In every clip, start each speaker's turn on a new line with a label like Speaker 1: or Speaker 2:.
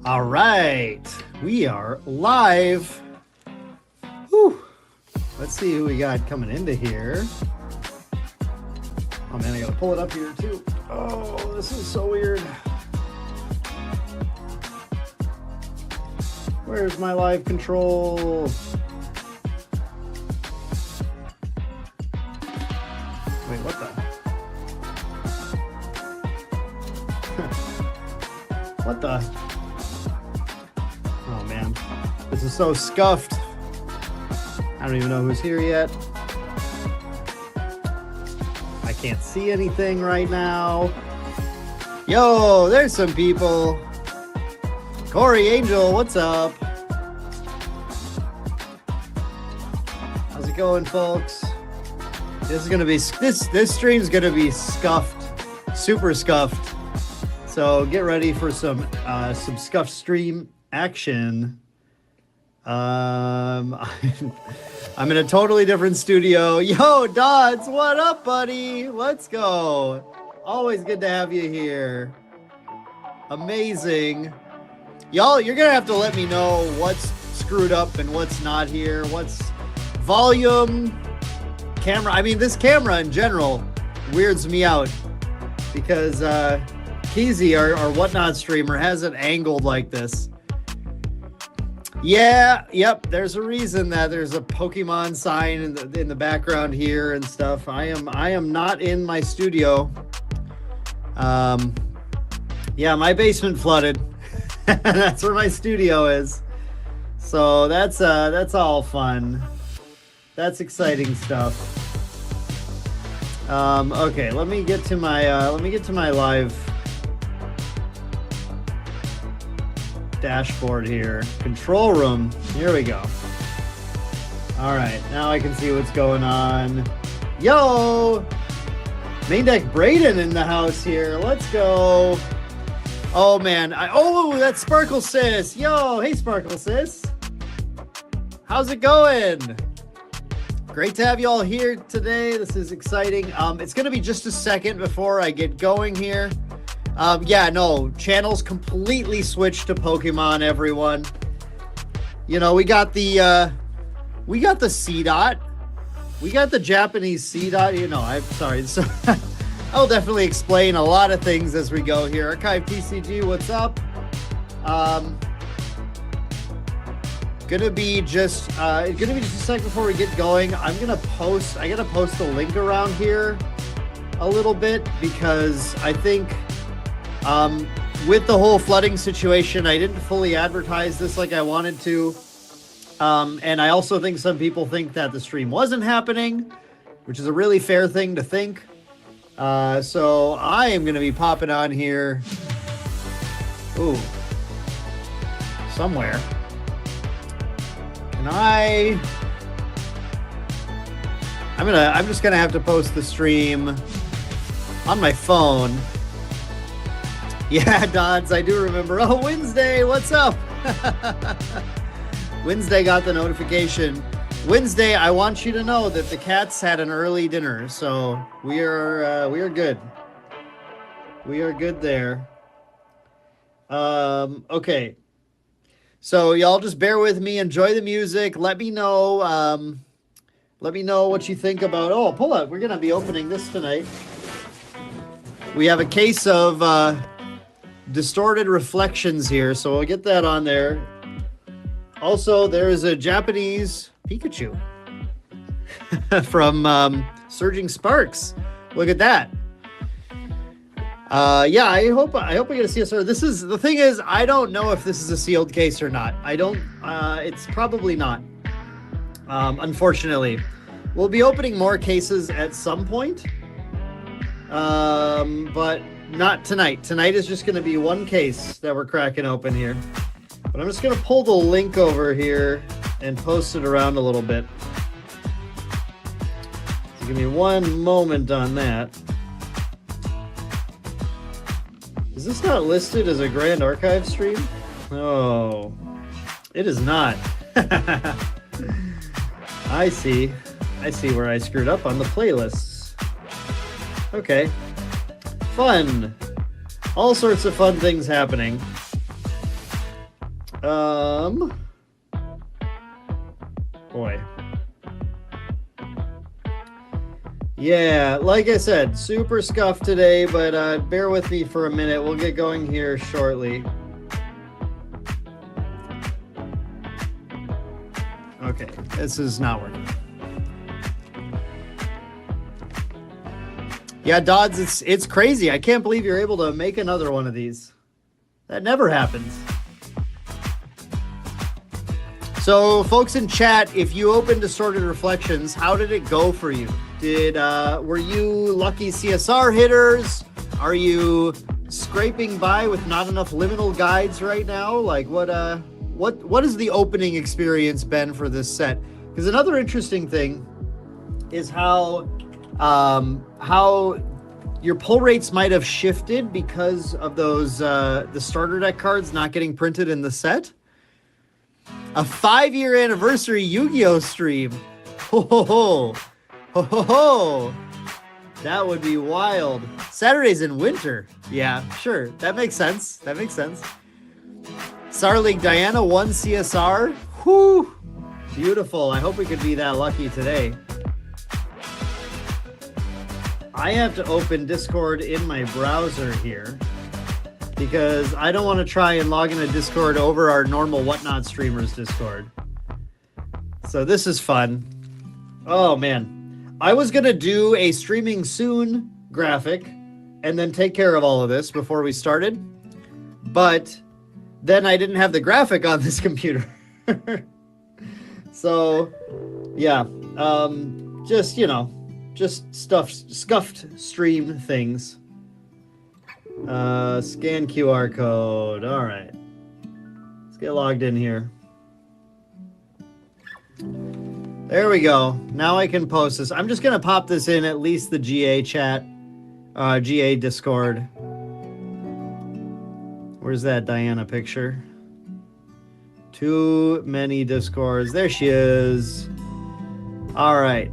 Speaker 1: All right, we are live. Whew. Let's see who we got coming into here. Oh man, I gotta pull it up here too. Oh, this is so weird. Where's my live control? Wait, what the? What the? Oh man, this is so scuffed. I don't even know who's here yet. I can't see anything right now. Yo, there's some people. Corey Angel, what's up? How's it going, folks? This is gonna be this stream's gonna be scuffed, super scuffed. So get ready for some scuffed stream action. I'm in a totally different studio. Yo, Dodds, what up, buddy? Let's go. Always good to have you here. Amazing. Y'all, you're gonna have to let me know what's screwed up and what's not here. What's volume, camera. I mean, this camera in general weirds me out because Keezy, our Whatnot streamer, has it angled like this. Yeah, yep. There's a reason that there's a Pokemon sign in the background here and stuff. I am not in my studio. Yeah, my basement flooded. That's where my studio is. So that's all fun. That's exciting stuff. Okay, let me get to my live dashboard here. Control room. Here we go. All right, now I can see what's going on. Yo, main deck Braden in the house here. Let's go. Oh man, that's Sparkle Sis. Yo, hey Sparkle Sis. How's it going? Great to have you all here today. This is exciting. It's gonna be just a second before I get going here. Yeah, no, channels completely switched to Pokemon, everyone. You know, we got the C dot. We got the Japanese C dot. You know, I'm sorry. So I'll definitely explain a lot of things as we go here. Archive TCG, what's up? Gonna be just a second before we get going. I gotta post a link around here a little bit because I think with the whole flooding situation, I didn't fully advertise this like I wanted to. And I also think some people think that the stream wasn't happening, which is a really fair thing to think. So I am going to be popping on here. Ooh. Somewhere. And I'm just going to have to post the stream on my phone. Yeah, Dodds, I do remember. Oh, Wednesday, what's up? Wednesday got the notification. Wednesday, I want you to know that the cats had an early dinner, so we are good. We are good there. Okay. So y'all just bear with me, enjoy the music. Let me know what you think about. Oh, pull up. We're gonna be opening this tonight. We have a case of Distorted Reflections here, so we'll get that on there. Also, there is a Japanese Pikachu from Surging Sparks. Look at that. Yeah, I hope we get to see a sort of. The thing is, I don't know if this is a sealed case or not. It's probably not. Unfortunately, we'll be opening more cases at some point. But not tonight. Tonight is just going to be one case that we're cracking open here. But I'm just going to pull the link over here and post it around a little bit. So give me one moment on that. Is this not listed as a Grand Archive stream? Oh, it is not. I see where I screwed up on the playlists. Okay. Fun. All sorts of fun things happening. Boy. Yeah, like I said, super scuffed today, but bear with me for a minute. We'll get going here shortly. Okay, this is not working. Yeah, Dodds, it's crazy. I can't believe you're able to make another one of these. That never happens. So, folks in chat, if you opened Distorted Reflections, how did it go for you? Were you lucky CSR hitters? Are you scraping by with not enough liminal guides right now? Like, what has the opening experience been for this set? Because another interesting thing is how your pull rates might have shifted because of those the starter deck cards not getting printed in the set. A 5-year anniversary Yu-Gi-Oh stream. Ho ho ho. Ho ho ho. That would be wild. Saturdays in winter. Yeah, sure. That makes sense. That makes sense. Star League Diana 1 CSR. Whew. Beautiful. I hope we could be that lucky today. I have to open Discord in my browser here because I don't want to try and log into Discord over our normal Whatnot streamers Discord. So this is fun. Oh man. I was going to do a streaming soon graphic and then take care of all of this before we started. But then I didn't have the graphic on this computer. So yeah, just, you know, just scuffed stream things. Scan QR code. All right. Let's get logged in here. There we go. Now I can post this. I'm just going to pop this in at least the GA chat, GA Discord. Where's that Diana picture? Too many Discords. There she is. All right.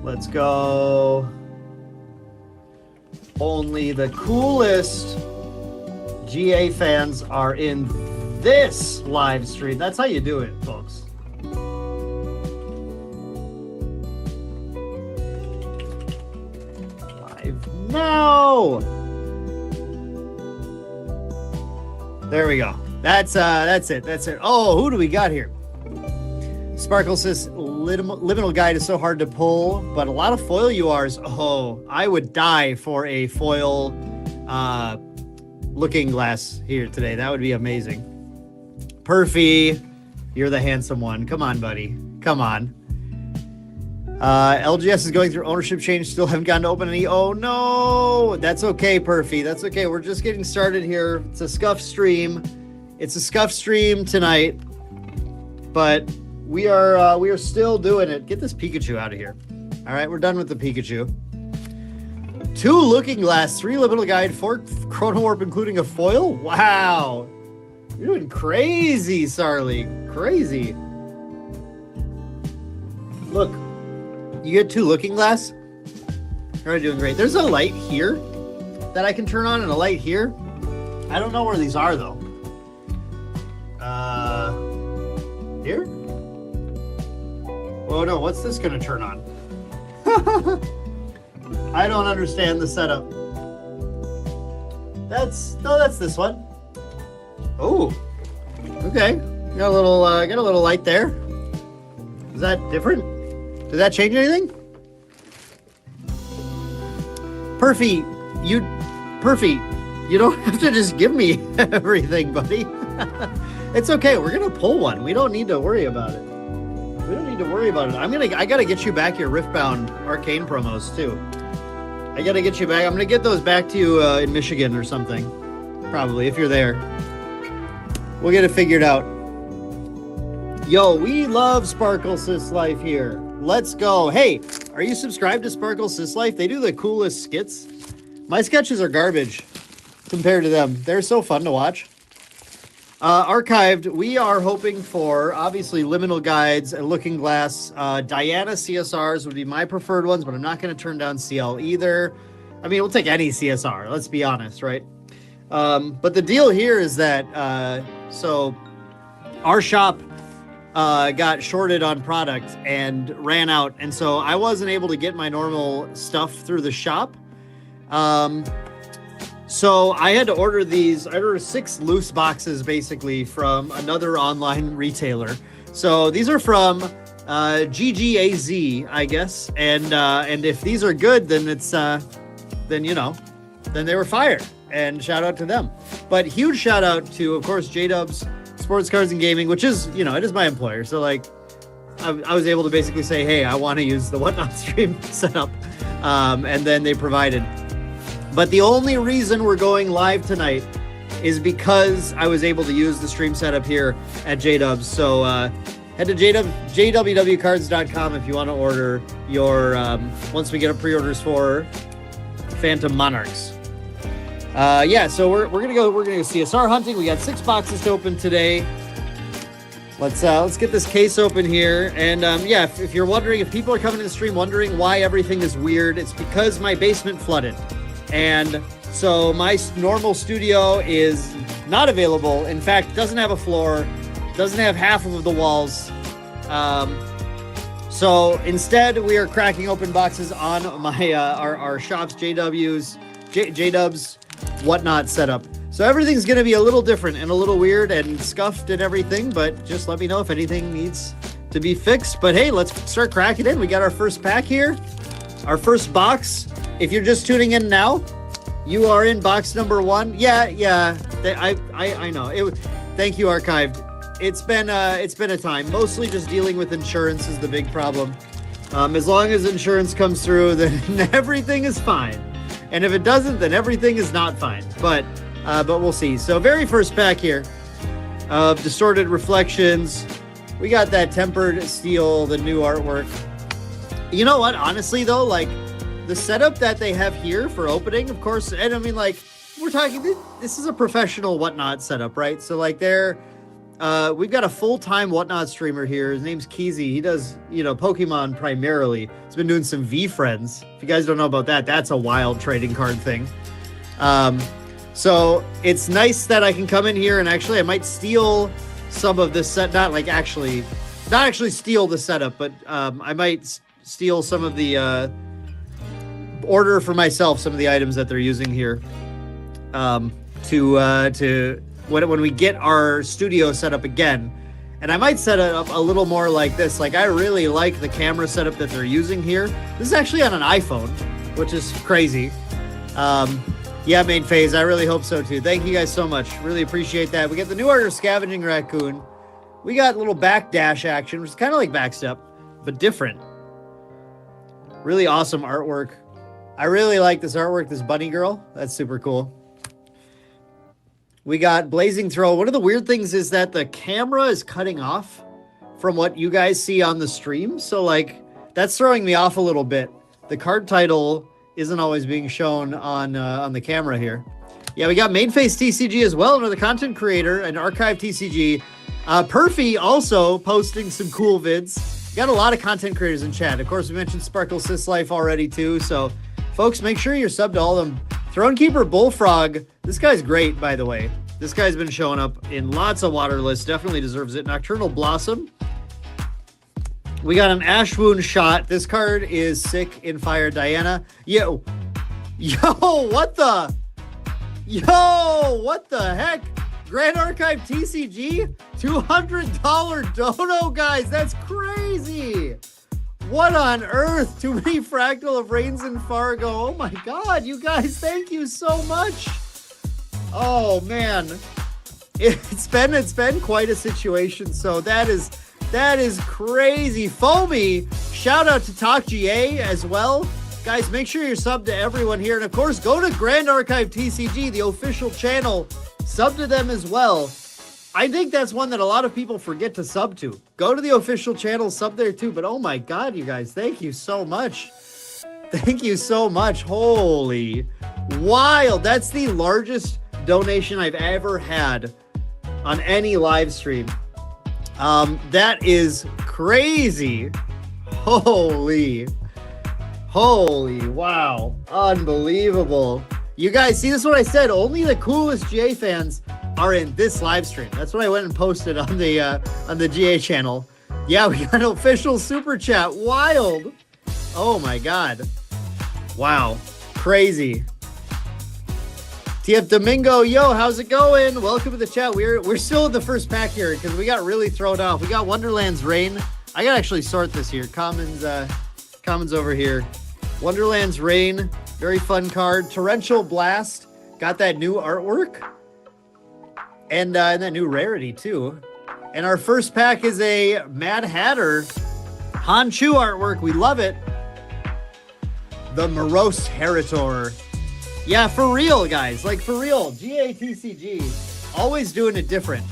Speaker 1: Let's go. Only the coolest GA fans are in this live stream. That's how you do it, folks. Live now. There we go. That's it. That's it. Oh, who do we got here? Sparkle says liminal guide is so hard to pull, but a lot of foil URs. Oh, I would die for a foil looking glass here today. That would be amazing. Perfy, you're the handsome one. Come on, buddy. Come on. LGS is going through ownership change. Still haven't gotten to open any. Oh no, that's okay, Perfy. That's okay. We're just getting started here. It's a scuff stream. It's a scuff stream tonight, but we are still doing it. Get this Pikachu out of here. All right, we're done with the Pikachu. 2 looking glass, 3 liminal guide, 4 chrono warp, including a foil. Wow, you're doing crazy, Sarly. Crazy. Look, you get 2 looking glass. You're doing great. There's a light here that I can turn on and a light here. I don't know where these are though. Here? Oh no, what's this gonna turn on? I don't understand the setup. That's this one. Oh, okay. Got a little light there. Is that different? Did that change anything? Perfy, you don't have to just give me everything, buddy. It's okay. We're gonna pull one. We don't need to worry about it. We don't need to worry about it. I gotta get you back your Riftbound Arcane promos too. I gotta get you back. I'm gonna get those back to you in Michigan or something. Probably, if you're there. We'll get it figured out. Yo, we love Sparkle Sis Life here. Let's go. Hey, are you subscribed to Sparkle Sis Life? They do the coolest skits. My sketches are garbage compared to them. They're so fun to watch. Archived, we are hoping for, obviously, Liminal Guides and Looking Glass. Diana CSRs would be my preferred ones, but I'm not going to turn down CL either. I mean, we'll take any CSR, let's be honest, right? But the deal here is that, so our shop got shorted on product and ran out. And so I wasn't able to get my normal stuff through the shop. So I had to order these. I ordered 6 loose boxes basically from another online retailer. So these are from GGAZ, I guess. And if these are good, then it's then they were fire. And shout out to them. But huge shout out to, of course, J-Dubs Sports Cards and Gaming, which is, it is my employer. So like I was able to basically say, hey, I want to use the Whatnot stream setup. And then they provided. But the only reason we're going live tonight is because I was able to use the stream setup here at J-Dubs. So head to jwwcards.com if you want to order your, once we get up pre-orders for Phantom Monarchs. So we're gonna go CSR hunting. We got 6 boxes to open today. Let's get this case open here. And if you're wondering, if people are coming to the stream wondering why everything is weird, it's because my basement flooded. And so my normal studio is not available. In fact, doesn't have a floor, doesn't have half of the walls. So instead, we are cracking open boxes on my our shop's J-Dubs Whatnot setup. So everything's going to be a little different and a little weird and scuffed and everything, but just let me know if anything needs to be fixed. But hey, let's start cracking in. We got our first pack here, our first box. If you're just tuning in now, you are in box number 1. Yeah. I know. Thank you, Archived. It's been a time. Mostly just dealing with insurance is the big problem. As long as insurance comes through, then everything is fine. And if it doesn't, then everything is not fine. But we'll see. So very first pack here of Distorted Reflections. We got that Tempered Steel, the new artwork. You know what? Honestly, though, like, the setup that they have here for opening, of course, and I mean, like, we're talking, this is a professional Whatnot setup, right? So, like, we've got a full-time Whatnot streamer here. His name's Keezy. He does, Pokemon primarily. He's been doing some V-Friends. If you guys don't know about that, that's a wild trading card thing. So it's nice that I can come in here and actually I might steal some of this set. Not actually steal the setup, but I might steal some of the order for myself some of the items that they're using here to when we get our studio set up again. And I might set it up a little more like this. Like, I really like the camera setup that they're using here. This is actually on an iPhone, which is crazy. Main phase, I really hope so too. Thank you guys so much. Really appreciate that. We got the new order Scavenging Raccoon. We got a little backdash action, which is kind of like backstep, but different. Really awesome artwork. I really like this artwork, this bunny girl. That's super cool. We got Blazing Throw. One of the weird things is that the camera is cutting off from what you guys see on the stream. So, like, that's throwing me off a little bit. The card title isn't always being shown on the camera here. Yeah, we got Mainface TCG as well, another content creator, and Archive TCG. Perfy also posting some cool vids. Got a lot of content creators in chat. Of course, we mentioned Sparkle Sis Life already too. So, folks, make sure you're subbed to all of them. Thronekeeper Bullfrog. This guy's great, by the way. This guy's been showing up in lots of water lists. Definitely deserves it. Nocturnal Blossom. We got an Ashwound Shot. This card is sick in Fire. Diana. Yo, what the heck? Grand Archive TCG? $200 dono, guys. That's crazy. What on earth? Too many Fractal of Rains and Fargo. Oh my God, you guys, thank you so much. Oh man, it's been quite a situation. So that is crazy. Foamy, shout out to TalkGA as well. Guys, make sure you're subbed to everyone here. And of course, go to Grand Archive TCG, the official channel. Sub to them as well. I think that's one that a lot of people forget to sub to. Go to the official channel, sub there too. But oh my God, you guys, thank you so much. Thank you so much. Holy wild. That's the largest donation I've ever had on any live stream. That is crazy. Holy, wow. Unbelievable. You guys see, this is what I said. Only the coolest GA fans are in this live stream. That's what I went and posted on the GA channel. Yeah, we got an official super chat. Wild. Oh my God. Wow. Crazy. TF Domingo, yo, how's it going? Welcome to the chat. We're still in the first pack here because we got really thrown off. We got Wonderland's Rain. I gotta actually sort this here. Commons over here. Wonderland's Rain, very fun card. Torrential Blast, got that new artwork. And that new rarity too. And our first pack is a Mad Hatter Hanchu artwork. We love it. The Morose Heritor. Yeah, for real, guys. Like, for real. GATCG. Always doing it different.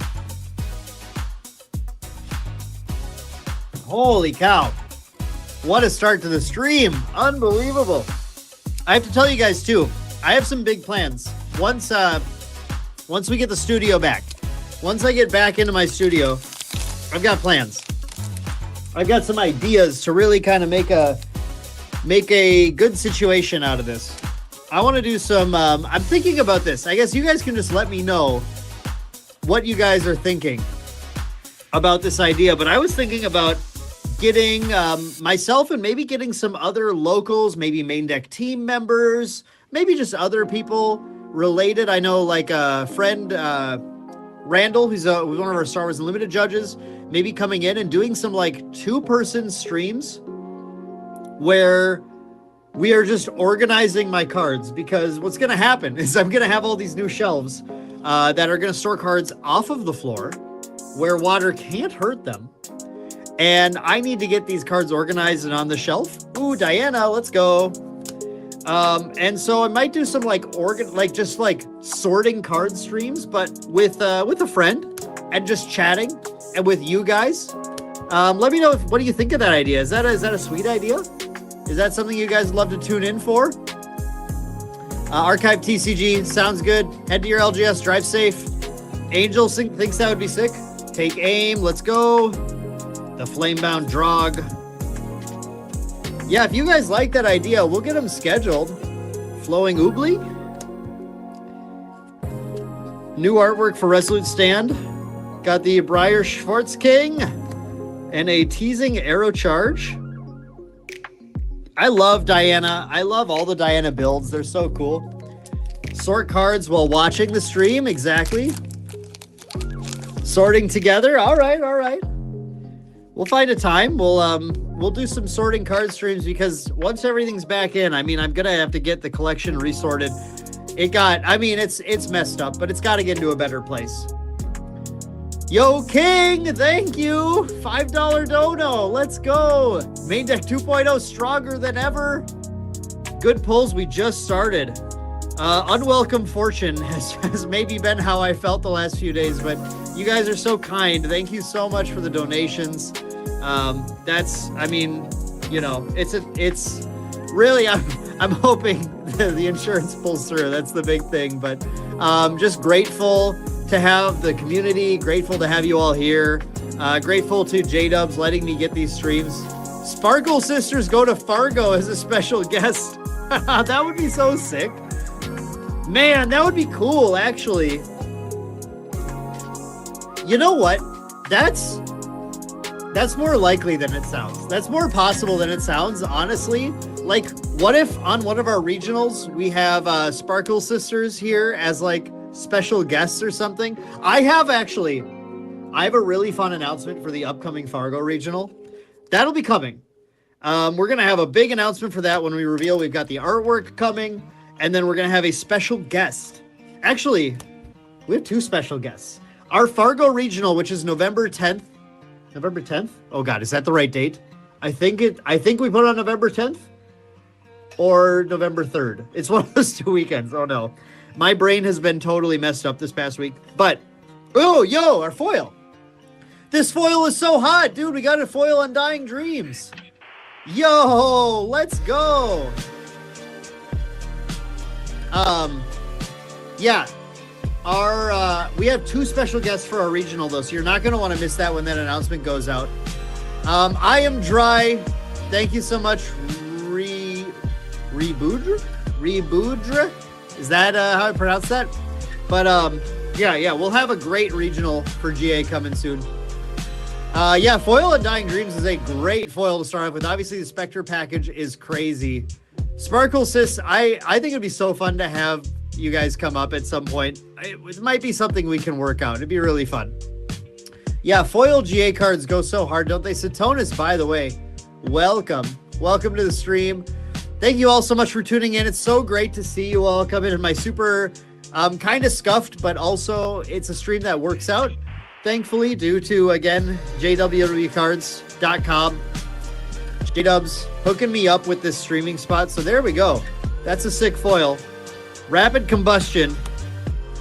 Speaker 1: Holy cow. What a start to the stream. Unbelievable. I have to tell you guys, too, I have some big plans. Once we get the studio back. Once I get back into my studio, I've got plans. I've got some ideas to really kind of make a good situation out of this. I want to do some, I'm thinking about this. I guess you guys can just let me know what you guys are thinking about this idea. But I was thinking about getting myself and maybe getting some other locals, maybe main deck team members, maybe just other people related. I know like a friend, Randall, who's one of our Star Wars Unlimited judges, maybe coming in and doing some like 2-person streams where we are just organizing my cards, because what's going to happen is I'm going to have all these new shelves that are going to store cards off of the floor where water can't hurt them. And I need to get these cards organized and on the shelf. Ooh, Diana, let's go. And so I might do some like just sorting card streams, but with a friend and just chatting and with you guys. Let me know what do you think of that idea? Is that a sweet idea? Is that something you guys love to tune in for? Archive TCG, sounds good. Head to your LGS, drive safe. Angel thinks that would be sick. Take aim, let's go. The Flamebound Drog. Yeah, if you guys like that idea, we'll get them scheduled. Flowing Oobly. New artwork for Resolute Stand. Got the Briar Schwartz King and a Teasing Arrow Charge. I love Diana. I love all the Diana builds. They're so cool. Sort cards while watching the stream. Exactly. Sorting together. All right. We'll find a time. We'll do some sorting card streams, because once everything's back in, I mean, I'm gonna have to get the collection resorted. It's messed up, but it's got to get into a better place. Yo, King, thank you. $5 dono. Let's go. Main deck 2.0, stronger than ever. Good pulls. We just started. Unwelcome fortune has maybe been how I felt the last few days, but you guys are so kind. Thank you so much for the donations. It's really, I'm hoping the insurance pulls through. That's the big thing, but just grateful to have the community, grateful to have you all here, grateful to J-Dubs letting me get these streams. Sparkle Sisters go to Fargo as a special guest. That would be so sick. Man, that would be cool, actually. You know what? That's more likely than it sounds. That's more possible than it sounds, honestly. Like, what if on one of our regionals we have Sparkle Sisters here as like special guests or something? I have a really fun announcement for the upcoming Fargo regional. That'll be coming. We're going to have a big announcement for that when we reveal we've got the artwork coming, and then we're going to have a special guest. Actually, we have 2 special guests. Our Fargo regional, which is November 10th. November 10th? Oh God, is that the right date? I think we put it on November 10th or November 3rd. It's one of those 2 weekends. Oh no. My brain has been totally messed up this past week. But, oh, yo, our foil. This foil is so hot, dude. We got a foil Undying Dreams. Yo, let's go. Yeah. we have 2 special guests for our regional though, so you're not going to want to miss that when that announcement goes out. I am dry. Thank you so much, Reboudre? Is that how I pronounce that? But yeah, we'll have a great regional for GA coming soon. Yeah, Foil and Dying Dreams is a great foil to start off with. Obviously, the Spectre package is crazy. Sparkle Sis, I think it'd be so fun to have you guys come up at some point. It might be something we can work out. It'd be really fun. Yeah, foil GA cards go so hard, don't they? Satonis, by the way, welcome. Welcome to the stream. Thank you all so much for tuning in. It's so great to see you all come in. And my super kind of scuffed, but also it's a stream that works out, thankfully, due to, again, jwwcards.com. J-Dubs hooking me up with this streaming spot. So there we go. That's a sick foil. Rapid combustion.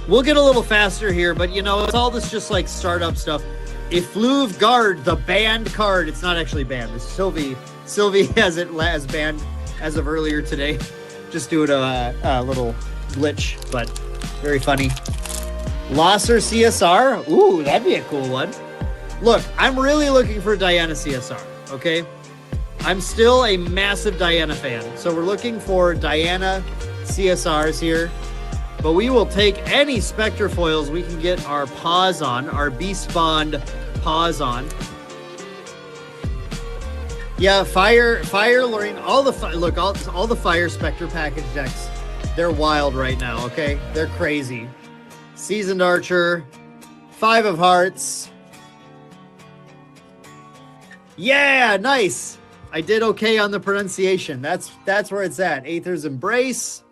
Speaker 1: We'll get a little faster here, but you know, it's all this just like startup stuff. Effluve Guard, the banned card. It's not actually banned. It's Sylvie has it as banned as of earlier today. Just doing a little glitch, but very funny. Losser CSR. Ooh, that'd be a cool one. Look, I'm really looking for Diana CSR, okay? I'm still a massive Diana fan. So we're looking for Diana CSRs here. But we will take any Spectre foils we can get our paws on, our Beast Bond paws on. Yeah, Fire, Lorraine, all the Fire Spectre package decks, they're wild right now, okay? They're crazy. Seasoned Archer, 5 of Hearts. Yeah, nice. I did okay on the pronunciation. That's where it's at. Aether's Embrace.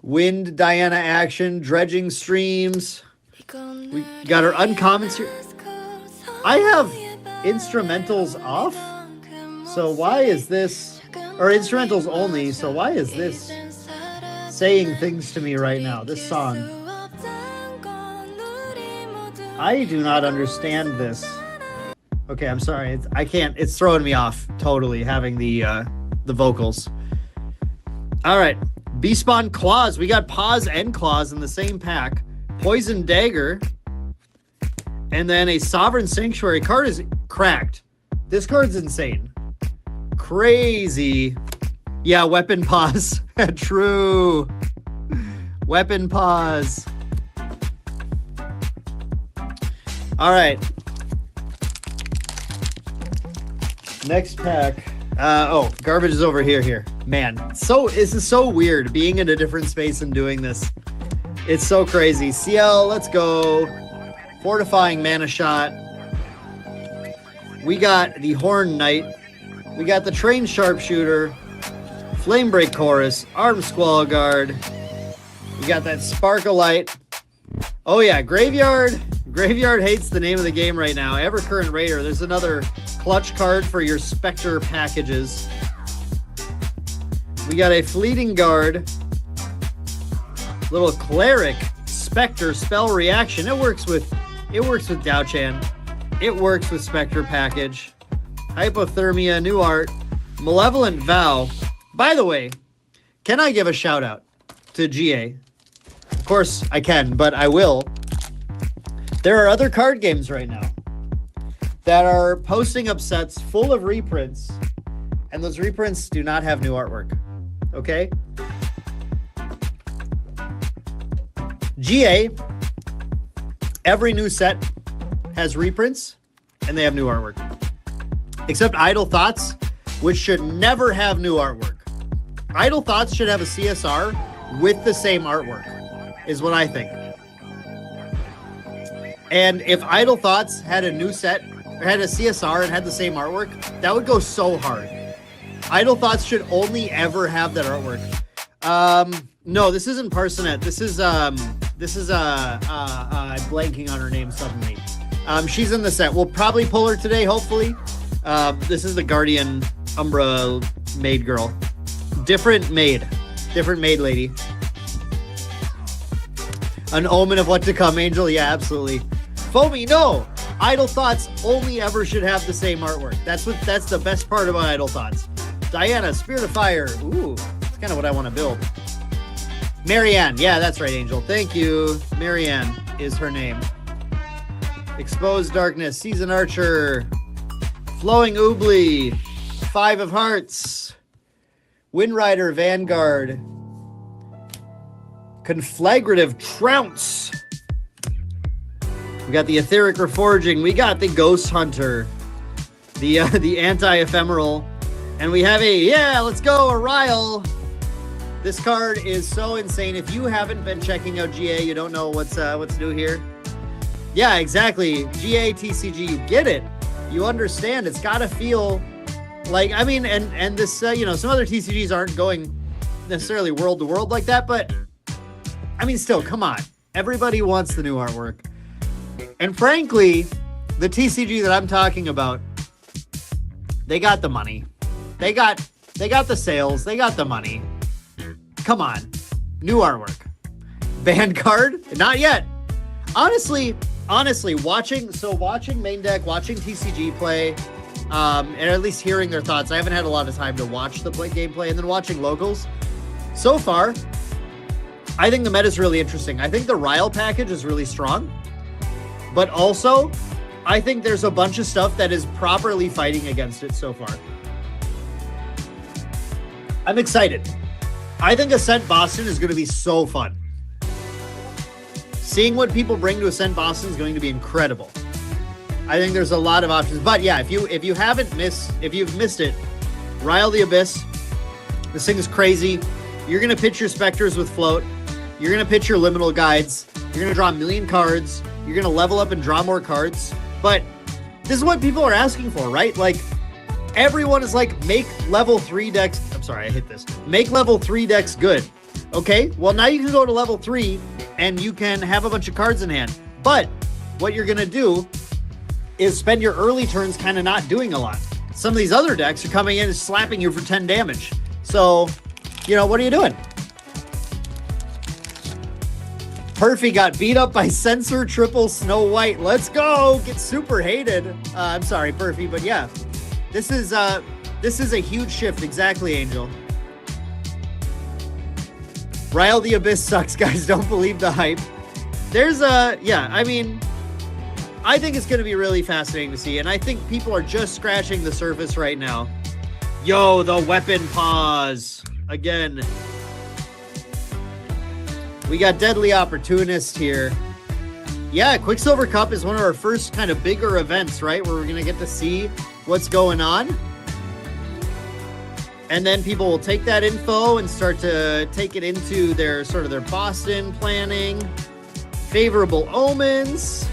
Speaker 1: Wind Diana action. Dredging Streams. We got our uncommons here. I have instrumentals off. So why is this... Or instrumentals only. So why is this saying things to me right now? This song. I do not understand this. Okay, I'm sorry. I can't. It's throwing me off totally having the vocals. All right, Beastbond Claws. We got Paws and Claws in the same pack. Poison Dagger, and then a Sovereign Sanctuary. Card is cracked. This card's insane. Crazy. Yeah, Weapon Paws. True. Weapon Paws. All right. Next pack. Garbage is over here. Man, this is so weird being in a different space and doing this. It's so crazy. CL, let's go. Fortifying Mana Shot. We got the Horn Knight. We got the Trained Sharpshooter. Flamebreak Chorus. Arm Squall Guard. We got that Sparkleite. Oh yeah, Graveyard. Graveyard hates the name of the game right now. Evercurrent Raider. There's another clutch card for your Spectre packages. We got a Fleeting Guard. Little Cleric Spectre spell reaction. It works with Dao-Chan. It works with Spectre package. Hypothermia, new art. Malevolent Vow. By the way, can I give a shout out to GA? Of course I can, but I will. There are other card games right now that are posting up sets full of reprints, and those reprints do not have new artwork. Okay? GA, every new set has reprints, and they have new artwork. Except Idle Thoughts, which should never have new artwork. Idle Thoughts should have a CSR with the same artwork, is what I think. And if Idle Thoughts had a new set, or had a CSR and had the same artwork, that would go so hard. Idle Thoughts should only ever have that artwork. No, this isn't Parsonet. This is I'm blanking on her name suddenly. She's in the set. We'll probably pull her today, hopefully. This is the Guardian Umbra maid girl. Different maid lady. An omen of what to come, Angel. Yeah, absolutely. Foamy, no. Idle Thoughts only ever should have the same artwork. That's the best part about Idle Thoughts. Diana, Spirit of Fire. Ooh, that's kind of what I want to build. Marianne. Yeah, that's right, Angel. Thank you. Marianne is her name. Exposed Darkness, Season Archer, Flowing Oobly, 5 of Hearts, Windrider, Vanguard, Conflagrative Trounce. We got the Etheric Reforging. We got the Ghost Hunter, the Anti-Ephemeral, and we have let's go, a Ryle. This card is so insane. If you haven't been checking out GA, you don't know what's new here. Yeah, exactly. GA, TCG, you get it. You understand. It's got to feel like, I mean, and this, some other TCGs aren't going necessarily world to world like that, but I mean, still, come on. Everybody wants the new artwork. And frankly, the TCG that I'm talking about, they got the money. They got the sales. They got the money. Come on. New artwork. Vanguard? Not yet. Honestly, watching main deck, watching TCG play, and at least hearing their thoughts. I haven't had a lot of time to watch the gameplay, and then watching locals. So far, I think the meta is really interesting. I think the Ryle package is really strong, but also, I think there's a bunch of stuff that is properly fighting against it so far. I'm excited. I think Ascent Boston is going to be so fun. Seeing what people bring to Ascent Boston is going to be incredible. I think there's a lot of options. But yeah, if you've missed it, Ryle the Abyss, this thing is crazy. You're going to pitch your Spectres with Float. You're going to pitch your Liminal Guides. You're going to draw a million cards. You're going to level up and draw more cards. But this is what people are asking for, right? Like, everyone is like, make level 3 decks. I'm sorry, I hit this. Make level 3 decks good. Okay, well, now you can go to level 3 and you can have a bunch of cards in hand. But what you're going to do is spend your early turns kind of not doing a lot. Some of these other decks are coming in and slapping you for 10 damage. So, what are you doing? Perfy got beat up by Censor Triple Snow White. Let's go! Get super hated. I'm sorry, Perfy, but yeah. This is a huge shift. Exactly, Angel. Ryle the Abyss sucks, guys. Don't believe the hype. There's I think it's going to be really fascinating to see, and I think people are just scratching the surface right now. Yo, the Weapon Pause. Again. We got Deadly Opportunist here. Yeah, Quicksilver Cup is one of our first kind of bigger events, right? Where we're going to get to see what's going on. And then people will take that info and start to take it into their Boston planning. Favorable Omens.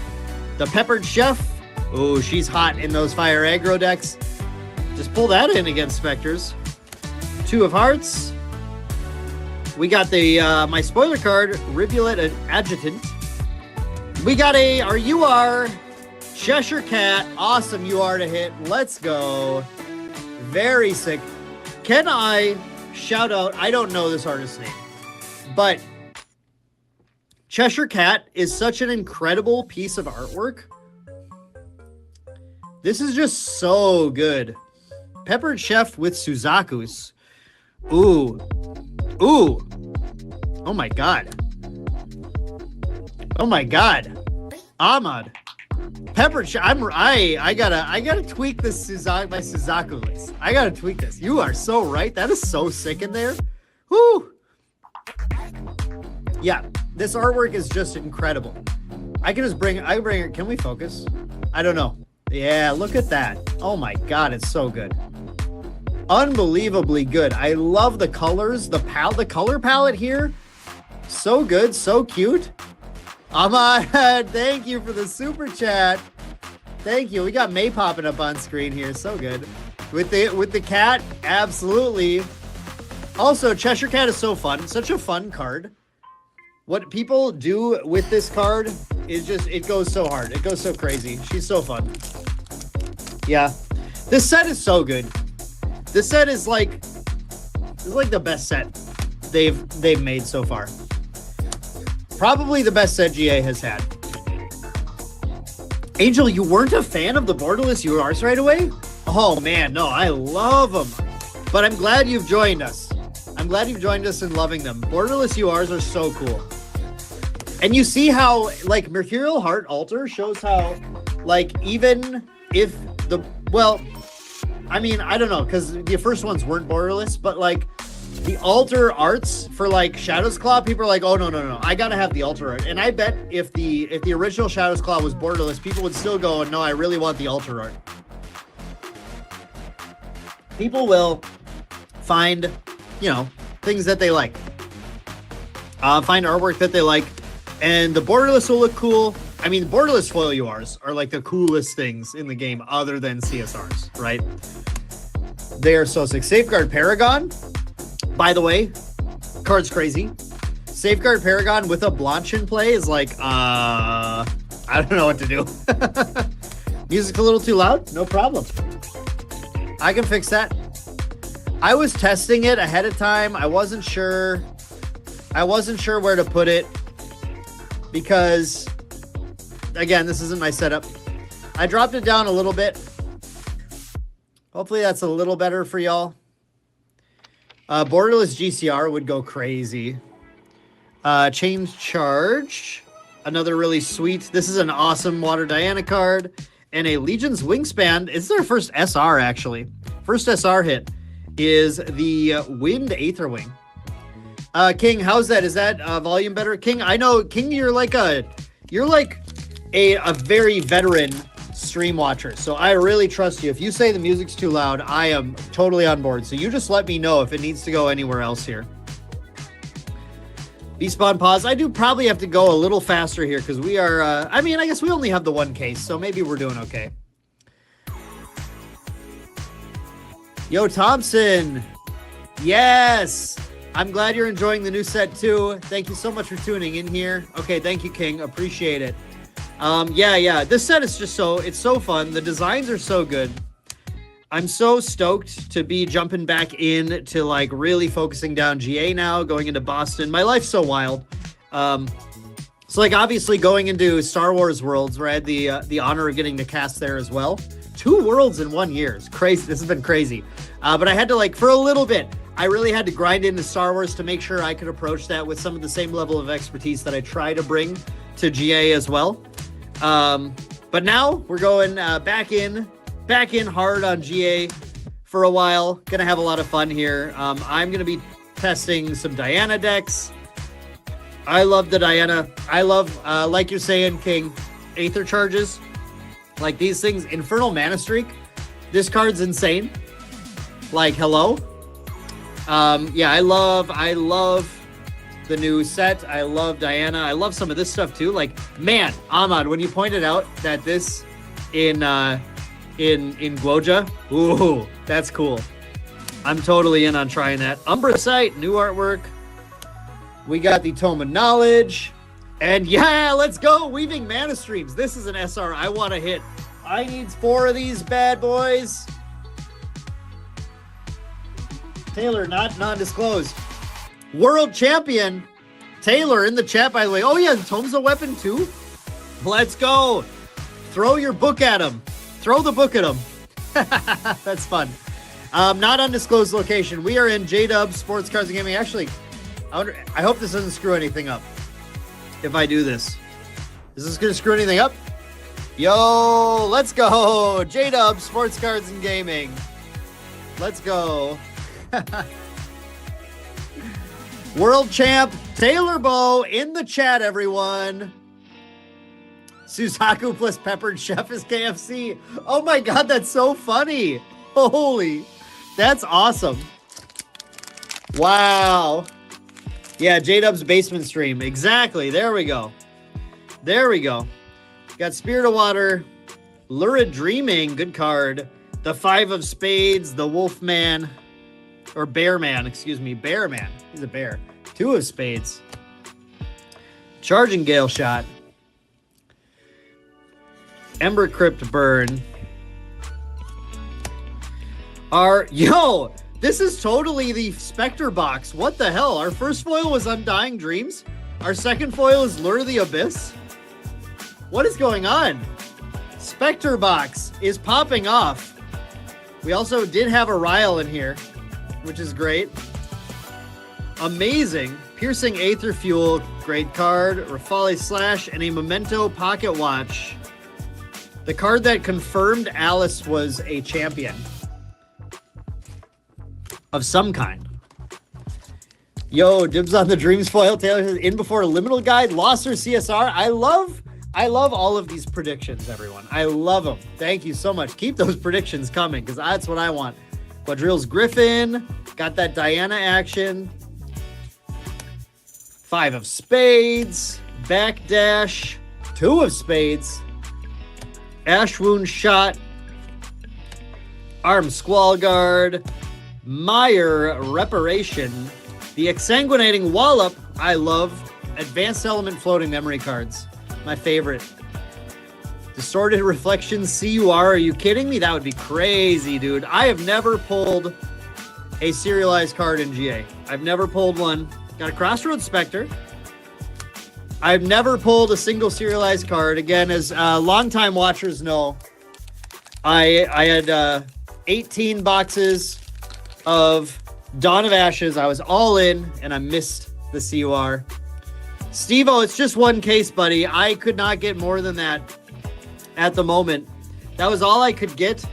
Speaker 1: The Peppered Chef. Oh, she's hot in those Fire Aggro decks. Just pull that in against Spectres. 2 of Hearts. We got the my spoiler card, Rivulet Adjutant. We got a RUR Cheshire Cat. Awesome UR to hit. Let's go. Very sick. Can I shout out, I don't know this artist's name, but Cheshire Cat is such an incredible piece of artwork. This is just so good. Peppered Chef with Suzaku's. Ooh. Ooh. Oh my god. Oh my god. Ahmad. Peppered Chef. I gotta tweak this my Suzaku list. I gotta tweak this. You are so right. That is so sick in there. Whoo. Yeah, this artwork is just incredible. I can bring it. Can we focus? I don't know. Yeah, look at that. Oh my god, it's so good. Unbelievably good. I love the colors, the color palette here. So good, so cute. Ahmad, thank you for the super chat. Thank you. We got May popping up on screen here. So good. With the cat, absolutely. Also, Cheshire Cat is so fun. Such a fun card. What people do with this card is just, it goes so hard. It goes so crazy. She's so fun. Yeah. This set is so good. This set is like the best set they've made so far. Probably the best set GA has had. Angel, you weren't a fan of the borderless URs right away? Oh man, no, I love them. But I'm glad you've joined us. I'm glad you've joined us in loving them. Borderless URs are so cool. And you see how, like, Mercurial Heart Altar shows how, like, even if the, well, I mean, I don't know, because the first ones weren't borderless, but, like, the altar arts for, like, Shadow's Claw, people are like, oh, no, I gotta have the altar art. And I bet if the original Shadow's Claw was borderless, people would still go, no, I really want the altar art. People will find, you know, things that they like. Find artwork that they like. And the borderless will look cool. I mean, borderless foil URs are like the coolest things in the game other than CSRs, right? They are so sick. Safeguard Paragon, by the way, card's crazy. Safeguard Paragon with a Blanche in play is like, I don't know what to do. Music's a little too loud? No problem. I can fix that. I was testing it ahead of time. I wasn't sure where to put it because, again, this isn't my setup. I dropped it down a little bit. Hopefully that's a little better for y'all. Borderless GCR would go crazy. Change Charge. Another really sweet. This is an awesome Water Diana card. And a Legion's Wingspan. It's their first SR, actually. First SR hit is the Wind Aetherwing. King, how's that? Is that volume better? King, I know, King, you're like a very veteran stream watcher. So I really trust you. If you say the music's too loud, I am totally on board. So you just let me know if it needs to go anywhere else here. Spawn pause. I do probably have to go a little faster here because we are, I mean, I guess we only have the one case, so maybe we're doing okay. Yo, Thompson. Yes. I'm glad you're enjoying the new set too. Thank you so much for tuning in here. Okay, thank you, King. Appreciate it. Yeah. This set is just it's so fun. The designs are so good. I'm so stoked to be jumping back in to like really focusing down GA now, going into Boston. My life's so wild. So like obviously going into Star Wars Worlds where I had the honor of getting to cast there as well. 2 worlds in 1 year. It's crazy. This has been crazy. But I had to like, for a little bit, I really had to grind into Star Wars to make sure I could approach that with some of the same level of expertise that I try to bring to GA as well. But now we're going back in hard on GA for a while. Gonna have a lot of fun here. I'm gonna be testing some Diana decks. I love the Diana. I love, like you're saying, King, Aether charges. Like these things, Infernal Mana Streak. This card's insane. Like, hello. Yeah, I love the new set. I love Diana. I love some of this stuff too. Like, man, Ahmad, when you pointed out that this in Guoja, ooh, that's cool. I'm totally in on trying that. Umbra Sight, new artwork. We got the Tome of Knowledge. And yeah, let's go. Weaving Mana Streams. This is an SR I want to hit. I need 4 of these bad boys. Taylor, not non-disclosed. World champion. Taylor in the chat, by the way. Oh yeah, Tome's a weapon too? Let's go. Throw your book at him. Throw the book at him. That's fun. Not undisclosed location. We are in J-Dub Sports Cards and Gaming. Actually, I hope this doesn't screw anything up. If I do this. Is this going to screw anything up? Yo, let's go. J-Dub Sports Cards and Gaming. Let's go. World champ Taylor Bow in the chat, everyone. Suzaku plus Peppered Chef is KFC. Oh my god, that's so funny. Holy, that's awesome. Wow. Yeah, J-Dub's basement stream. Exactly. There we go. There we go. Got Spirit of Water, Lurid Dreaming, good card. The 5 of Spades, the Wolfman, or Bearman, excuse me, Bearman. He's a bear. 2 of Spades. Charging Gale Shot. Ember Crypt Burn. Yo, this is totally the Spectre box. What the hell? Our first foil was Undying Dreams. Our second foil is Lure of the Abyss. What is going on? Spectre box is popping off. We also did have a Ryle in here, which is great. amazing. Piercing Aether Fuel, great card. Rafale Slash, and a Memento Pocket Watch. The card that confirmed Alice was a champion of some kind. Yo, dibs on the Dreams foil. Taylor says, in before a liminal guide, lost her CSR. I love all of these predictions, everyone. I love them. Thank you so much. Keep those predictions coming, because that's what I want. Quadrilles Griffin. Got that Diana action. 5 of spades. Backdash. 2 of spades. Ash Wound Shot. Arm Squall Guard. Mire Reparation. The Exsanguinating Wallop. I love. Advanced Element Floating Memory cards. My favorite. Distorted Reflection CUR. Are you kidding me? That would be crazy, dude. I have never pulled a serialized card in GA. I've never pulled one. Got a Crossroads Spectre. I've never pulled a single serialized card. Again, as longtime watchers know, I had 18 boxes of Dawn of Ashes. I was all in, and I missed the CUR. Steve-O, it's just one case, buddy. I could not get more than that at the moment. That was all I could get.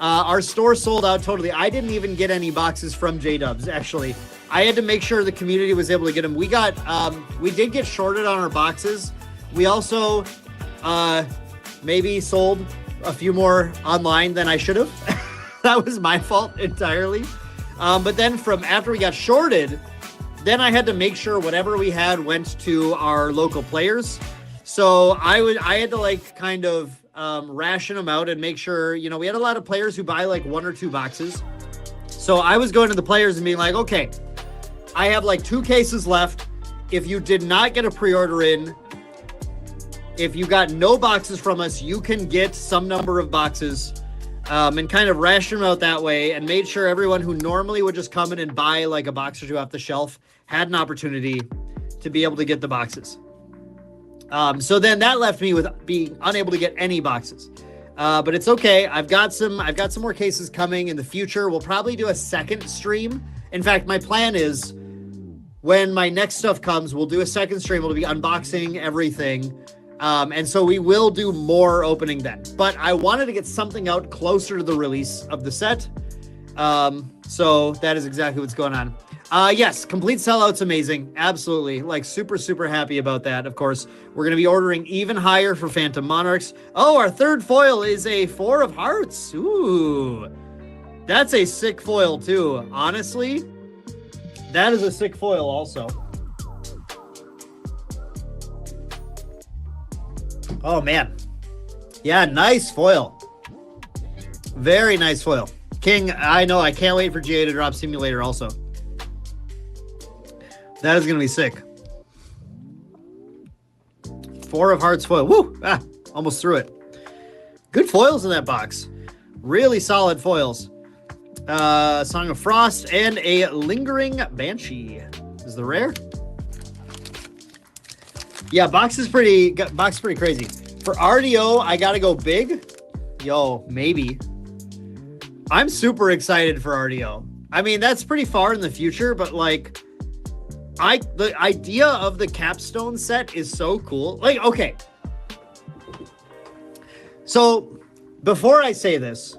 Speaker 1: Our store sold out totally. I didn't even get any boxes from J-Dubs, actually. I had to make sure the community was able to get them. We did get shorted on our boxes. We also maybe sold a few more online than I should have. That was my fault entirely. But then from after we got shorted, then I had to make sure whatever we had went to our local players. So I had to like kind of ration them out and make sure, you know, we had a lot of players who buy like 1 or 2 boxes. So I was going to the players and being like, okay, I have like 2 cases left. If you did not get a pre-order in, if you got no boxes from us, you can get some number of boxes, and kind of ration them out that way, and made sure everyone who normally would just come in and buy like a box or 2 off the shelf had an opportunity to be able to get the boxes. So then that left me with being unable to get any boxes. But it's okay. I've got some more cases coming in the future. We'll probably do a second stream. In fact, my plan is when my next stuff comes, we'll do a second stream. We'll be unboxing everything. And so we will do more opening then. But I wanted to get something out closer to the release of the set. So that is exactly what's going on. Yes, complete sellout's amazing. Absolutely. Like super, super happy about that. Of course, we're going to be ordering even higher for Phantom Monarchs. Oh, our third foil is a 4 of Hearts. Ooh, that's a sick foil too. Honestly, that is a sick foil also. Oh man. Yeah, nice foil. Very nice foil. King, I know. I can't wait for GA to drop Simulator also. That is going to be sick. 4 of Hearts foil. Woo! Ah, almost threw it. Good foils in that box. Really solid foils. Song of Frost and a Lingering Banshee. Is the rare? Yeah, box is pretty crazy. For RDO, I got to go big. Yo, maybe. I'm super excited for RDO. I mean, that's pretty far in the future, but like, the idea of the capstone set is so cool. Like, okay. So before I say this,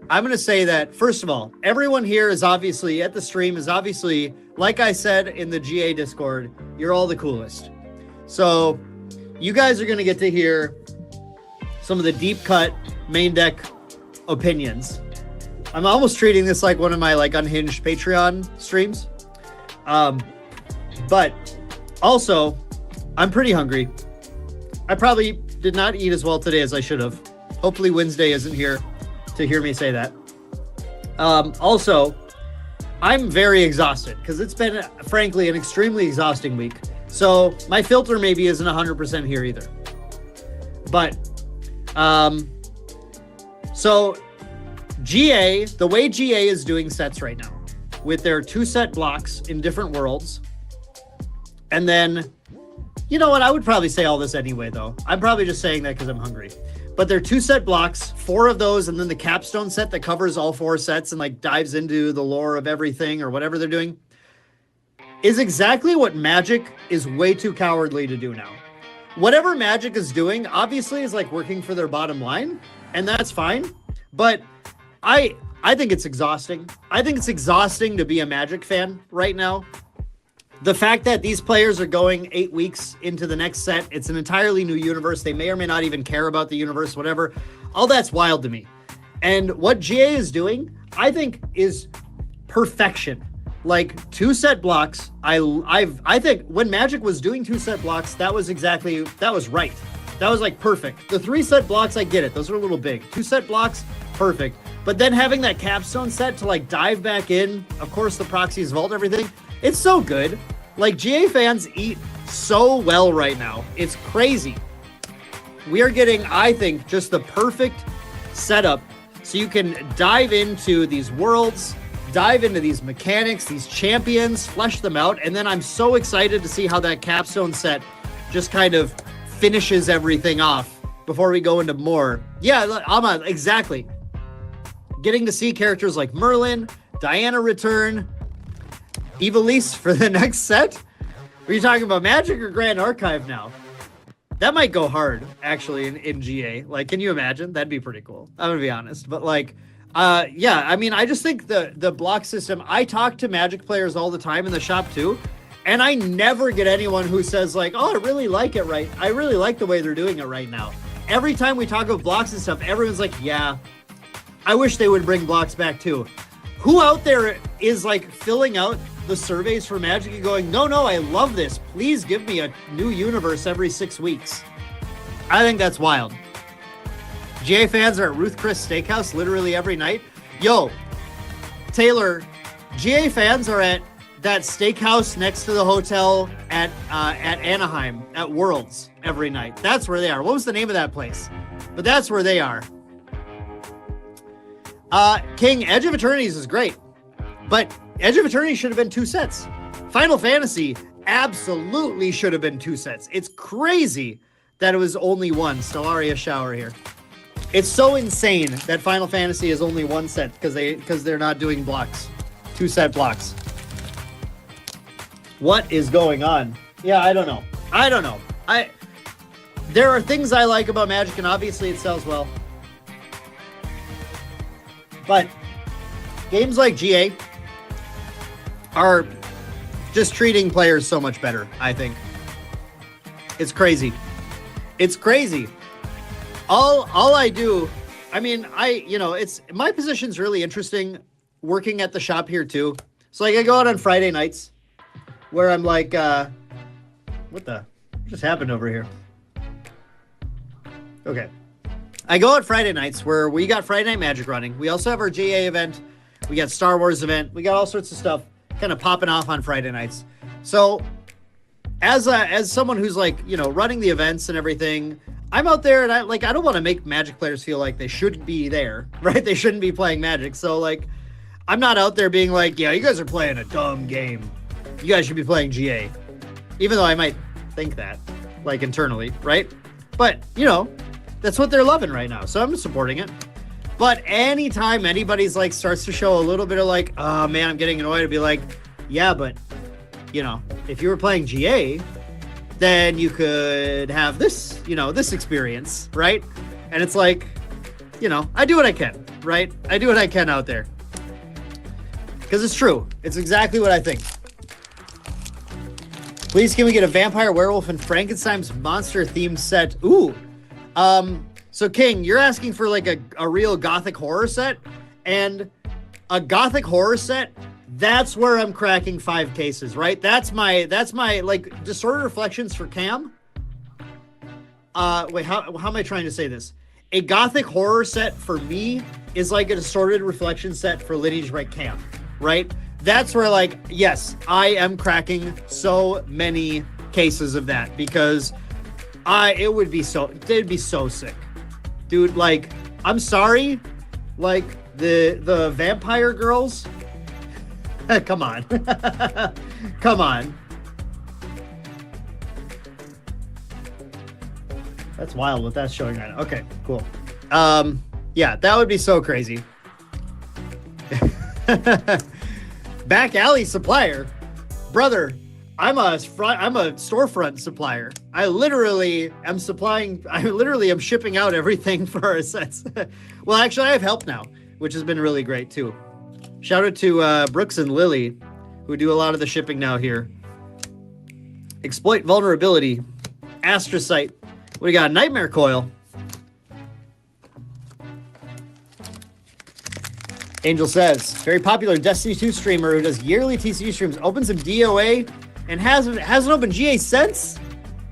Speaker 1: I'm going to say that, first of all, everyone here is obviously at the stream is obviously, like I said in the GA Discord, you're all the coolest. So you guys are going to get to hear some of the deep cut main deck opinions. I'm almost treating this like one of my like unhinged Patreon streams. But also, I'm pretty hungry. I probably did not eat as well today as I should have. Hopefully Wednesday isn't here to hear me say that. Also, I'm very exhausted because it's been, frankly, an extremely exhausting week. So my filter maybe isn't 100% here either. But, so GA, the way GA is doing sets right now, with their 2 set blocks in different worlds, and then, you know what? I would probably say all this anyway, though. I'm probably just saying that because I'm hungry. But they're 2 set blocks, 4 of those, and then the capstone set that covers all 4 sets and like dives into the lore of everything or whatever they're doing. is exactly what Magic is way too cowardly to do now. Whatever Magic is doing, obviously, is like working for their bottom line, and that's fine. But I think it's exhausting. I think it's exhausting to be a Magic fan right now. The fact that these players are going 8 weeks into the next set, it's an entirely new universe. They may or may not even care about the universe, whatever. All that's wild to me. And what GA is doing, I think, is perfection. Like 2-set blocks. I think when Magic was doing 2-set blocks, that was right. That was like perfect. The 3-set blocks, I get it. Those are a little big. 2-set blocks, perfect. But then having that capstone set to like dive back in, of course, the proxies vault, everything. It's so good. Like, GA fans eat so well right now. It's crazy. We are getting, I think, just the perfect setup so you can dive into these worlds, dive into these mechanics, these champions, flesh them out. And then I'm so excited to see how that capstone set just kind of finishes everything off before we go into more. Yeah, exactly. Getting to see characters like Merlin, Diana return, Evilise for the next set? Are you talking about Magic or Grand Archive now? That might go hard, actually, in GA. Like, can you imagine? That'd be pretty cool. I'm gonna be honest. But like, yeah, I mean, I just think the block system, I talk to Magic players all the time in the shop too, and I never get anyone who says like, oh, I really like it I really like the way they're doing it right now. Every time we talk about blocks and stuff, everyone's like, yeah, I wish they would bring blocks back too. Who out there is like filling out the surveys for Magic and going, no, I love this. Please give me a new universe every 6 weeks. I think that's wild. GA fans are at Ruth Chris Steakhouse literally every night. Yo, Taylor, GA fans are at that steakhouse next to the hotel at Anaheim at Worlds every night. That's where they are. What was the name of that place? But that's where they are. King, Edge of Eternities is great, but Edge of Eternity should have been 2 sets. Final Fantasy absolutely should have been 2 sets. It's crazy that it was only 1. Stellaria Shower here. It's so insane that Final Fantasy is only 1 set because they're not doing blocks. 2-set blocks. What is going on? Yeah, I don't know. There are things I like about Magic, and obviously it sells well. But games like GA are just treating players so much better, I think. It's crazy. It's crazy. All I do, I mean, it's my position's really interesting working at the shop here too. So like I go out on Friday nights where I'm like, what just happened over here? Okay. I go out Friday nights where we got Friday Night Magic running. We also have our GA event. We got Star Wars event. We got all sorts of stuff kind of popping off on Friday nights. So as someone who's like, running the events and everything, I'm out there and I don't want to make Magic players feel like they shouldn't be there, right? They shouldn't be playing Magic. So like, I'm not out there being like, yeah, you guys are playing a dumb game. You guys should be playing GA. Even though I might think that, like internally, right? But, that's what they're loving right now. So I'm supporting it. But anytime anybody's like starts to show a little bit of like, oh man, I'm getting annoyed, to be like, yeah, but if you were playing GA, then you could have this, this experience, right? And it's like, I do what I can, right? I do what I can out there. Because it's true. It's exactly what I think. Please, can we get a vampire, werewolf, and Frankenstein's monster themed set? Ooh. So King, you're asking for like a real gothic horror set, and a gothic horror set, that's where I'm cracking 5 cases, right? That's my like Distorted Reflections for Cam. Wait, how am I trying to say this? A gothic horror set for me is like a Distorted Reflection set for Lineage by Cam, right? That's where like, yes, I am cracking so many cases of that because it'd be so sick. Dude, like, I'm sorry, like, the vampire girls, come on. Come on. That's wild what that's showing right now. Okay, cool. Yeah, that would be so crazy. Back alley supplier. Brother, I'm a storefront supplier. I literally am shipping out everything for our sets. Well, actually, I have help now, which has been really great too. Shout out to Brooks and Lily, who do a lot of the shipping now here. Exploit vulnerability. Astrocyte. What do you got? Nightmare Coil. Angel says, very popular Destiny 2 streamer who does yearly TCU streams, opens some DOA and hasn't opened GA since.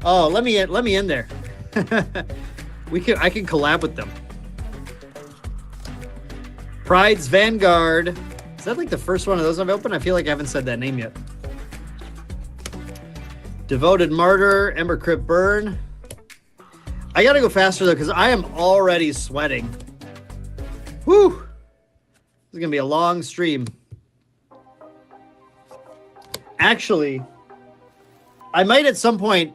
Speaker 1: Oh, let me in there. I can collab with them. Pride's Vanguard. Is that like the first one of those I've opened? I feel like I haven't said that name yet. Devoted Martyr, Ember Crypt Burn. I gotta go faster though, because I am already sweating. Whew. This is gonna be a long stream. Actually, I might at some point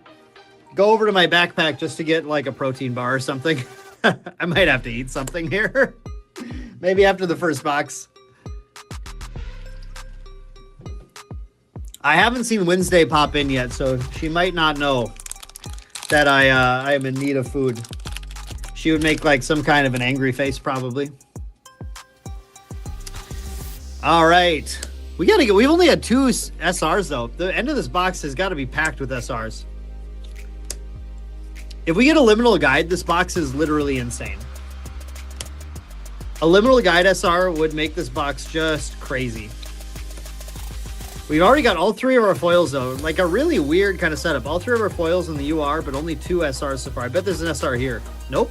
Speaker 1: go over to my backpack just to get like a protein bar or something. I might have to eat something here. Maybe after the first box. I haven't seen Wednesday pop in yet, so she might not know that I am in need of food. She would make like some kind of an angry face probably. All right. We've only had 2 SRs though. The end of this box has got to be packed with SRs. If we get a liminal guide, this box is literally insane. A liminal guide SR would make this box just crazy. We've already got all 3 of our foils though. Like a really weird kind of setup. All 3 of our foils in the UR, but only 2 SRs so far. I bet there's an SR here. Nope.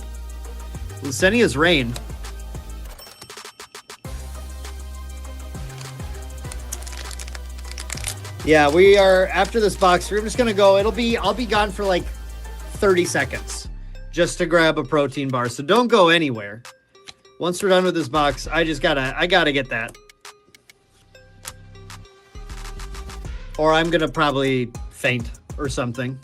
Speaker 1: Lucenia's Rain. Yeah, we are after this box. We're just gonna go. I'll be gone for like 30 seconds just to grab a protein bar. So don't go anywhere. Once we're done with this box, I gotta get that. Or I'm gonna probably faint or something.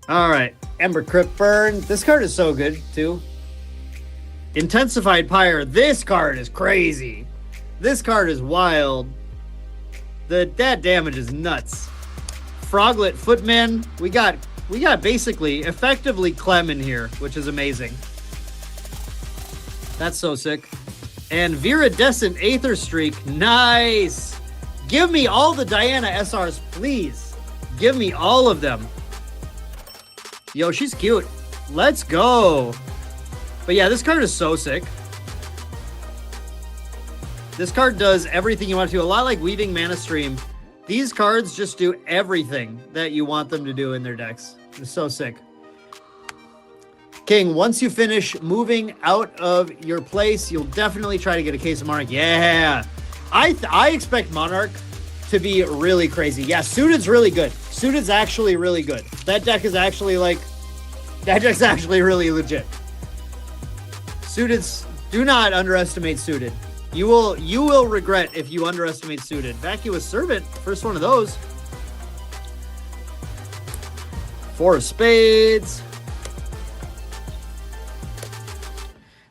Speaker 1: All right, Ember Crypt Burn. This card is so good too. Intensified Pyre. This card is crazy. This card is wild. That damage is nuts. Froglet Footman. We got basically effectively Clem in here, which is amazing. That's so sick. And Viridescent Aether Streak. Nice. Give me all the Diana SRs, please. Give me all of them. Yo, she's cute. Let's go. But yeah, this card is so sick. This card does everything you want to do. A lot like Weaving Mana Stream. These cards just do everything that you want them to do in their decks. It's so sick. King, once you finish moving out of your place, you'll definitely try to get a case of Monarch. Yeah. I expect Monarch to be really crazy. Yeah, Suited's really good. Suited's actually really good. That deck's actually really legit. Suited's, do not underestimate Suited. You will regret if you underestimate Suited. Vacuous Servant, first one of those. 4 of Spades.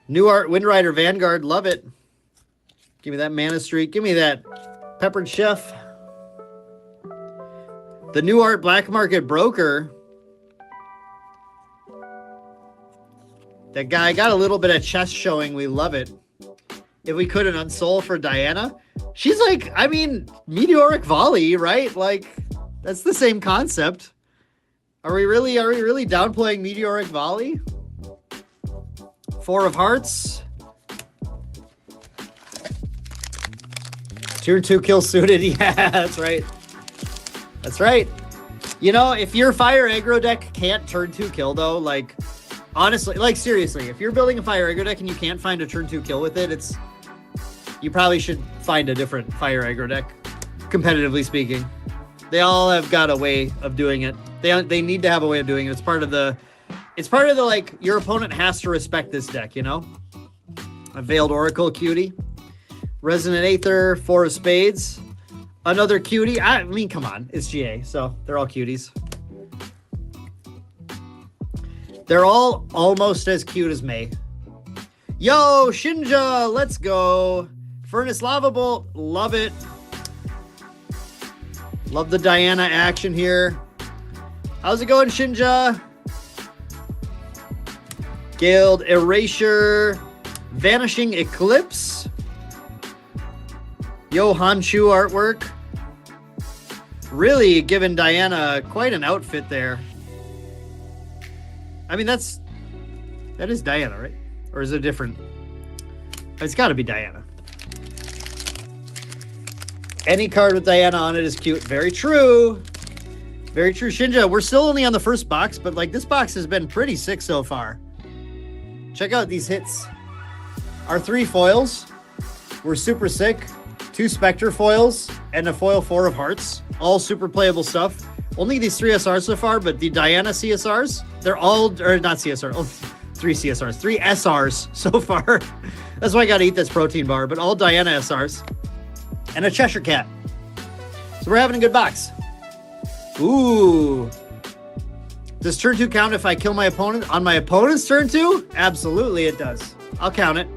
Speaker 1: New Art Windrider Vanguard, love it. Give me that Mana Streak. Give me that Peppered Chef. The New Art Black Market Broker. That guy got a little bit of chest showing. We love it. If we could, an Unsoul for Diana. She's like, I mean, Meteoric Volley, right? Like, that's the same concept. Are we really downplaying Meteoric Volley? 4 of Hearts. Turn 2 kill Suited. Yeah, that's right. That's right. You know, if your fire aggro deck can't turn 2 kill though, like, honestly, like seriously, if you're building a fire aggro deck and you can't find a turn 2 kill with it, you probably should find a different fire aggro deck, competitively speaking. They all have got a way of doing it. They need to have a way of doing it. It's part of the like, your opponent has to respect this deck, you know? A Veiled Oracle cutie. Resonant Aether, 4 of Spades. Another cutie. I mean, come on. It's GA, so they're all cuties. They're all almost as cute as May. Yo, Shinja, let's go. Furnace Lava Bolt, love it. Love the Diana action here. How's it going, Shinja? Guild Erasure, Vanishing Eclipse. Yo Hanchu artwork. Really giving Diana quite an outfit there. I mean, that is Diana, right? Or is it different? It's got to be Diana. Any card with Diana on it is cute. Very true. Very true. Shinja, we're still only on the first box, but like this box has been pretty sick so far. Check out these hits. Our 3 foils were super sick. 2 Spectre foils and a foil 4 of hearts. All super playable stuff. Only these 3 SRs so far, but the Diana CSRs, they're all, or not CSR, 3 CSRs, 3 SRs so far. That's why I got to eat this protein bar, but all Diana SRs. And a Cheshire Cat. So we're having a good box. Ooh. Does turn 2 count if I kill my opponent on my opponent's turn 2? Absolutely it does. I'll count it.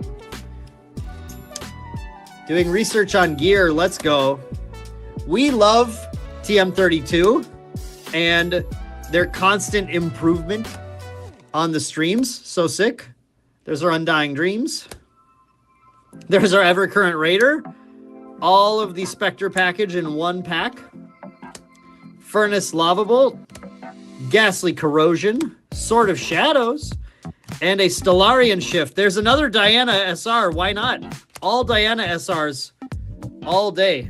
Speaker 1: Doing research on gear. Let's go. We love TM32 and their constant improvement on the streams. So sick. There's our Undying Dreams. There's our Evercurrent Raider. All of the Spectre package in 1 pack. Furnace Lava Bolt. Ghastly Corrosion. Sword of Shadows. And a Stellarian Shift. There's another Diana SR. Why not? All Diana SRs. All day.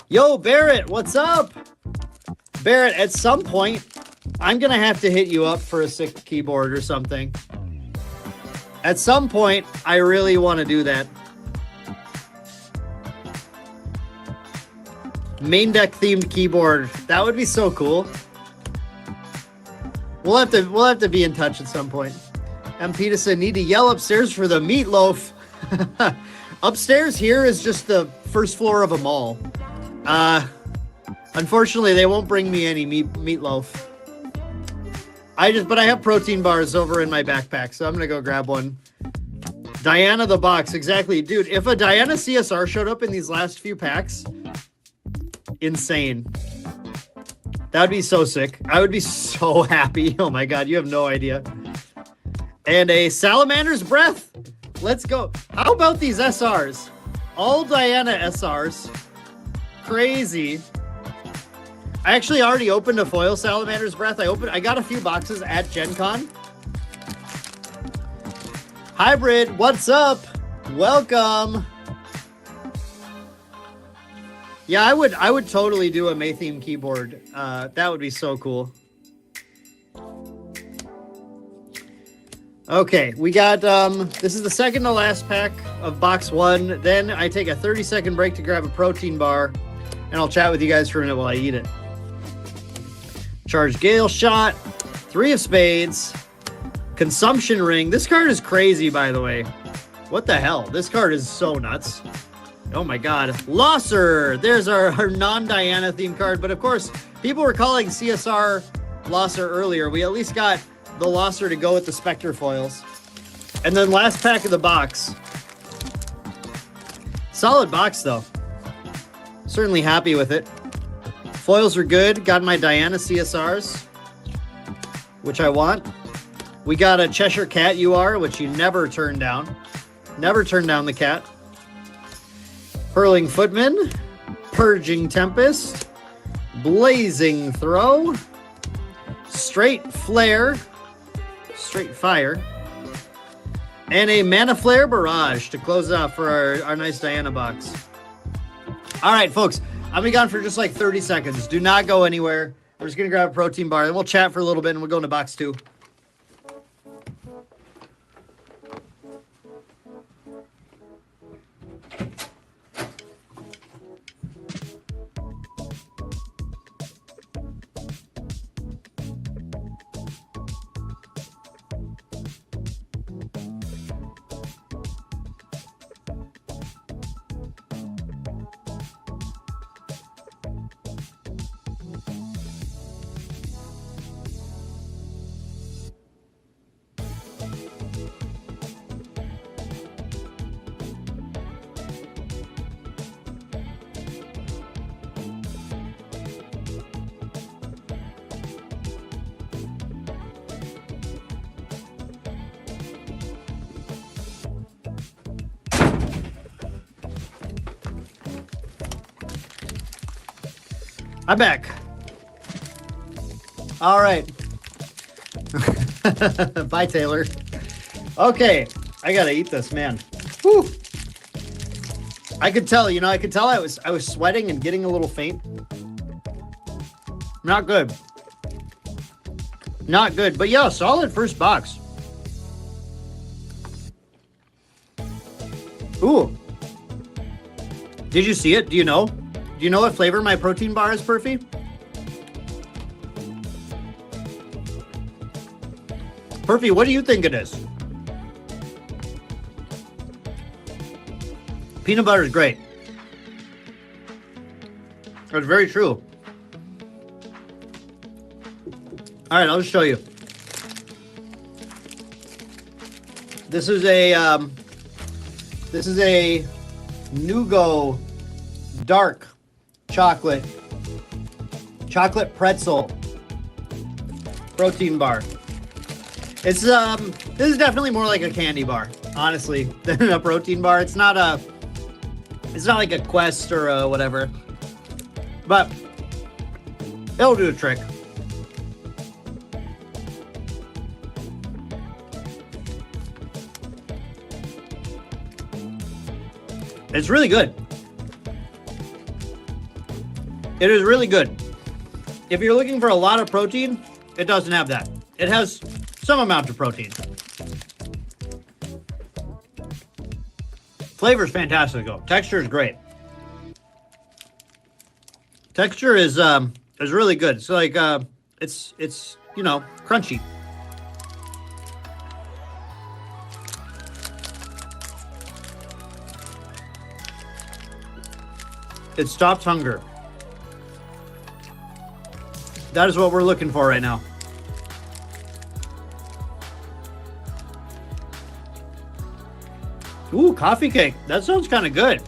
Speaker 1: Yo, Barrett, what's up? Barrett, at some point, I'm going to have to hit you up for a sick keyboard or something. At some point, I really want to do that. Main deck themed keyboard. That would be so cool. We'll have to be in touch at some point. M. Peterson, need to yell upstairs for the meatloaf. Upstairs here is just the first floor of a mall. Unfortunately, they won't bring me any meatloaf. But I have protein bars over in my backpack, so I'm gonna go grab one. Diana the box, exactly. Dude, if a Diana CSR showed up in these last few packs, insane. That would be so sick. I would be so happy. Oh my god, you have no idea. And a Salamander's Breath. Let's go. How about these SRs? All Diana SRs. Crazy. I actually already opened a foil Salamander's Breath. I got a few boxes at Gen Con. Hybrid, what's up? Welcome. Yeah, I would totally do a Maytheme keyboard. That would be so cool. Okay, we got, this is the second to last pack of box 1. Then I take a 30-second break to grab a protein bar, and I'll chat with you guys for a minute while I eat it. Charged Gale Shot, 3 of Spades, Consumption Ring. This card is crazy, by the way. What the hell? This card is so nuts. Oh my god. Losser! There's our non-Diana themed card, but of course, people were calling CSR Losser earlier. We at least got the Losser to go with the Spectre foils. And then last pack of the box. Solid box, though. Certainly happy with it. Foils are good. Got my Diana CSRs, which I want. We got a Cheshire Cat UR, which you never turn down. Never turn down the cat. Hurling Footman. Purging Tempest. Blazing Throw. Straight Flare. Straight Fire. And a Mana Flare Barrage to close it off for our nice Diana box. All right, folks. I'll be gone for just like 30 seconds. Do not go anywhere. We're just going to grab a protein bar. Then we'll chat for a little bit and we'll go into box 2. I'm back. All right. Bye, Taylor. Okay, I gotta eat this, man. Whew. I could tell, you know, I was sweating and getting a little faint. Not good. Not good, but yeah, solid first box. Ooh. Did you see it? Do you know? Do you know what flavor my protein bar is, Perfy? Perfy, what do you think it is? Peanut butter is great. That's very true. All right, I'll just show you. This is a Nugo dark chocolate pretzel protein bar. It's this is definitely more like a candy bar, honestly, than a protein bar. It's not like a Quest or a whatever, but it'll do a trick. It's really good. It is really good. If you're looking for a lot of protein, it doesn't have that. It has some amount of protein. Flavor's fantastic though. Texture is great. Texture is really good. So like it's you know, crunchy. It stops hunger. That is what we're looking for right now. Ooh, coffee cake. That sounds kind of good.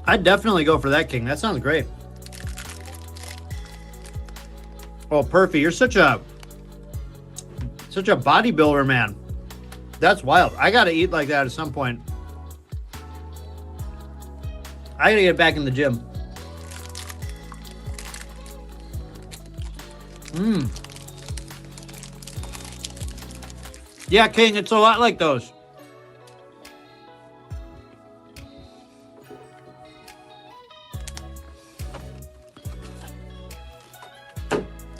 Speaker 1: I'd definitely go for that, King. That sounds great. Oh, Perfy, you're such a bodybuilder, man. That's wild. I gotta eat like that at some point. I gotta get back in the gym. Yeah, King, it's a lot like those.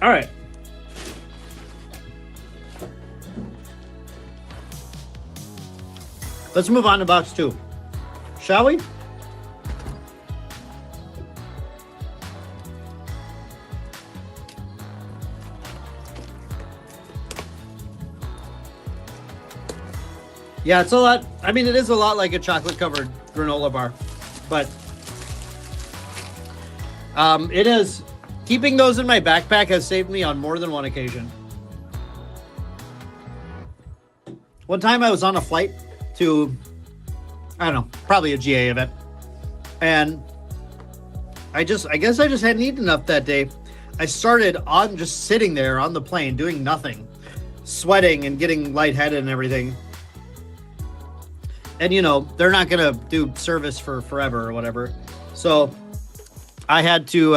Speaker 1: All right. Let's move on to box 2. Shall we? Yeah, it's a lot. I mean, it is a lot like a chocolate-covered granola bar, but it is. Keeping those in my backpack has saved me on more than one occasion. One time I was on a flight to, I don't know, probably a GA event, and I guess I just hadn't eaten enough that day. I started on just sitting there on the plane doing nothing, sweating and getting lightheaded and everything. And, you know, they're not going to do service for forever or whatever. So I had to,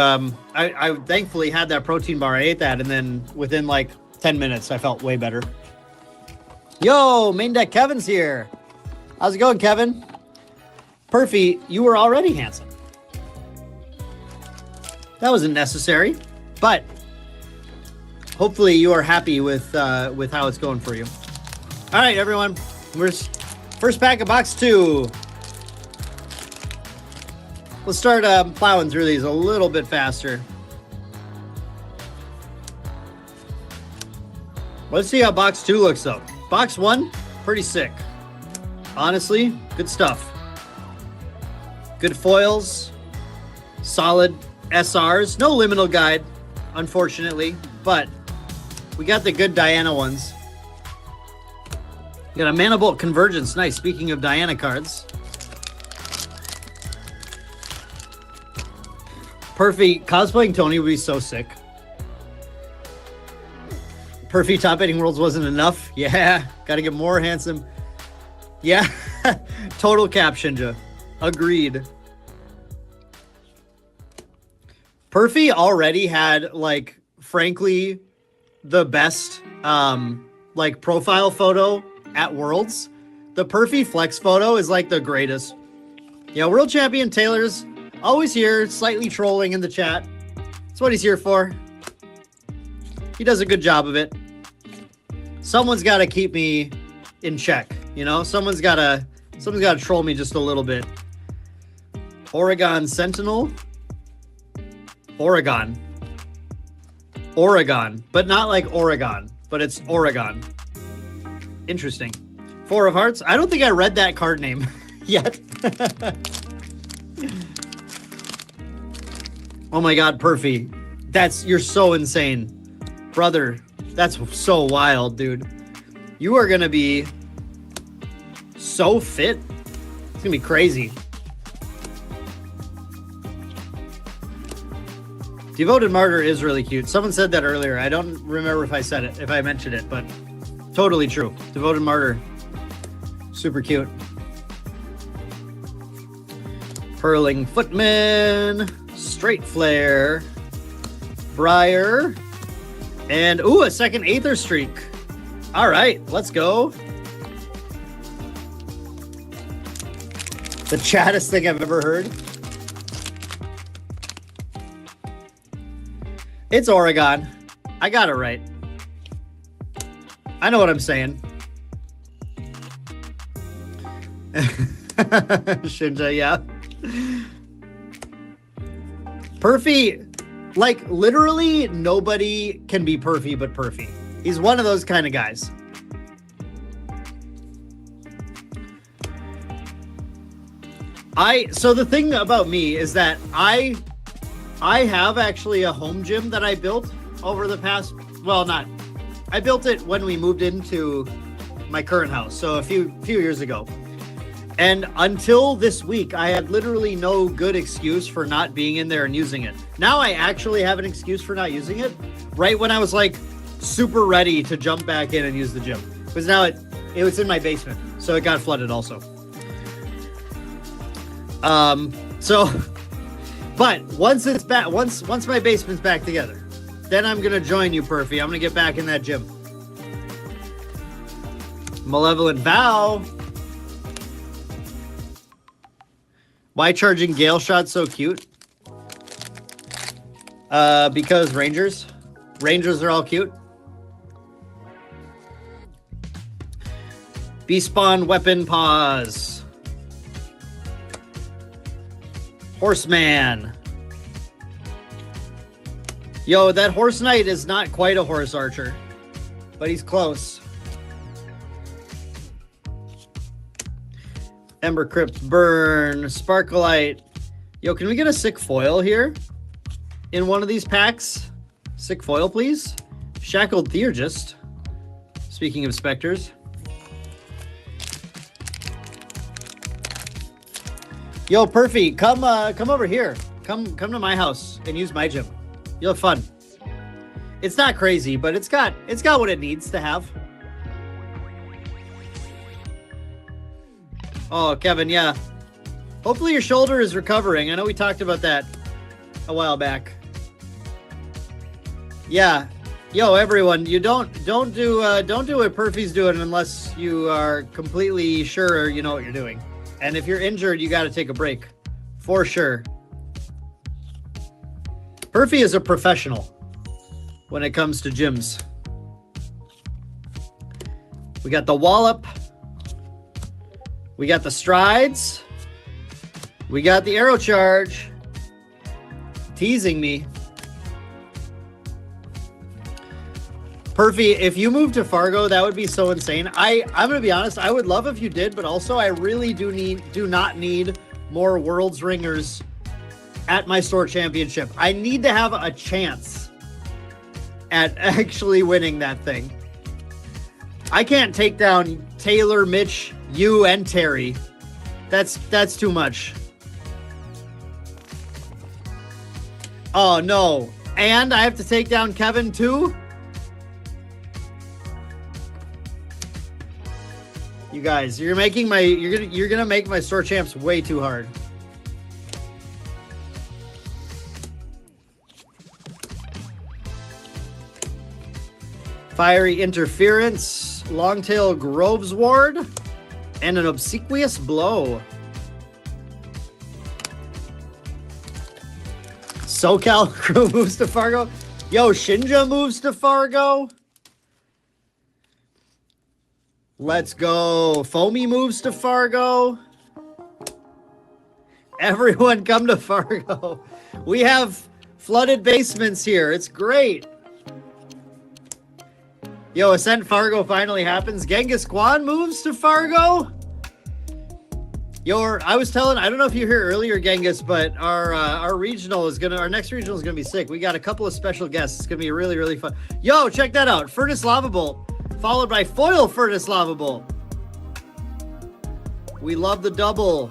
Speaker 1: I thankfully had that protein bar. I ate that. And then within like 10 minutes, I felt way better. Yo, main deck Kevin's here. How's it going, Kevin? Perfy, you were already handsome. That wasn't necessary, but hopefully you are happy with how it's going for you. All right, everyone. First pack of box 2. Let's start plowing through these a little bit faster. Let's see how box 2 looks though. Box 1, pretty sick. Honestly, good stuff. Good foils. Solid SRs. No liminal guide, unfortunately, but we got the good Diana ones. Got a Mana Bolt Convergence. Nice. Speaking of Diana cards. Perfy. Cosplaying Tony would be so sick. Perfy top 8 Worlds wasn't enough. Yeah. Got to get more handsome. Yeah. Total cap, Shinja. Agreed. Perfy already had, like, frankly, the best, like, profile photo at Worlds. The Perfy flex photo is, like, the greatest. Yeah, World Champion Taylor's always here, slightly trolling in the chat. That's what he's here for. He does a good job of it. Someone's got to keep me in check, you know? Someone's got to troll me just a little bit. Oregon Sentinel. Oregon, but not like Oregon, but it's Oregon. Interesting. Four of Hearts. I don't think I read that card name yet. Oh my God, Perfy. You're so insane. Brother, that's so wild, dude. You are going to be so fit. It's going to be crazy. Devoted Martyr is really cute. Someone said that earlier. I don't remember if I said it, if I mentioned it, but totally true. Devoted Martyr. Super cute. Purling Footman. Straight Flare. Briar. And, ooh, a second Aether Streak. All right, let's go. The chattest thing I've ever heard. It's Oregon. I got it right. I know what I'm saying. Shinja, yeah. Perfy, like, literally nobody can be Perfy but Perfy. He's one of those kind of guys. So the thing about me is that I have actually a home gym that I built over the past, I built it when we moved into my current house, so a few years ago. And until this week, I had literally no good excuse for not being in there and using it. Now I actually have an excuse for not using it, right when I was like super ready to jump back in and use the gym. Because now it was in my basement, so it got flooded also. But once it's back, once my basement's back together, then I'm gonna join you, Perfy. I'm gonna get back in that gym. Malevolent Vow. Why charging Gale Shot so cute? Because Rangers. Rangers are all cute. Bespawn Weapon Pause. Horseman. Yo, that Horse Knight is not quite a horse archer, but he's close. Ember Crypt Burn. Sparkleite. Yo, can we get a sick foil here in one of these packs? Sick foil, please. Shackled Theurgist. Speaking of specters. Yo, Perfy, come over here. Come to my house and use my gym. You'll have fun. It's not crazy, but it's got what it needs to have. Oh, Kevin, yeah. Hopefully your shoulder is recovering. I know we talked about that a while back. Yeah. Yo, everyone, you don't do what Perfy's doing unless you are completely sure you know what you're doing. And if you're injured, you got to take a break. For sure. Perfy is a professional when it comes to gyms. We got the Wallop. We got the Strides. We got the Arrow Charge. Teasing me. Perfy, if you moved to Fargo, that would be so insane. I'm gonna be honest, I would love if you did, but also I really do not need more Worlds ringers at my store championship. I need to have a chance at actually winning that thing. I can't take down Taylor, Mitch, you, and Terry. That's too much. Oh no. And I have to take down Kevin too? You guys, you're gonna make my store champs way too hard. Fiery Interference, Longtail Groves Ward, and an Obsequious Blow. SoCal Crew moves to Fargo. Yo, Shinja moves to Fargo. Let's go. Foamy moves to Fargo. Everyone come to Fargo. We have flooded basements here. It's great. Yo, Ascent Fargo finally happens. Genghis Khan moves to Fargo. I was telling, I don't know if you heard earlier, Genghis, but our regional is our next regional is gonna be sick. We got a couple of special guests. It's gonna be really, really fun. Yo, check that out. Furnace Lava Bolt, followed by Foil Furnace Lava Bolt. We love the double.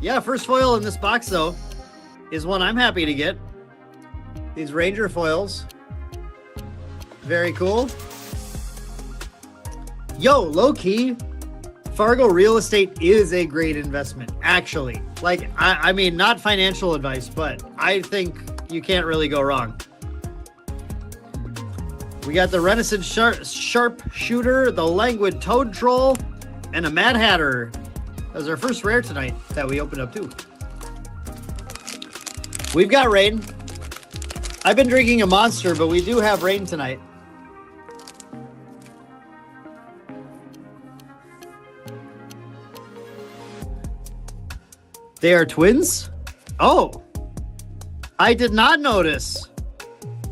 Speaker 1: Yeah, first foil in this box though is one I'm happy to get. These Ranger foils. Very cool. Yo, low key, Fargo real estate is a great investment, actually. Like, I mean, not financial advice, but I think you can't really go wrong. We got the Renaissance Sharpshooter, the Languid Toad Troll, and a Mad Hatter. That was our first rare tonight that we opened up too. We've got rain. I've been drinking a Monster, but we do have rain tonight. They are twins? Oh, I did not notice.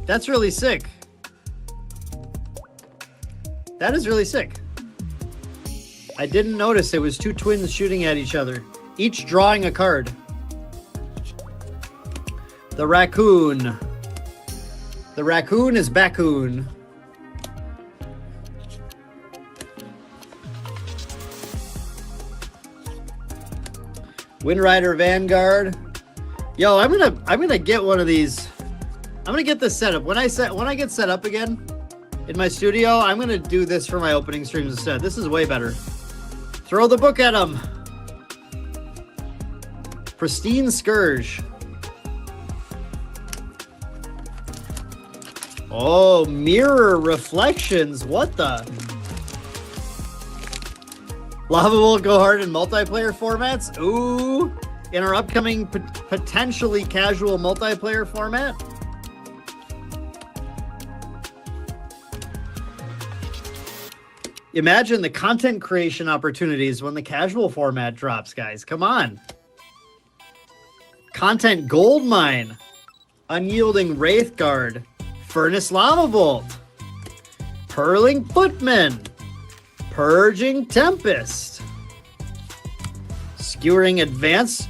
Speaker 1: That's really sick. That is really sick. I didn't notice it was two twins shooting at each other, each drawing a card. The raccoon. The raccoon is Bakun. Windrider Vanguard. Yo, I'm gonna get one of these. I'm gonna get this set up. When I get set up again in my studio, I'm gonna do this for my opening streams instead. This is way better. Throw the book at him. Pristine Scourge. Oh, Mirror Reflections. What the? Lava will go hard in multiplayer formats. Ooh, in our upcoming potentially casual multiplayer format. Imagine the content creation opportunities when the casual format drops, guys. Come on. Content Goldmine. Unyielding Wraithguard. Furnace Lava Bolt. Purling Footman. Purging Tempest. Skewering Advance.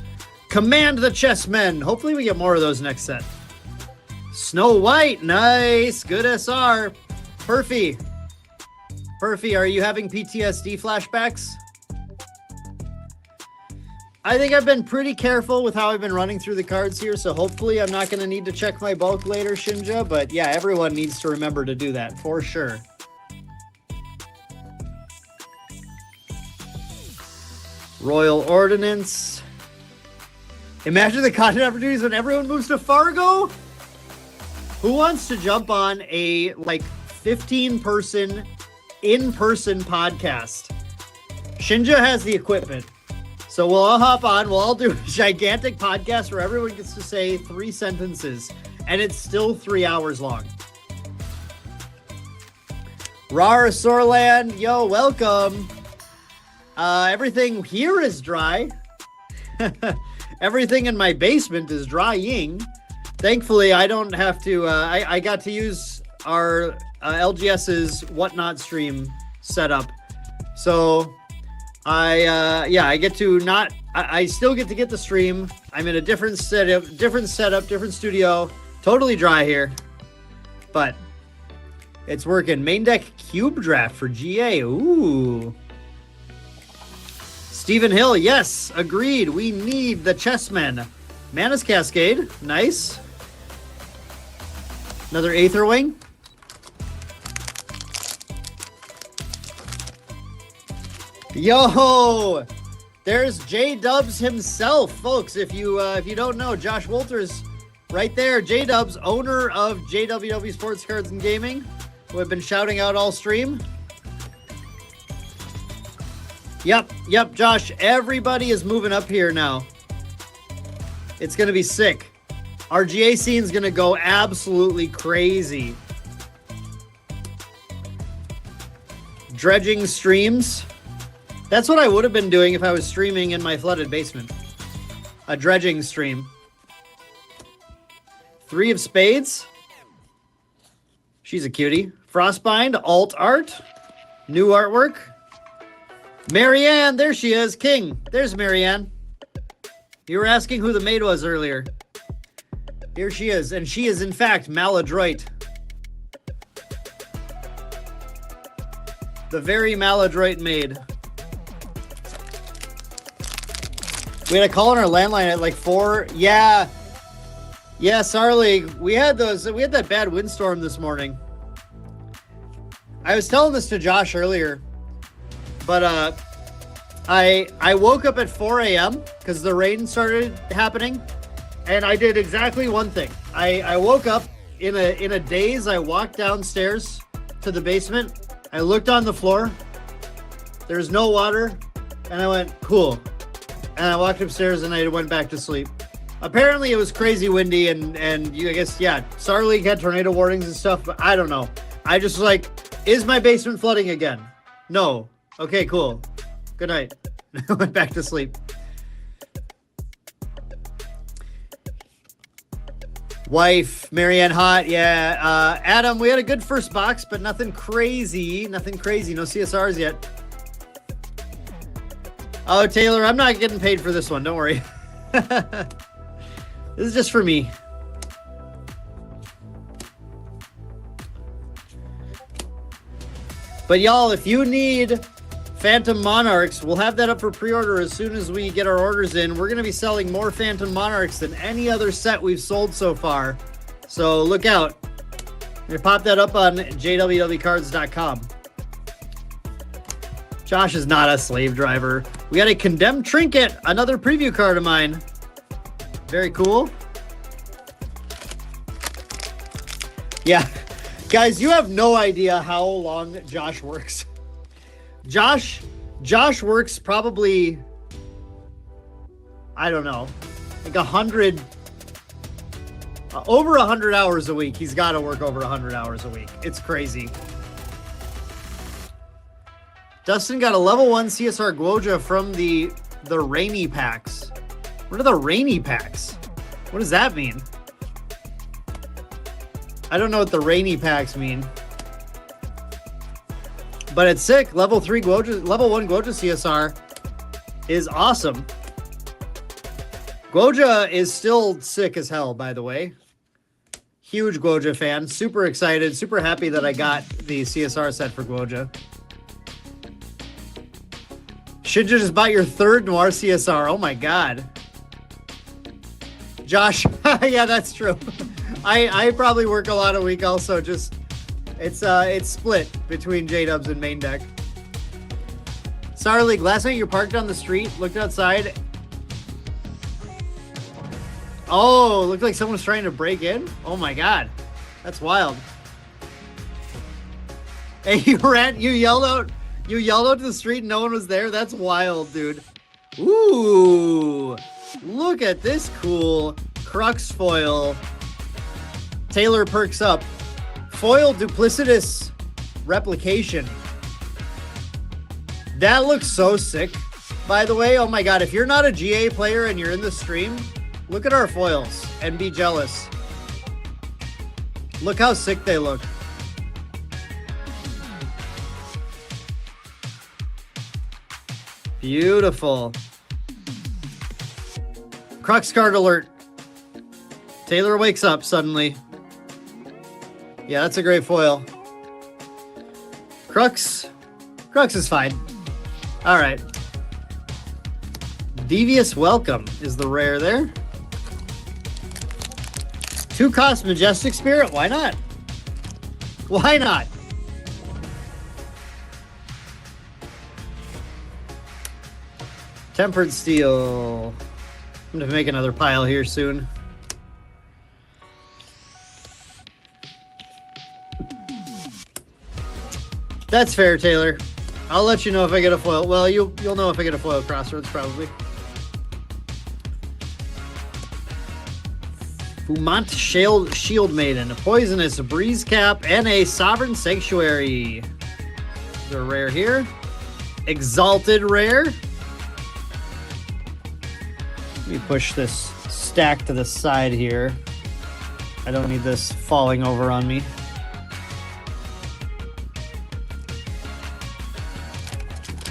Speaker 1: Command the Chessmen. Hopefully we get more of those next set. Snow White. Nice. Good SR. Perfy. Perfy, are you having PTSD flashbacks? I think I've been pretty careful with how I've been running through the cards here, so hopefully I'm not going to need to check my bulk later, Shinja. But yeah, everyone needs to remember to do that for sure. Royal Ordnance. Imagine the content opportunities when everyone moves to Fargo. Who wants to jump on a like 15-person in-person podcast? Shinja has the equipment. So we'll all hop on. We'll all do a gigantic podcast where everyone gets to say 3 sentences. And it's still 3 hours long. Rara Sorland. Yo, welcome. Everything here is dry. Everything in my basement is drying. Thankfully, I don't have to. I got to use our LGS's Whatnot stream setup. So I get to not. I still get to get the stream. I'm in a different setup, different studio. Totally dry here, but it's working. Main deck cube draft for GA. Ooh. Stephen Hill, yes, agreed. We need the Chessmen. Mana's Cascade, nice. Another Yo, there's J-Dubs himself, folks. If you don't know, Josh Wolters right there. J-Dubs, owner of JWW Sports Cards and Gaming, who have been shouting out all stream. Yep, Josh. Everybody is moving up here now. It's going to be sick. Our GA scene's going to go absolutely crazy. Dredging streams. That's what I would have been doing if I was streaming in my flooded basement. A dredging stream. 3 of spades. She's a cutie. Frostbind, alt art. New artwork. Marianne, there she is. King, there's Marianne. You were asking who the maid was earlier. Here she is, and she is in fact maladroit. The very maladroit maid. We had a call on our landline at like 4. Yeah, Sarly, we had that bad windstorm this morning. I was telling this to Josh earlier, but I woke up at 4 a.m. because the rain started happening, and I did exactly one thing. I woke up in a daze. I walked downstairs to the basement. I looked on the floor. There's no water, and I went, cool. And I walked upstairs and I went back to sleep. Apparently it was crazy windy and I guess, yeah, Sarley had tornado warnings and stuff, but I don't know. I just was like, is my basement flooding again? No. Okay, cool. Good night. I went back to sleep. Wife, Marianne Hot, yeah. Adam, we had a good first box, but nothing crazy. Nothing crazy. No CSRs yet. Oh, Taylor, I'm not getting paid for this one. Don't worry. This is just for me. But y'all, if you need Phantom Monarchs, we'll have that up for pre-order as soon as we get our orders in. We're going to be selling more Phantom Monarchs than any other set we've sold so far. So look out. I'm going to pop that up on jwwcards.com. Josh is not a slave driver. We got a Condemned Trinket, another preview card of mine. Very cool. Yeah. Guys, you have no idea how long Josh works. Josh works probably, I don't know, like 100, over 100 hours a week. He's got to work over 100 hours a week. It's crazy. Dustin got a level 1 CSR Guoja from the rainy packs. What are the rainy packs? What does that mean? I don't know what the rainy packs mean. But it's sick. Level 1 Guoja CSR is awesome. Guoja is still sick as hell, by the way. Huge Guoja fan. Super excited. Super happy that I got the CSR set for Guoja. Should you just buy your 3rd Noir CSR? Oh my god. Josh, yeah, that's true. I probably work a lot a week also. Just it's split between J-Dubs and main deck. Sarleague, last night you parked on the street, looked outside. Oh, looked like someone was trying to break in. Oh my god, that's wild. Hey, you yelled out to the street and no one was there? That's wild, dude. Ooh, look at this cool Crux foil. Taylor perks up. Foil duplicitous replication. That looks so sick, by the way. Oh my god, if you're not a GA player and you're in the stream, look at our foils and be jealous. Look how sick they look. Beautiful. Crux card alert. Taylor wakes up suddenly. Yeah, that's a great foil. Crux is fine. All right. Devious Welcome is the rare there. 2-cost Majestic Spirit. Why not? Why not? Tempered steel. I'm going to make another pile here soon. That's fair, Taylor. I'll let you know if I get a foil. Well, you'll know if I get a foil Crossroads, probably. Fumant Shield Maiden, a Poisonous, a Breeze Cap, and a Sovereign Sanctuary. They're rare here. Exalted rare. Let me push this stack to the side here. I don't need this falling over on me.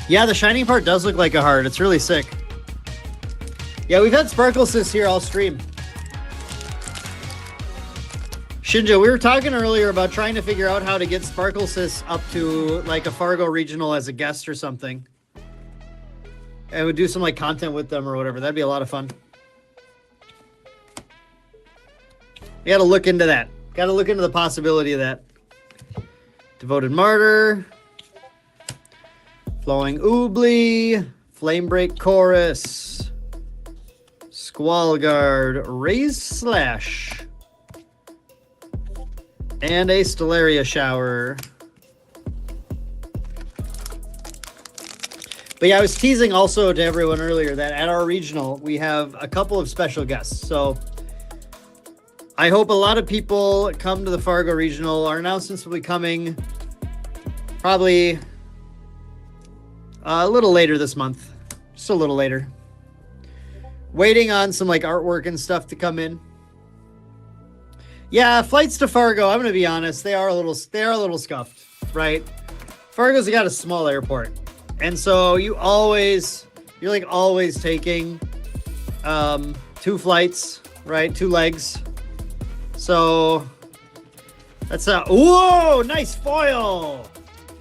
Speaker 1: Yeah, the shiny part does look like a heart. It's really sick. Yeah, we've had Sparklesis here all stream. Shinja, we were talking earlier about trying to figure out how to get Sparklesis up to like a Fargo regional as a guest or something. And we'd do some like content with them or whatever. That'd be a lot of fun. You gotta look into that. Gotta look into the possibility of that. Devoted Martyr. Flowing Oobly. Flamebreak Chorus. Squall Guard. Raise Slash. And a Stellaria Shower. But yeah, I was teasing also to everyone earlier that at our regional, we have a couple of special guests. So I hope a lot of people come to the Fargo regional. Our announcements will be coming probably a little later this month. Just a little later. Waiting on some like artwork and stuff to come in. Yeah, flights to Fargo, I'm going to be honest, they are a little scuffed, right? Fargo's got a small airport. And so you're like always taking 2 flights, right? 2 legs. So that's whoa, nice foil.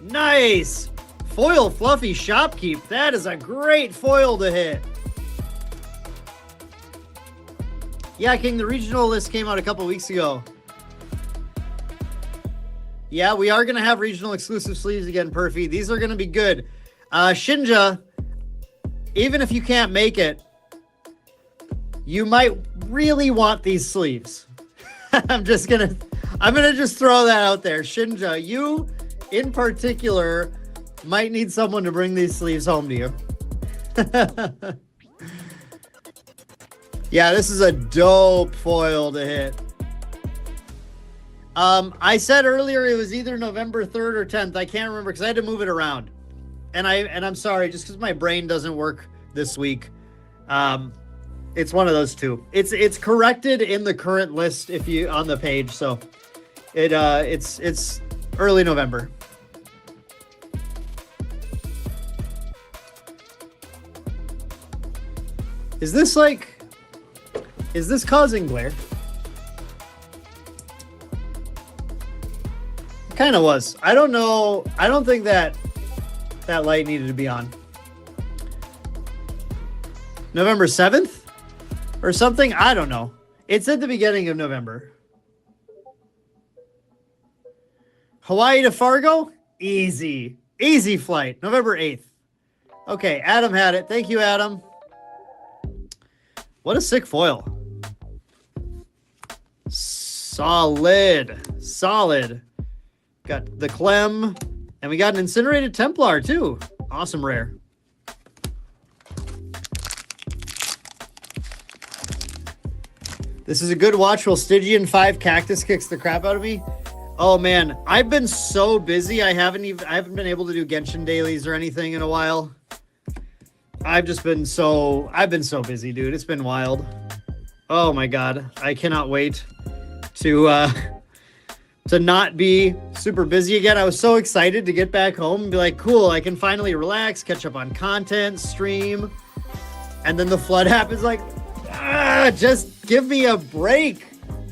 Speaker 1: Nice. Foil Fluffy Shopkeep. That is a great foil to hit. Yeah, King, the regional list came out a couple weeks ago. Yeah, we are going to have regional exclusive sleeves again, Perfy. These are going to be good. Shinja, even if you can't make it, you might really want these sleeves. I'm going to just throw that out there. Shinja, you in particular might need someone to bring these sleeves home to you. Yeah, this is a dope foil to hit. I said earlier it was either November 3rd or 10th. I can't remember because I had to move it around. And I'm sorry, just because my brain doesn't work this week. It's one of those two. It's corrected in the current list if you on the page, so it's early November. Is this causing glare? It kind of was. I don't know. I don't think that light needed to be on. November 7th or something? I don't know. It's at the beginning of November. Hawaii to Fargo? Easy. Easy flight. November 8th. Okay, Adam had it. Thank you, Adam. What a sick foil. Solid. Got the Clem. And we got an Incinerated Templar, too. Awesome rare. This is a good watch while Stygian 5 Cactus kicks the crap out of me. Oh, man. I've been so busy. I haven't been able to do Genshin dailies or anything in a while. I've been so busy, dude. It's been wild. Oh my God. I cannot wait to not be super busy again. I was so excited to get back home and be like, cool, I can finally relax, catch up on content, stream. And then the flood happens like, just give me a break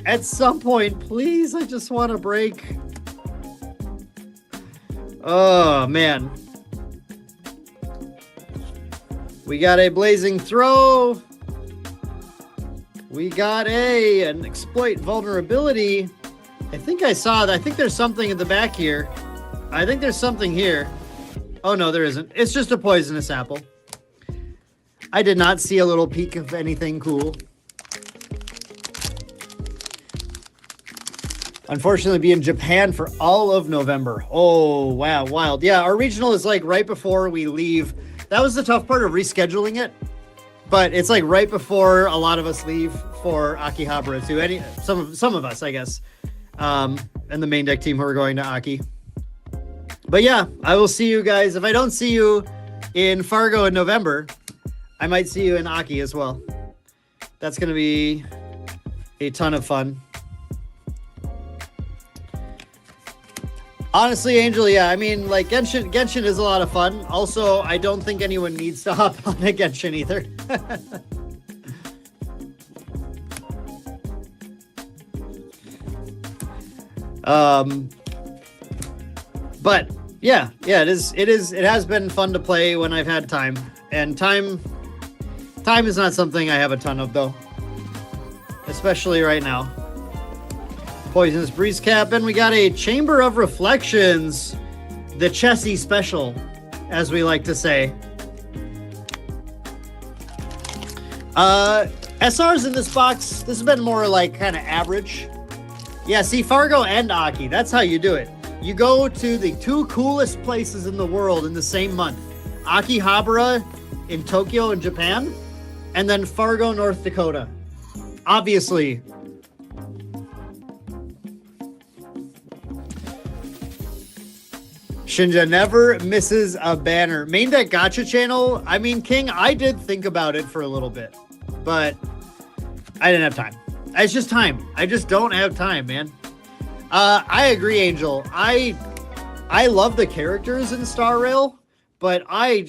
Speaker 1: at some point, please. I just want a break. Oh man. We got a Blazing Throw. We got an Exploit Vulnerability. I think I saw that. I think there's something in the back here. I think there's something here. Oh, no, there isn't. It's just a Poisonous Apple. I did not see a little peek of anything cool. Unfortunately, be in Japan for all of November. Oh, wow, wild. Yeah, our regional is like right before we leave. That was the tough part of rescheduling it. But it's like right before a lot of us leave for Akihabara too. Some of us, I guess. And the main deck team who are going to Aki. But yeah, I will see you guys. If I don't see you in Fargo in November, I might see you in Aki as well. That's going to be a ton of fun. Honestly, Angel, yeah, I mean, like, Genshin is a lot of fun. Also, I don't think anyone needs to hop on a Genshin either. But yeah, it has been fun to play when I've had time. And time is not something I have a ton of, though. Especially right now. Poisonous Breeze Cap, and we got a Chamber of Reflections, the Chessie special, as we like to say. SRs in this box, this has been more like kind of average. Yeah, see, Fargo and Aki, that's how you do it. You go to the two coolest places in the world in the same month. Akihabara in Tokyo in Japan, and then Fargo, North Dakota. Obviously, Shinja never misses a banner. Main deck gacha channel. I mean, King, I did think about it for a little bit, but I didn't have time. It's just time. I just don't have time, man. I agree, Angel. I love the characters in Star Rail, but I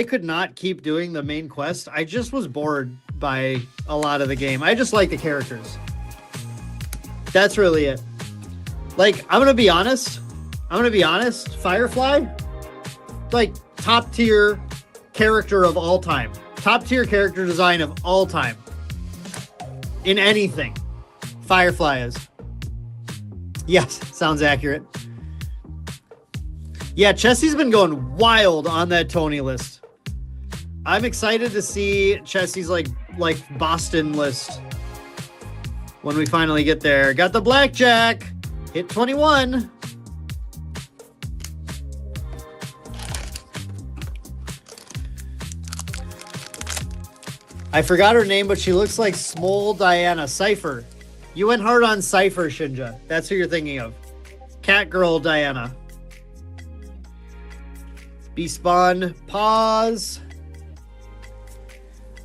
Speaker 1: could not keep doing the main quest. I just was bored by a lot of the game. I just like the characters. That's really it. Like, I'm gonna be honest. Firefly, like, top tier character of all time. Top tier character design of all time. In anything. Firefly is. Yes, sounds accurate. Yeah, Chessie's been going wild on that Tony list. I'm excited to see Chessie's like Boston list when we finally get there. Got the Blackjack. Hit 21. I forgot her name, but she looks like Small Diana. Cypher. You went hard on Cypher, Shinja. That's who you're thinking of. Catgirl Diana. Bespawn. Pause.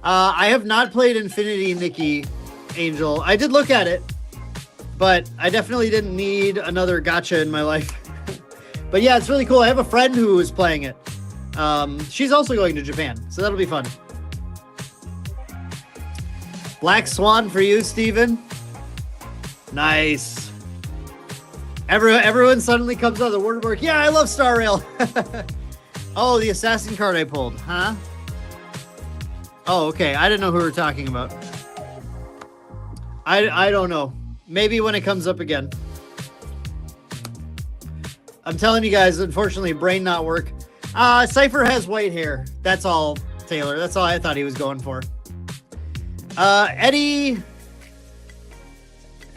Speaker 1: I have not played Infinity Nikki, Angel. I did look at it, but I definitely didn't need another gacha in my life. But yeah, it's really cool. I have a friend who is playing it. She's also going to Japan, so that'll be fun. Black Swan for you, Steven. Nice. Everyone suddenly comes out of the wordwork. Yeah, I love Star Rail. Oh, the assassin card I pulled, huh? Oh, okay. I didn't know who we were talking about. I don't know. Maybe when it comes up again. I'm telling you guys, unfortunately, brain not work. Cypher has white hair. That's all, Taylor. That's all I thought he was going for. Eddie.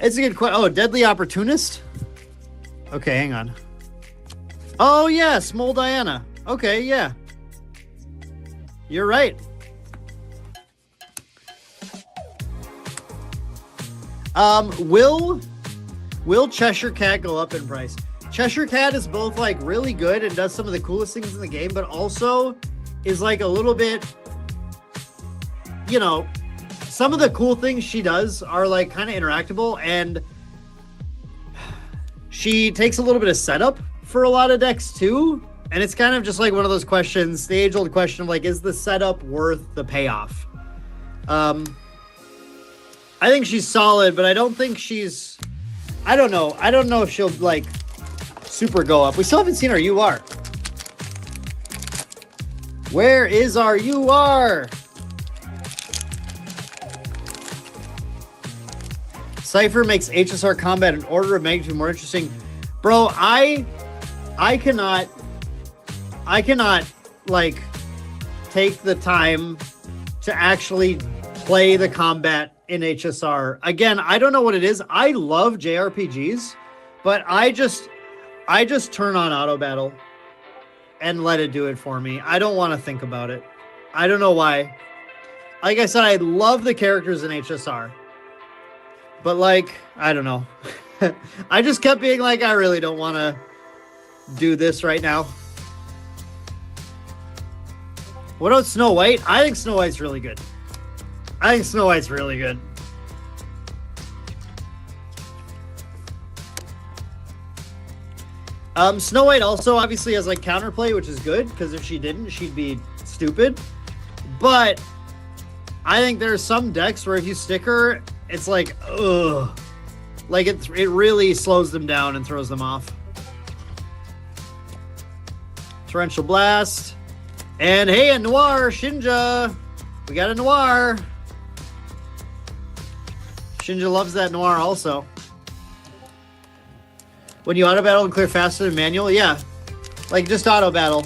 Speaker 1: It's a good question. Oh, Deadly Opportunist? Okay, hang on. Oh, yeah, Small Diana. Okay, yeah. You're right. Will Cheshire Cat go up in price? Cheshire Cat is both like really good and does some of the coolest things in the game, but also is like a little bit, you know, some of the cool things she does are like kind of interactable, and she takes a little bit of setup for a lot of decks too. And it's kind of just like one of those questions, the age-old question of like, is the setup worth the payoff? I think she's solid, but I don't think she's, I don't know if she'll like super go up. We still haven't seen our UR. Where is our UR? Cypher makes HSR combat an order of magnitude more interesting. Bro, I cannot like take the time to actually play the combat in HSR. Again, I don't know what it is. I love JRPGs, but I just turn on auto battle and let it do it for me. I don't want to think about it. I don't know why. Like I said, I love the characters in HSR. But like, I don't know. I just kept being like, I really don't want to do this right now. What about Snow White? I think Snow White's really good. I think Snow White's really good. Snow White also obviously has like counterplay, which is good, because if she didn't, she'd be stupid. But I think there's some decks where if you stick her, it's like, ugh. Like it really slows them down and throws them off. Torrential Blast. And hey, a Noir, Shinja. We got a Noir. Shinja loves that Noir also. When you auto battle and clear faster than manual, yeah. Like just auto battle.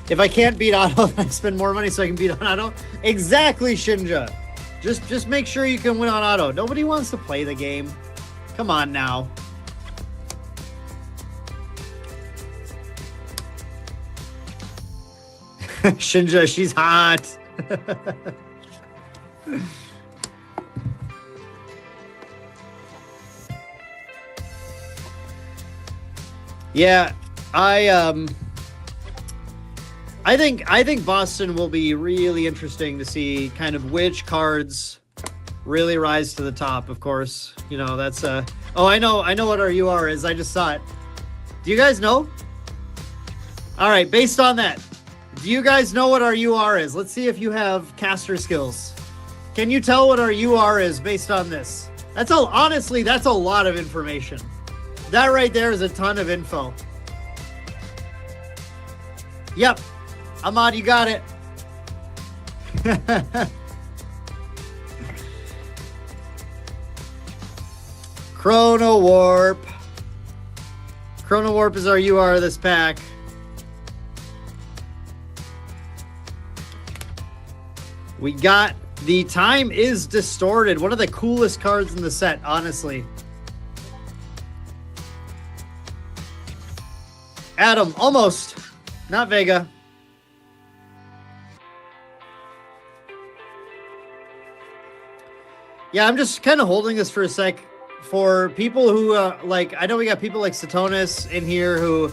Speaker 1: If I can't beat auto, then I spend more money so I can beat on auto. Exactly, Shinja. Just make sure you can win on auto. Nobody wants to play the game. Come on now. Shinja, she's hot. Yeah, I think Boston will be really interesting to see kind of which cards really rise to the top. Of course, you know that's oh, I know what our UR is. I just saw it. Do you guys know? All right, based on that, do you guys know what our UR is? Let's see if you have caster skills. Can you tell what our UR is based on this? That's all. Honestly, that's a lot of information. That right there is a ton of info. Yep. Ahmad, you got it. Chrono Warp. Chrono Warp is our UR this pack. We got the Time is Distorted. One of the coolest cards in the set, honestly. Adam, almost. Not Vega. Yeah, I'm just kind of holding this for a sec for people who, like, I know we got people like Satonis in here who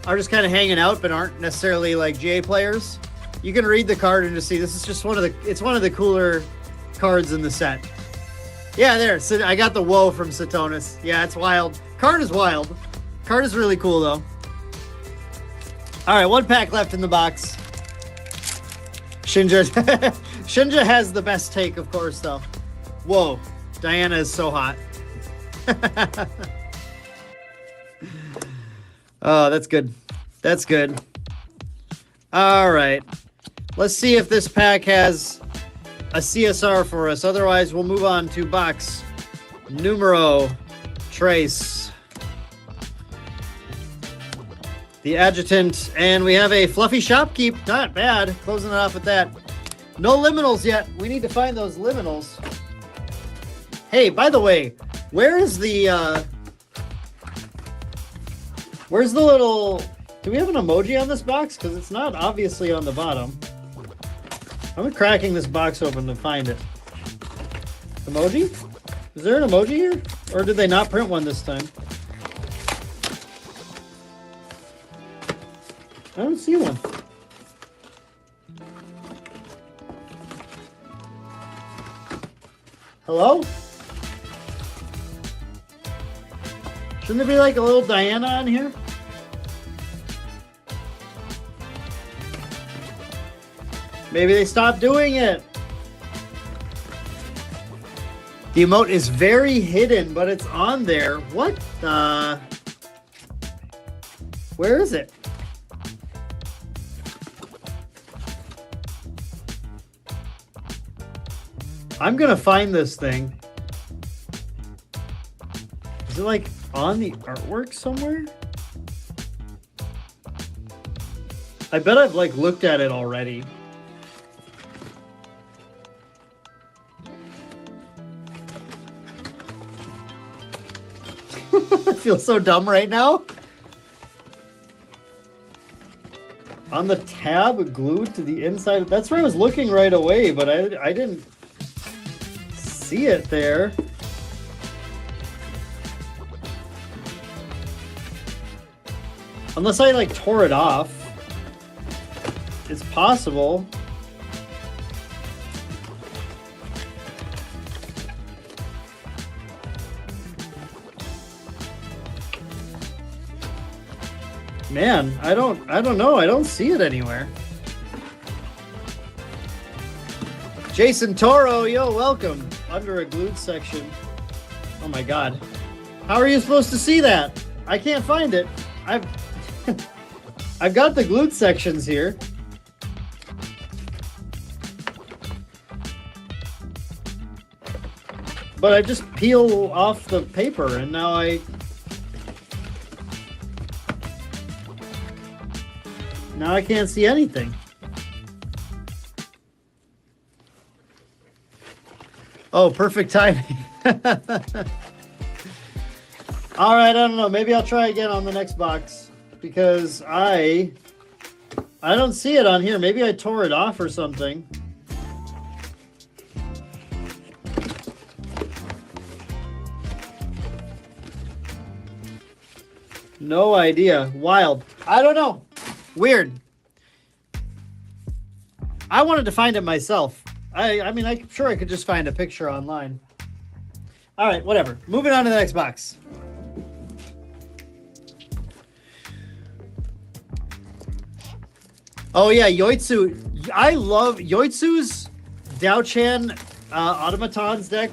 Speaker 1: are just kind of hanging out but aren't necessarily like GA players. You can read the card and just see this is just one of the cooler cards in the set. Yeah, there. So I got the whoa from Satonis. Yeah, it's wild. Card is wild. Card is really cool though. All right, one pack left in the box. Shinja. Shinja has the best take, of course, though. Whoa, Diana is so hot. Oh, that's good. That's good. All right. Let's see if this pack has a CSR for us. Otherwise, we'll move on to box numero tres. The Adjutant, and we have a Fluffy Shopkeep. Not bad. Closing it off with that. No liminals yet. We need to find those liminals. Hey, by the way, where is the where's the little, do we have an emoji on this box? Because it's not obviously on the bottom. I'm cracking this box open to find it. Emoji? Is there an emoji here? Or did they not print one this time? I don't see one. Hello? Shouldn't there be like a little Diana on here? Maybe they stopped doing it. The emote is very hidden, but it's on there. What the? Where is it? I'm gonna find this thing. Is it like on the artwork somewhere? I bet I've like looked at it already. I feel so dumb right now. On the tab glued to the inside. That's where I was looking right away, but I didn't see it there. Unless I like tore it off. It's possible. Man, I don't know. I don't see it anywhere. Jason Toro, yo, welcome. Under a glued section. Oh my god. How are you supposed to see that? I can't find it. I've got the glued sections here. But I just peel off the paper and now I can't see anything. Oh, perfect timing. All right, I don't know. Maybe I'll try again on the next box because I don't see it on here. Maybe I tore it off or something. No idea. Wild. I don't know. Weird. I wanted to find it myself. I mean, I'm sure I could just find a picture online. All right, whatever. Moving on to the next box. Oh, yeah, Yoitsu. I love Yoitsu's Dao-Chan Automatons deck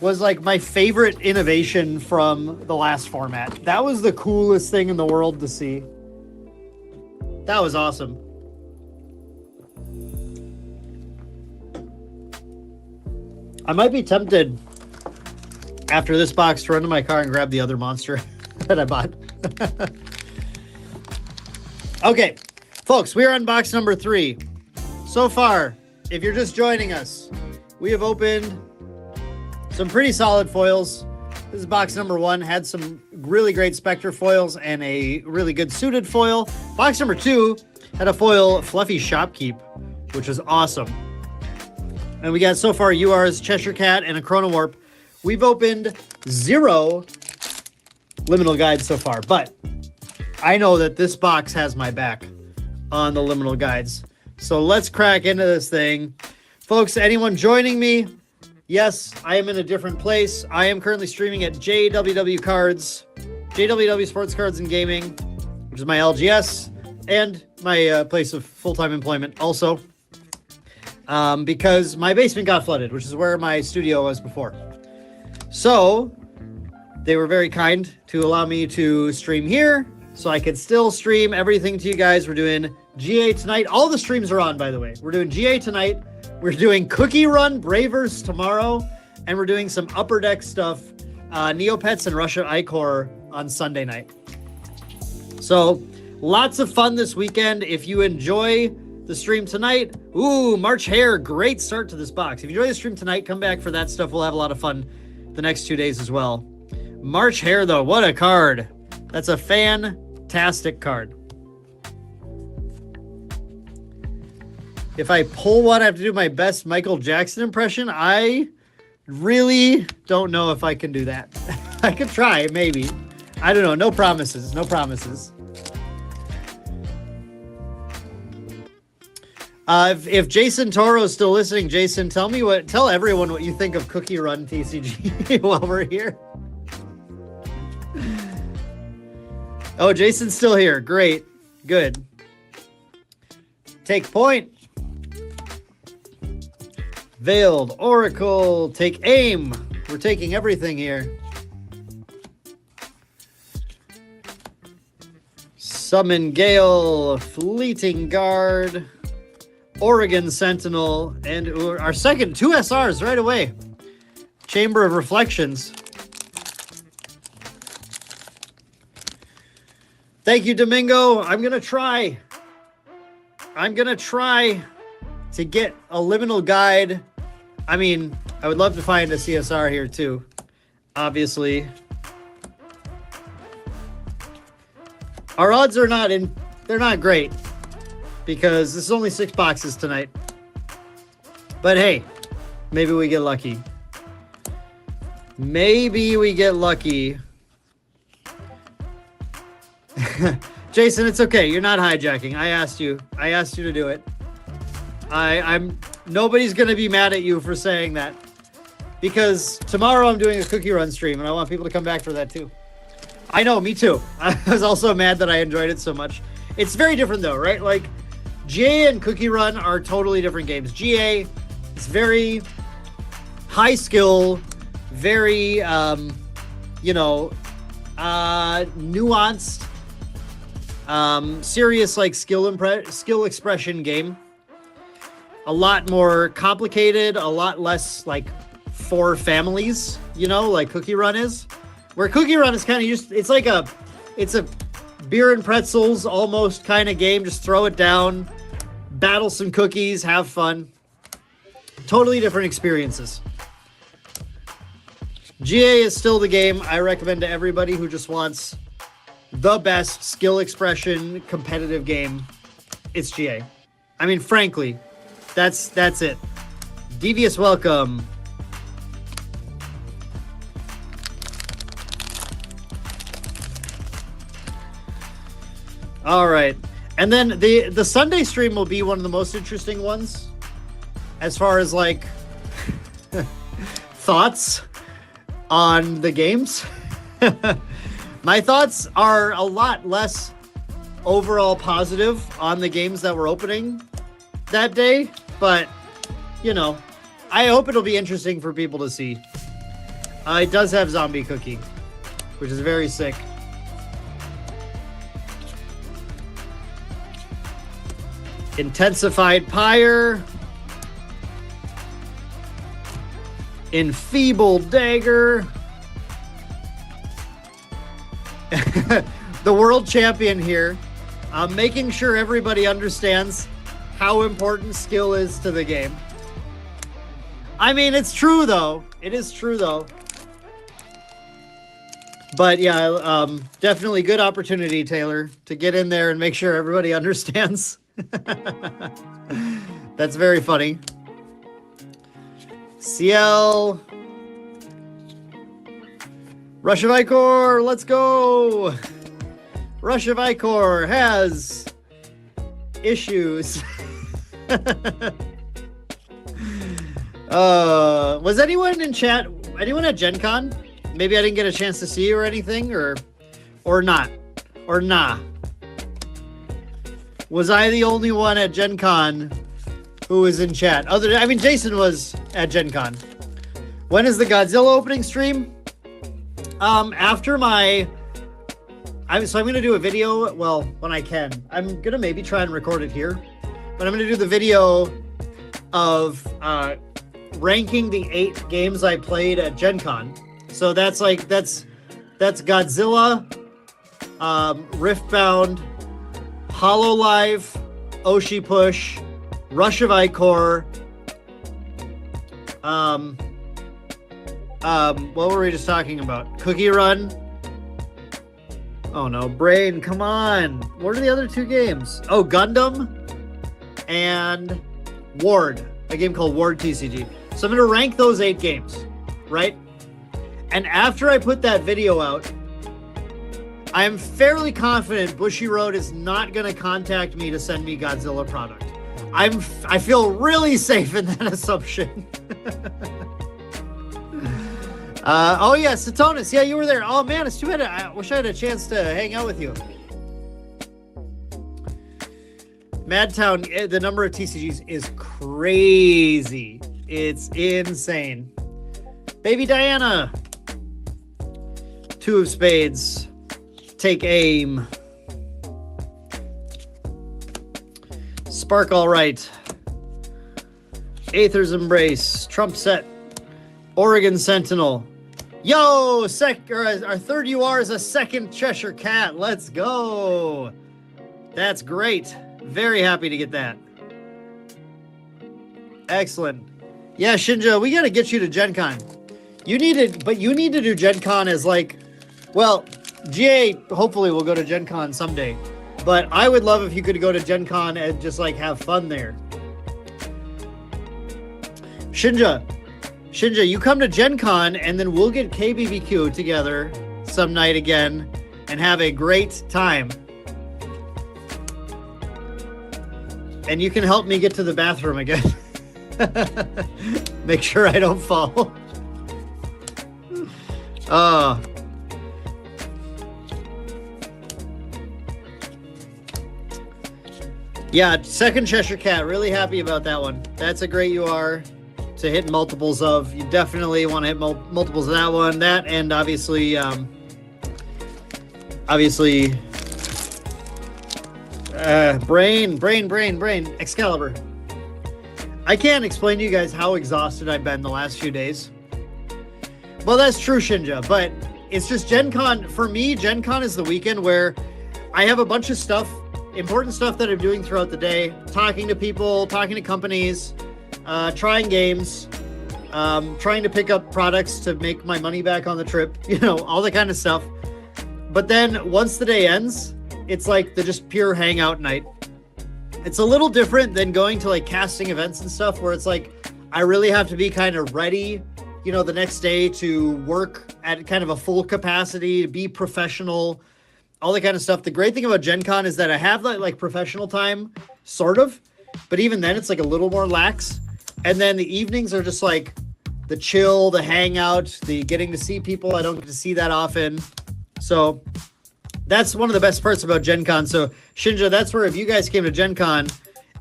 Speaker 1: was like my favorite innovation from the last format. That was the coolest thing in the world to see. That was awesome. I might be tempted after this box to run to my car and grab the other monster that I bought. Okay, folks, we are on box number 3. So far, if you're just joining us, we have opened some pretty solid foils. This is box number 1. Had some really great Spectre foils and a really good suited foil. Box number 2 had a foil Fluffy Shopkeep, which was awesome. And we got so far UR's Cheshire Cat and a Chrono Warp. We've opened 0 liminal guides so far, but I know that this box has my back on the liminal guides. So let's crack into this thing. Folks, anyone joining me? Yes, I am in a different place. I am currently streaming at JWW Cards, JWW Sports Cards and Gaming, which is my LGS and my place of full-time employment also. Because my basement got flooded, which is where my studio was before. So they were very kind to allow me to stream here so I could still stream everything to you guys. We're doing GA tonight. All the streams are on, by the way. We're doing GA tonight. We're doing Cookie Run Bravers tomorrow. And we're doing some Upper Deck stuff, Neopets and Russia Icor on Sunday night. So lots of fun this weekend. If you enjoy the stream tonight, ooh, March Hare, great start to this box. If you enjoy the stream tonight, come back for that stuff. We'll have a lot of fun the next 2 days as well. March Hare, though, what a card. That's a fantastic card. If I pull one, I have to do my best Michael Jackson impression. I really don't know if I can do that. I could try, maybe. I don't know. No promises. No promises. If Jason Toro is still listening, Jason, tell everyone what you think of Cookie Run TCG while we're here. Oh, Jason's still here. Great. Good. Take point. Veiled Oracle. Take aim. We're taking everything here. Summon Gale. Fleeting Guard. Oregon Sentinel, and our second 2 SRs right away. Chamber of Reflections. Thank you, Domingo. I'm going to try to get a liminal guide. I mean, I would love to find a CSR here too, obviously. Our odds are not they're not great because this is only 6 boxes tonight. But hey, maybe we get lucky. Maybe we get lucky. Jason, it's okay. You're not hijacking. I asked you to do it. Nobody's going to be mad at you for saying that. Because tomorrow I'm doing a cookie run stream and I want people to come back for that too. I know, me too. I was also mad that I enjoyed it so much. It's very different though, right? Like GA and cookie run are totally different games. GA is very high skill, very, nuanced, serious like skill expression game. A lot more complicated, a lot less like for families, like Cookie Run is. Where Cookie Run is kind of just, it's a beer and pretzels almost kind of game. Just throw it down, battle some cookies, have fun. Totally different experiences. GA is still the game I recommend to everybody who just wants the best skill expression competitive game. It's GA. I mean, frankly, that's it. Devious welcome. All right. And then the Sunday stream will be one of the most interesting ones as far as like thoughts on the games. My thoughts are a lot less overall positive on the games that we're opening that day, but I hope it'll be interesting for people to see. It does have Zombie Cookie, which is very sick. Intensified Pyre. Enfeebled Dagger. The world champion here. Making sure everybody understands how important skill is to the game. I mean, it's true though. It is true though. But yeah, definitely good opportunity, Taylor, to get in there and make sure everybody understands. That's very funny. CL. Rush of Icor, let's go. Rush of Icor has issues. Was anyone in chat? Anyone at Gen Con? Maybe I didn't get a chance to see you or anything, or not, or nah. Was I the only one at Gen Con who was in chat? Jason was at Gen Con. When is the Godzilla opening stream? After I'm going to do a video, well, when I can. I'm going to maybe try and record it here. But I'm going to do the video of ranking the 8 games I played at Gen Con. So that's Godzilla, Riftbound, Hololive, Oshi Push, Rush of Icor. What were we just talking about? Cookie Run. Oh no, Brain, come on. What are the other 2 games? Oh, Gundam and Ward, a game called Ward TCG. So I'm going to rank those 8 games, right? And after I put that video out, I'm fairly confident Bushiroad is not going to contact me to send me Godzilla product. I feel really safe in that assumption. Oh yeah, Satonis. Yeah, you were there. Oh man, it's too bad. I wish I had a chance to hang out with you. Madtown, the number of TCGs is crazy. It's insane. Baby Diana. 2 of Spades. Take aim. Spark all right. Aether's Embrace. Trump Set. Oregon Sentinel. Yo, our third UR is a second Cheshire Cat. Let's go. That's great. Very happy to get that. Excellent. Yeah, Shinja, we got to get you to Gen Con. You need to do Gen Con as like, well, GA, hopefully we'll go to Gen Con someday. But I would love if you could go to Gen Con and just like have fun there. Shinja, you come to Gen Con and then we'll get KBBQ together some night again and have a great time. And you can help me get to the bathroom again. Make sure I don't fall. Yeah, second Cheshire Cat. Really happy about that one. That's a great UR to hit multiples of. You definitely want to hit multiples of that one. That and obviously brain. Excalibur. I can't explain to you guys how exhausted I've been the last few days. Well, that's true, Shinja, but it's just Gen Con. For me, Gen Con is the weekend where I have a bunch of stuff, important stuff that I'm doing throughout the day, talking to people, talking to companies, trying games, trying to pick up products to make my money back on the trip, you know, all that kind of stuff. But then once the day ends, it's like the just pure hangout night. It's a little different than going to like casting events and stuff where it's like, I really have to be kind of ready, you know, the next day to work at kind of a full capacity, to be professional, all that kind of stuff. The great thing about Gen Con is that I have that like professional time, sort of, but even then it's like a little more lax. And then the evenings are just like the chill, the hangout, the getting to see people I don't get to see that often. So that's one of the best parts about Gen Con. So Shinja, that's where if you guys came to Gen Con,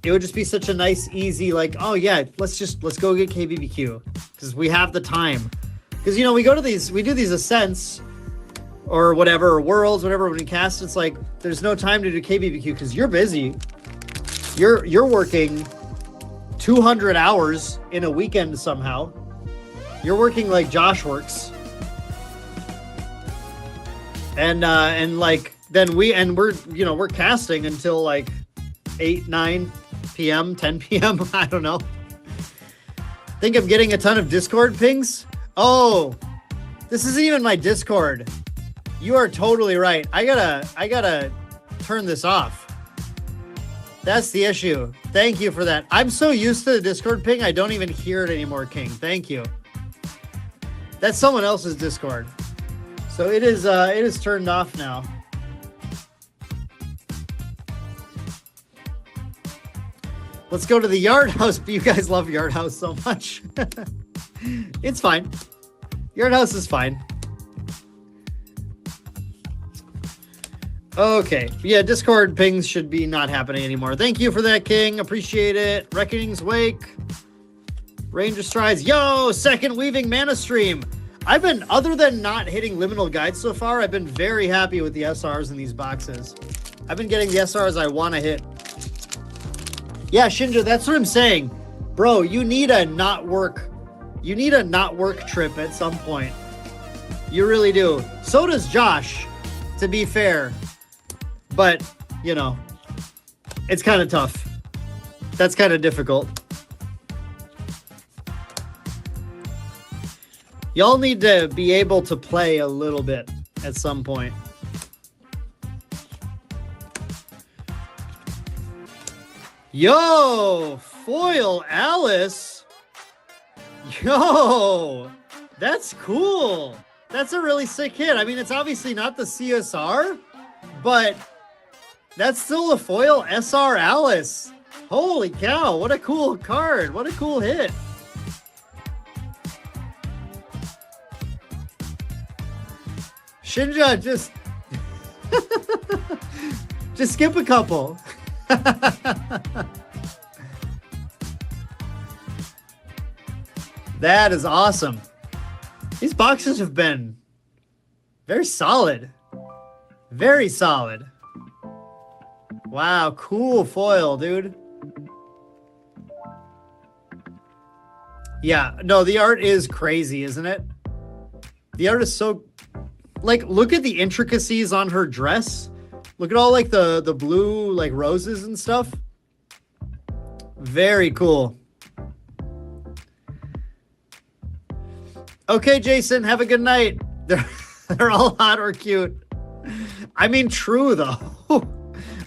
Speaker 1: it would just be such a nice, easy, like, oh yeah, let's go get KBBQ because we have the time. Because, you know, we do these ascents or whatever, or worlds, whatever, when we cast, it's like, there's no time to do KBBQ because you're busy. You're working 200 hours in a weekend somehow. You're working like Josh works. And like, then we're casting until like 8, 9 p.m., 10 p.m. I don't know. Think I'm getting a ton of Discord pings. Oh, this isn't even my Discord. You are totally right. I gotta turn this off. That's the issue. Thank you for that. I'm so used to the Discord ping, I don't even hear it anymore, King. Thank you. That's someone else's Discord. So it is turned off now. Let's go to the Yard House. You guys love Yard House so much. It's fine. Yard House is fine. Okay. Yeah, Discord pings should be not happening anymore. Thank you for that, King. Appreciate it. Reckoning's Wake. Ranger Strides. Yo, second Weaving Mana stream. I've been, other than not hitting liminal guides so far, I've been very happy with the SRs in these boxes. I've been getting the SRs I want to hit. Yeah, Shinja, that's what I'm saying. Bro, you need a not work trip at some point. You really do. So does Josh, to be fair. But, you know, it's kind of tough. That's kind of difficult. Y'all need to be able to play a little bit at some point. Yo, foil Alice. Yo, that's cool. That's a really sick hit. I mean, it's obviously not the CSR, but that's still a foil SR Alice. Holy cow, what a cool card. What a cool hit. Shinja, just skip a couple. That is awesome. These boxes have been very solid. Very solid. Wow, cool foil, dude. Yeah, no, the art is crazy, isn't it? The art is so... Like, look at the intricacies on her dress. Look at all, like, the blue, like, roses and stuff. Very cool. Okay, Jason, have a good night. They're all hot or cute. I mean, true, though.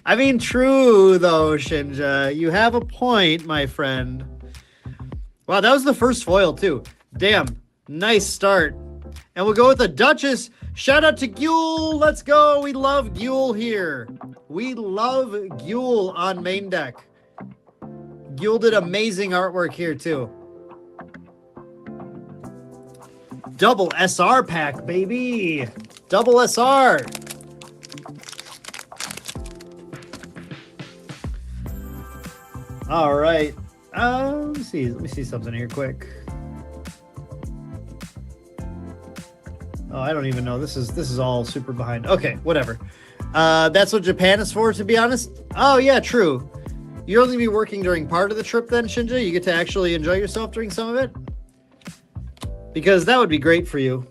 Speaker 1: I mean, true, though, Shinja. You have a point, my friend. Wow, that was the first foil, too. Damn. Nice start. And we'll go with the Duchess. Shout out to Gule. Let's go. We love Gule here. We love Gule on main deck. Gule did amazing artwork here, too. Double SR pack, baby. Double SR. All right. Let me see something here quick. Oh, I don't even know. This is all super behind. Okay, whatever. That's what Japan is for, to be honest. Oh yeah, true. You'll only be working during part of the trip then, Shinja? You get to actually enjoy yourself during some of it? Because that would be great for you.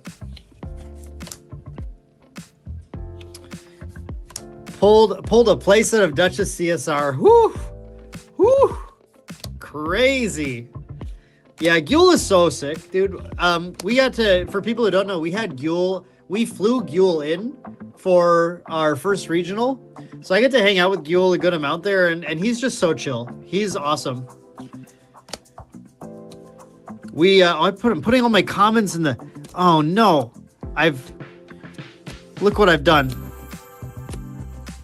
Speaker 1: Pulled a playset of Duchess CSR. Whoo! Whoo! Crazy. Yeah, Gule is so sick, dude. We got to, for people who don't know, we flew Gule in for our first regional. So I get to hang out with Gule a good amount there, and he's just so chill. He's awesome. I'm putting all my comments in the, oh no. Look what I've done.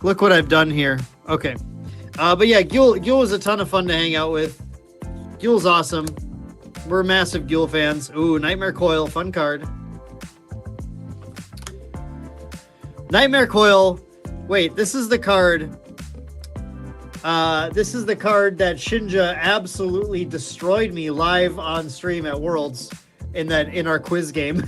Speaker 1: Look what I've done here. Okay. But yeah, Gule was a ton of fun to hang out with. Gule's awesome. We're massive Gule fans. Ooh, Nightmare Coil, fun card. Nightmare Coil. Wait, this is the card. This is the card that Shinja absolutely destroyed me live on stream at Worlds in our quiz game.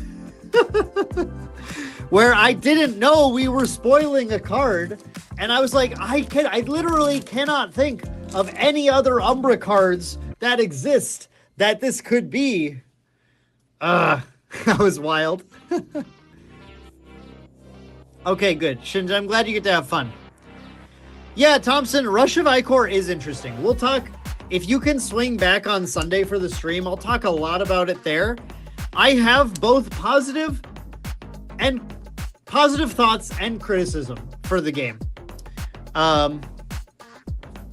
Speaker 1: Where I didn't know we were spoiling a card, and I was like, I literally cannot think of any other Umbra cards that exist that this could be. That was wild. Okay, good. Shinja, I'm glad you get to have fun. Yeah, Thompson, Rush of Icor is interesting. We'll talk, if you can swing back on Sunday for the stream, I'll talk a lot about it there. I have both positive thoughts and criticism for the game.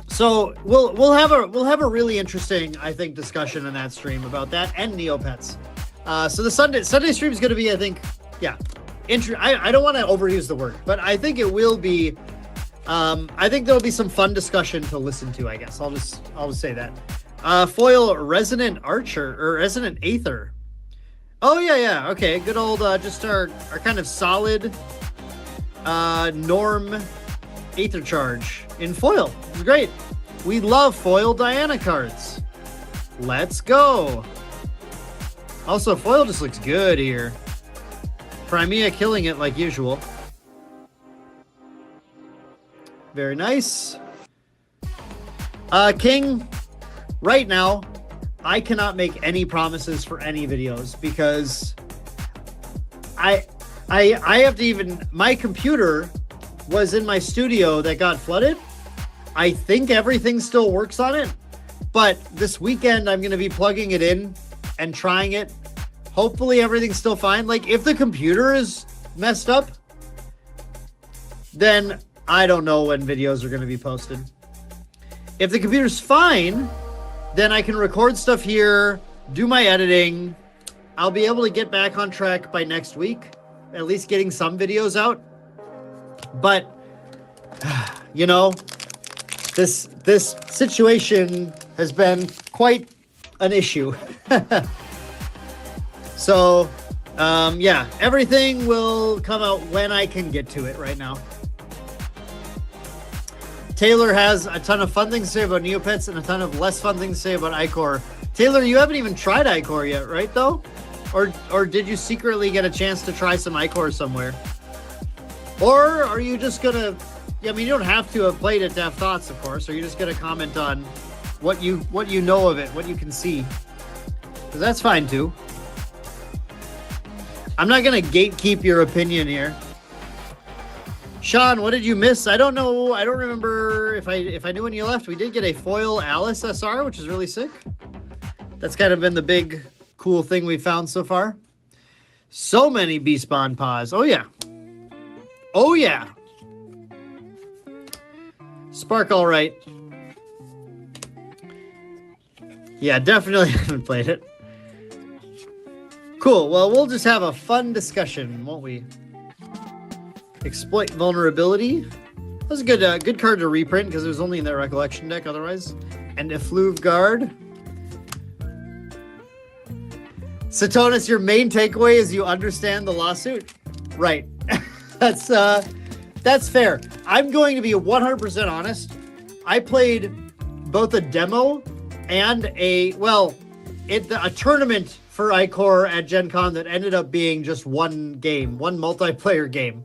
Speaker 1: So we'll have a really interesting, I think, discussion in that stream about that and Neopets. So the Sunday stream is going to be, I think, yeah, I don't want to overuse the word, but I think it will be. I think there'll be some fun discussion to listen to. I guess I'll just say that. Foil Resonant Archer or Resonant Aether. Oh yeah. Okay, good old just our kind of solid norm Aether Charge in foil. It's great. We love foil Diana cards. Let's go. Also, foil just looks good here. Crimea killing it like usual. Very nice. King, right now, I cannot make any promises for any videos because I have to even, my computer was in my studio that got flooded. I think everything still works on it, but this weekend I'm going to be plugging it in and trying it. Hopefully everything's still fine. Like if the computer is messed up, then I don't know when videos are going to be posted. If the computer's fine, then I can record stuff here, do my editing. I'll be able to get back on track by next week, at least getting some videos out. But, you know, this situation has been quite an issue. So, yeah, everything will come out when I can get to it right now. Taylor has a ton of fun things to say about Neopets and a ton of less fun things to say about Icor. Taylor, you haven't even tried Icor yet, right, though? Or did you secretly get a chance to try some Icor somewhere? Or are you just going to... I mean, you don't have to have played it to have thoughts, of course. Are you just going to comment on what you know of it, what you can see? Because that's fine, too. I'm not going to gatekeep your opinion here. Sean, what did you miss? I don't know. I don't remember if I knew when you left. We did get a foil Alice SR, which is really sick. That's kind of been the big cool thing we found so far. So many B-Spawn paws. Oh, yeah. Oh, yeah. Spark, all right. Yeah, definitely haven't played it. Cool. Well, we'll just have a fun discussion, won't we? Exploit vulnerability. That was a good card to reprint because it was only in their recollection deck otherwise. And Effluve Guard. Satonis, your main takeaway is you understand the lawsuit? Right. That's fair. I'm going to be 100% honest. I played both a demo and a tournament for Icor at Gen Con that ended up being just one multiplayer game.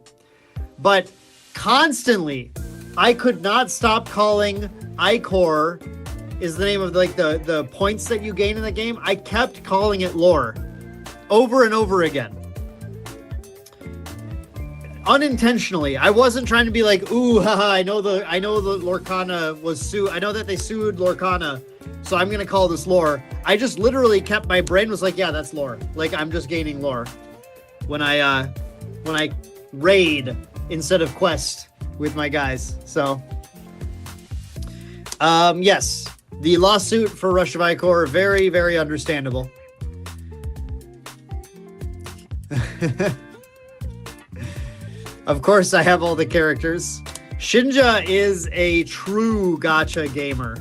Speaker 1: But constantly, I could not stop calling Icor is the name of the points that you gain in the game. I kept calling it lore over and over again. Unintentionally. I wasn't trying to be like, ooh, haha, I know the Lorcana was sued. I know that they sued Lorcana, so I'm gonna call this lore. I just literally kept, my brain was like, yeah, that's lore. Like, I'm just gaining lore when I raid instead of quest with my guys. So yes, the lawsuit for Rush of Icor, very, very understandable. Of course, I have all the characters. Shinja is a true gacha gamer.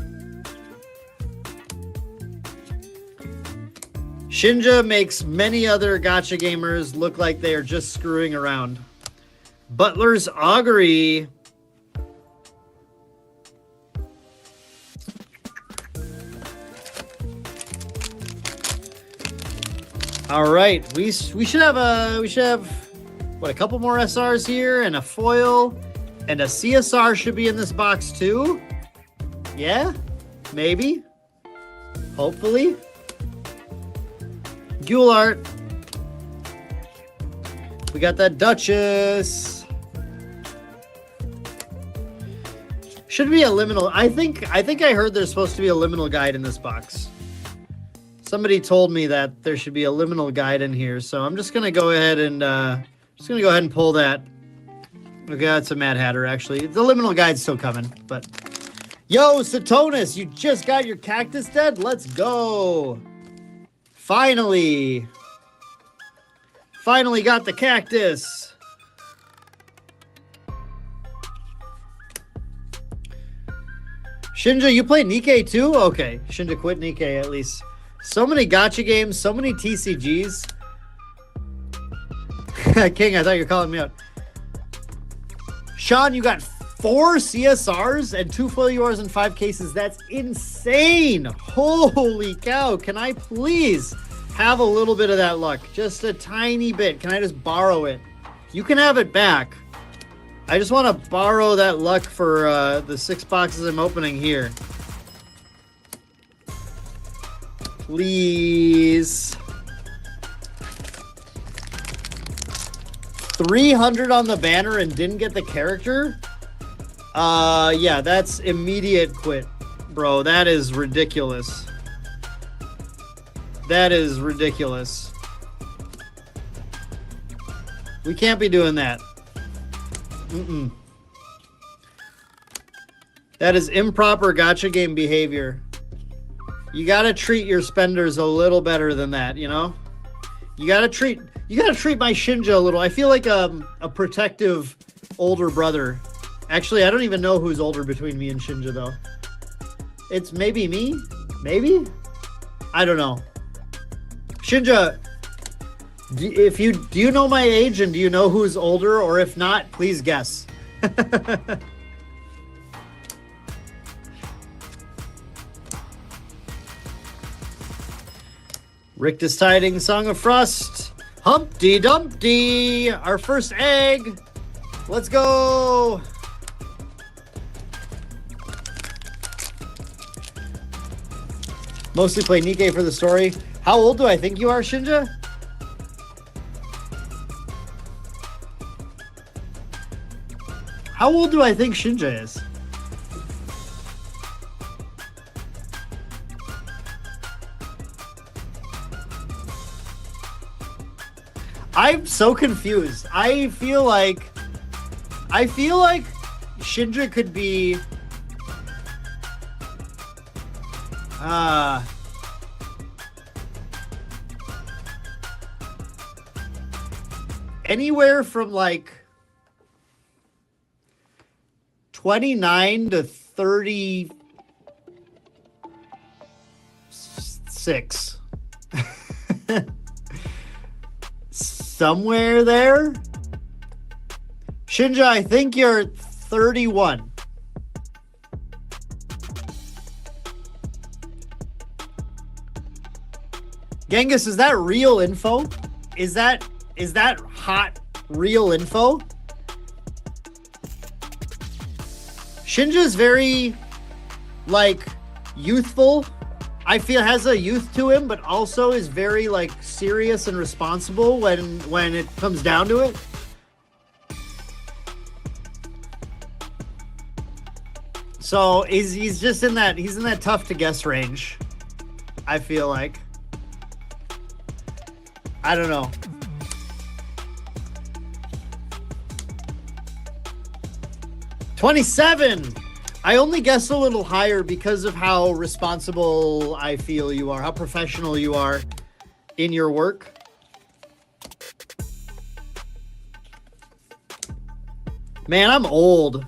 Speaker 1: Shinja makes many other gacha gamers look like they are just screwing around. Butler's Augury. All right, we should have what, a couple more SRs here and a foil and a CSR should be in this box too. Yeah, maybe, hopefully. Ghoul art. We got that Duchess. Should be a liminal. I think I heard there's supposed to be a liminal guide in this box. Somebody told me that there should be a liminal guide in here, so I'm just gonna go ahead and pull that. Okay, that's a Mad Hatter actually. The liminal guide's still coming, but yo, Satonis, you just got your cactus dead? Let's go. Finally got the cactus. Shinja, you play Nikkei too? Okay, Shinja quit Nikkei at least. So many gacha games, so many TCGs. King, I thought you were calling me out. Sean, you got 4 CSRs and 2 foil yours and 5 cases. That's insane. Holy cow. Can I please have a little bit of that luck? Just a tiny bit. Can I just borrow it? You can have it back. I just want to borrow that luck for the 6 boxes I'm opening here. Please. 300 on the banner and didn't get the character? Yeah, that's immediate quit, bro. That is ridiculous. That is ridiculous. We can't be doing that. That is improper gacha game behavior. You gotta treat your spenders a little better than that, you know? You gotta treat my Shinja a little. I feel like a protective older brother. Actually, I don't even know who's older between me and Shinja, though. It's maybe me? Maybe? I don't know. Shinja, do you know my age and do you know who's older? Or if not, please guess. Rictus Tidings, Song of Frost. Humpty Dumpty, our first egg. Let's go. Mostly play Nikkei for the story. How old do I think you are, Shinja? How old do I think Shinja is? I'm so confused. I feel like I feel like Shinja could be anywhere from like 29 to 36. Somewhere there. Shinja, I think you're 31. Genghis, is that real info? Is that hot real info? Shinja's very like youthful. I feel has a youth to him, but also is very like serious and responsible when it comes down to it. So he's just in that tough to guess range. I feel like. I don't know. $27. I only guessed a little higher because of how responsible I feel you are, how professional you are in your work. Man, I'm old.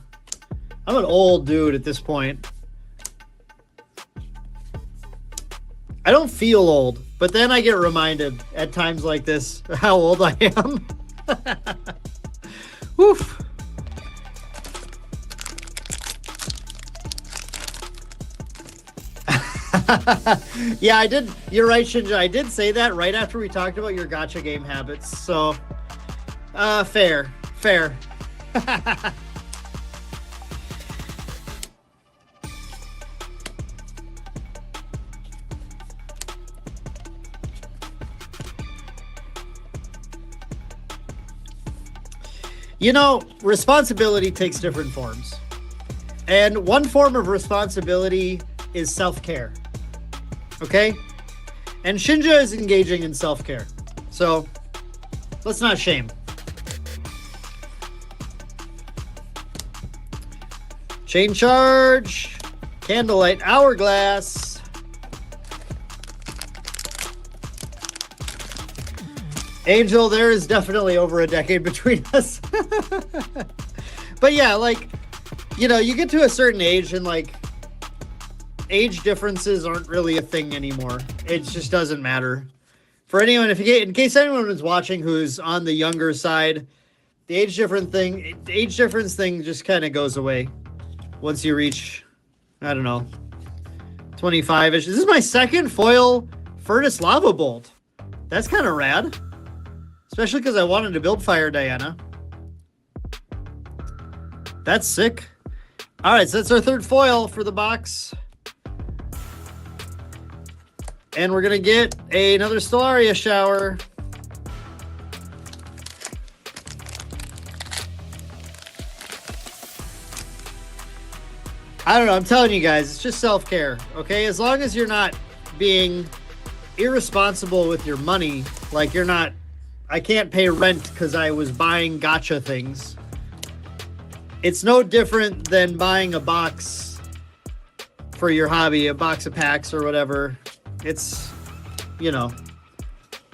Speaker 1: I'm an old dude at this point. I don't feel old, but then I get reminded at times like this how old I am. Woof. Yeah, I did. You're right, Shinja. I did say that right after we talked about your gacha game habits. So, fair. You know, responsibility takes different forms. And one form of responsibility is self-care. Okay? And Shinja is engaging in self-care. So, let's not shame. Chain charge. Candlelight hourglass. Angel, there is definitely over a decade between us. But yeah, like, you know, you get to a certain age and like age differences aren't really a thing anymore. It just doesn't matter. For anyone, in case anyone is watching who's on the younger side, the age difference thing just kind of goes away once you reach, I don't know, 25-ish. This is my second foil Furnace Lava Bolt. That's kind of rad. Especially because I wanted to build Fire Diana. That's sick. All right, so that's our third foil for the box. And we're going to get another Stellaria shower. I don't know. I'm telling you guys, it's just self-care, okay? As long as you're not being irresponsible with your money, like you're not, I can't pay rent because I was buying gacha things. It's no different than buying a box for your hobby, a box of packs or whatever. It's, you know,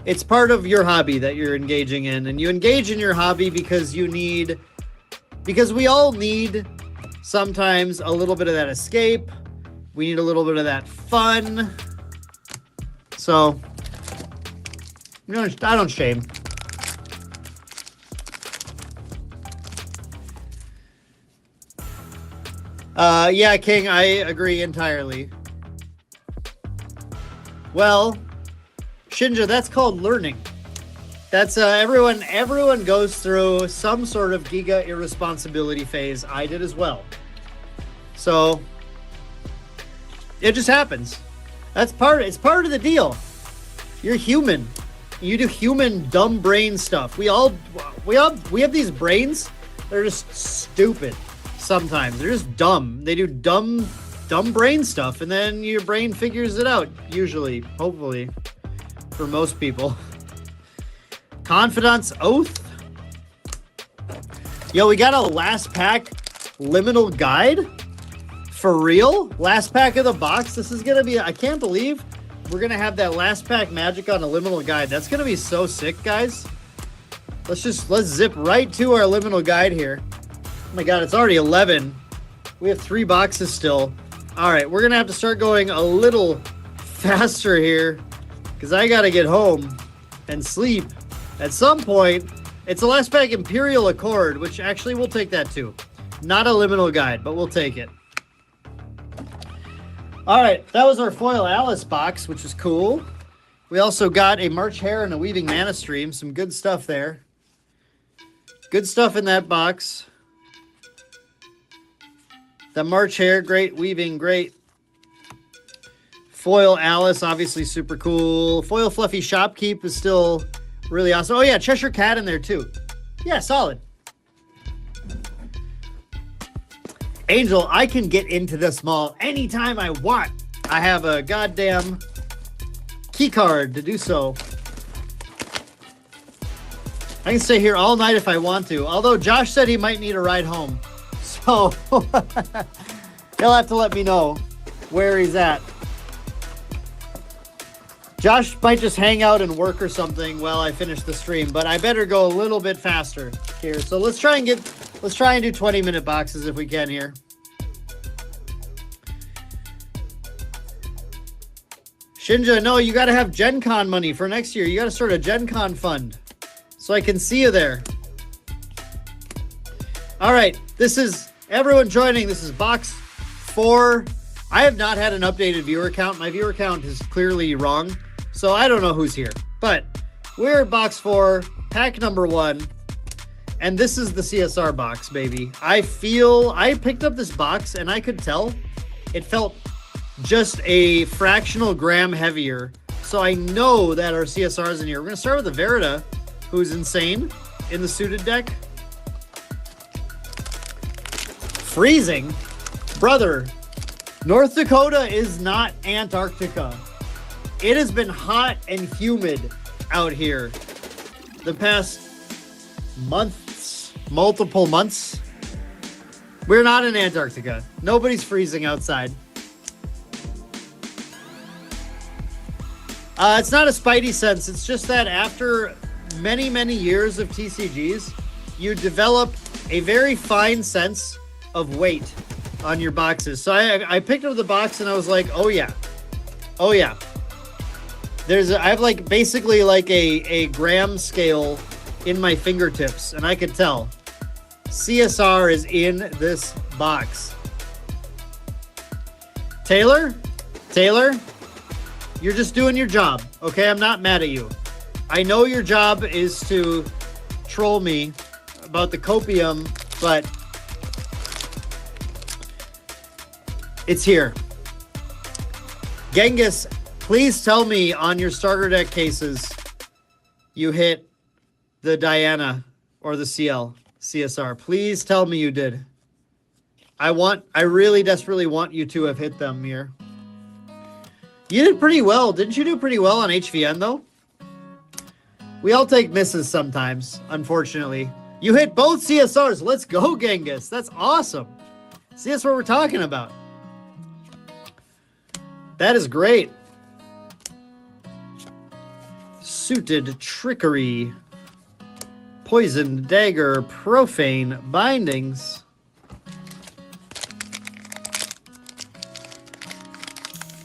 Speaker 1: it's part of your hobby that you're engaging in. And you engage in your hobby because we all need sometimes a little bit of that escape. We need a little bit of that fun. So, you know, I don't shame. Yeah, King, I agree entirely. Well, Shinja, that's called learning. That's everyone goes through some sort of giga irresponsibility phase. I did as well. So it just happens. It's part of the deal. You're human. You do human dumb brain stuff. We have these brains. They're just stupid. Sometimes they're just dumb. They do dumb brain stuff, and then your brain figures it out. Usually, hopefully, for most people. Confidant's Oath. Yo, we got a last pack liminal guide? For real? Last pack of the box? This is going to be... I can't believe we're going to have that last pack magic on a liminal guide. That's going to be so sick, guys. Let's zip right to our liminal guide here. Oh my god, it's already 11. We have 3 boxes still. All right, we're going to have to start going a little faster here because I got to get home and sleep at some point. It's a last pack Imperial Accord, which actually we'll take that too. Not a liminal guide, but we'll take it. All right, that was our foil Alice box, which is cool. We also got a March Hare and a Weaving Mana Stream. Some good stuff there. Good stuff in that box. The March Hare, great. Weaving, great. Foil Alice, obviously super cool. Foil Fluffy Shopkeep is still really awesome. Oh yeah, Cheshire Cat in there too. Yeah, solid. Angel, I can get into this mall anytime I want. I have a goddamn key card to do so. I can stay here all night if I want to. Although Josh said he might need a ride home. So he'll have to let me know where he's at. Josh might just hang out and work or something while I finish the stream, but I better go a little bit faster here. So let's try and do 20-minute boxes if we can here. Shinja, no, you got to have Gen Con money for next year. You got to start a Gen Con fund so I can see you there. All right, this is everyone joining. This is box 4. I have not had an updated viewer count. My viewer count is clearly wrong, so I don't know who's here. But we're at box 4, pack number 1, and this is the CSR box, baby. I picked up this box, and I could tell it felt just a fractional gram heavier. So I know that our CSR is in here. We're going to start with the Verita, who's insane in the suited deck. Freezing? Brother, North Dakota is not Antarctica. It has been hot and humid out here the past months, multiple months. We're not in Antarctica. Nobody's freezing outside. It's not a spidey sense. It's just that after many, many years of TCGs, you develop a very fine sense of weight on your boxes. So I picked up the box and I was like, oh yeah. Oh yeah. I have like basically like a gram scale in my fingertips, and I could tell CSR is in this box. Taylor, you're just doing your job, okay? I'm not mad at you. I know your job is to troll me about the copium, but it's here. Genghis, please tell me on your starter deck cases you hit the Diana or the CSR. Please tell me you did. I really desperately want you to have hit them here. You did pretty well. Didn't you do pretty well on HVN, though? We all take misses sometimes, unfortunately. You hit both CSRs. Let's go, Genghis. That's awesome. See, that's what we're talking about. That is great. Suited Trickery. Poisoned Dagger. Profane Bindings.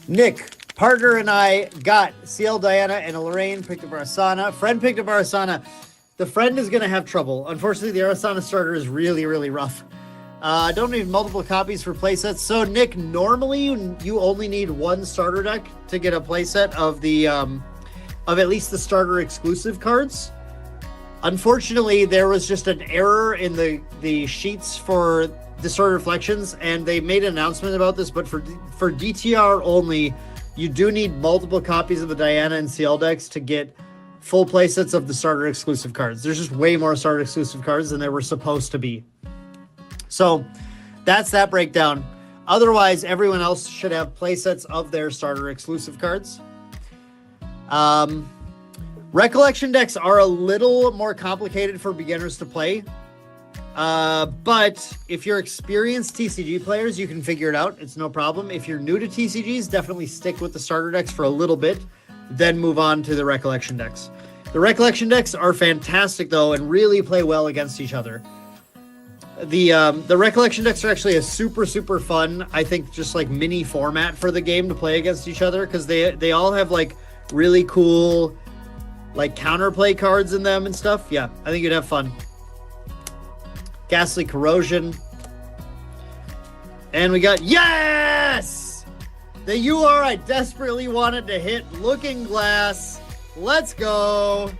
Speaker 1: Nick, partner, and I got CL Diana and a Lorraine, picked up Arasana. Friend picked up Arasana. The friend is going to have trouble. Unfortunately, the Arasana starter is really, really rough. Don't need multiple copies for playsets. So, Nick, normally you only need one starter deck to get a playset of the of at least the starter exclusive cards. Unfortunately, there was just an error in the sheets for Distorted Reflections, and they made an announcement about this, but for DTR only, you do need multiple copies of the Diana and CL decks to get full playsets of the starter exclusive cards. There's just way more starter exclusive cards than there were supposed to be. So that's that breakdown. Otherwise, everyone else should have playsets of their starter exclusive cards. Recollection decks are a little more complicated for beginners to play. But if you're experienced TCG players, you can figure it out. It's no problem. If you're new to TCGs, definitely stick with the starter decks for a little bit, then move on to the recollection decks. The recollection decks are fantastic, though, and really play well against each other. The recollection decks are actually a super, super fun, I think, just like mini format for the game to play against each other, because they all have like really cool like counterplay cards in them and stuff. Yeah, I think you'd have fun. Ghastly Corrosion. And we got, yes! The UR I desperately wanted to hit, Looking Glass. Let's go.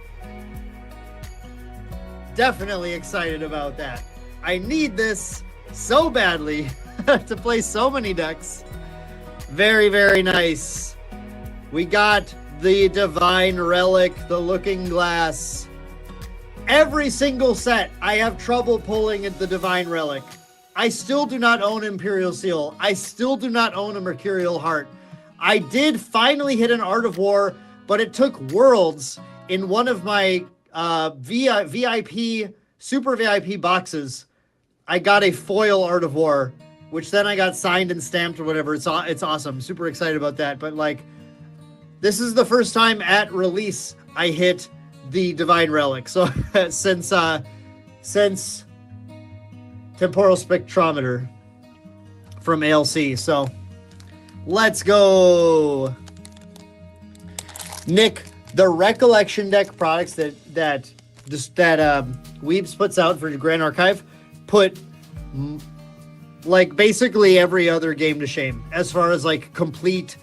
Speaker 1: Definitely excited about that. I need this so badly to play so many decks. Very, very nice. We got the Divine Relic, the Looking Glass. Every single set, I have trouble pulling at the Divine Relic. I still do not own Imperial Seal. I still do not own a Mercurial Heart. I did finally hit an Art of War, but it took Worlds in one of my VIP, Super VIP boxes. I got a foil Art of War, which then I got signed and stamped or whatever. It's awesome. Super excited about that. But like, this is the first time at release I hit the Divine Relic. So since Temporal Spectrometer from ALC. So let's go. Nick, the recollection deck products that Weebs puts out for Grand Archive put like basically every other game to shame as far as like complete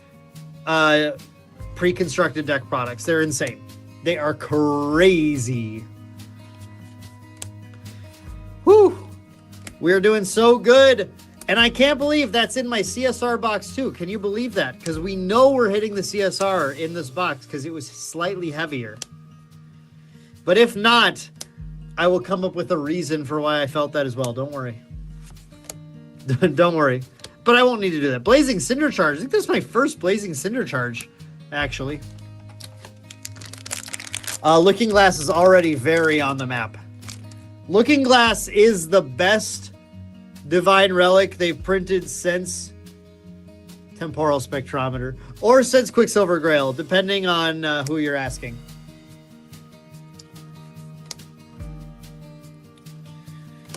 Speaker 1: pre-constructed deck products. They're insane. They are crazy. Whew. We're doing so good. And I can't believe that's in my CSR box too. Can you believe that? Because we know we're hitting the CSR in this box because it was slightly heavier. But if not, I will come up with a reason for why I felt that as well. Don't worry. Don't worry. But I won't need to do that. Blazing Cinder Charge. I think this is my first Blazing Cinder Charge, actually. Looking Glass is already very on the map. Looking Glass is the best Divine Relic they've printed since Temporal Spectrometer. Or since Quicksilver Grail, depending on who you're asking.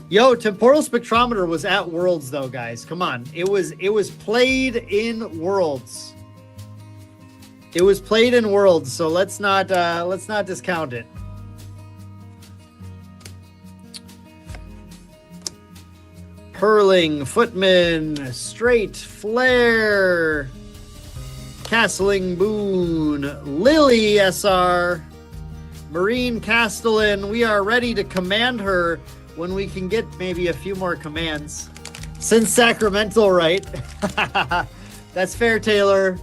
Speaker 1: Yo, Temporal Spectrometer was at Worlds though, guys. Come on. It was played in Worlds. It was played in Worlds, so let's not discount it. Hurling, Footman, Straight, Flare, Castling Boon, Lily SR, Marine Castellan. We are ready to command her when we can get maybe a few more commands. Since Sacramento, right? That's fair, Taylor.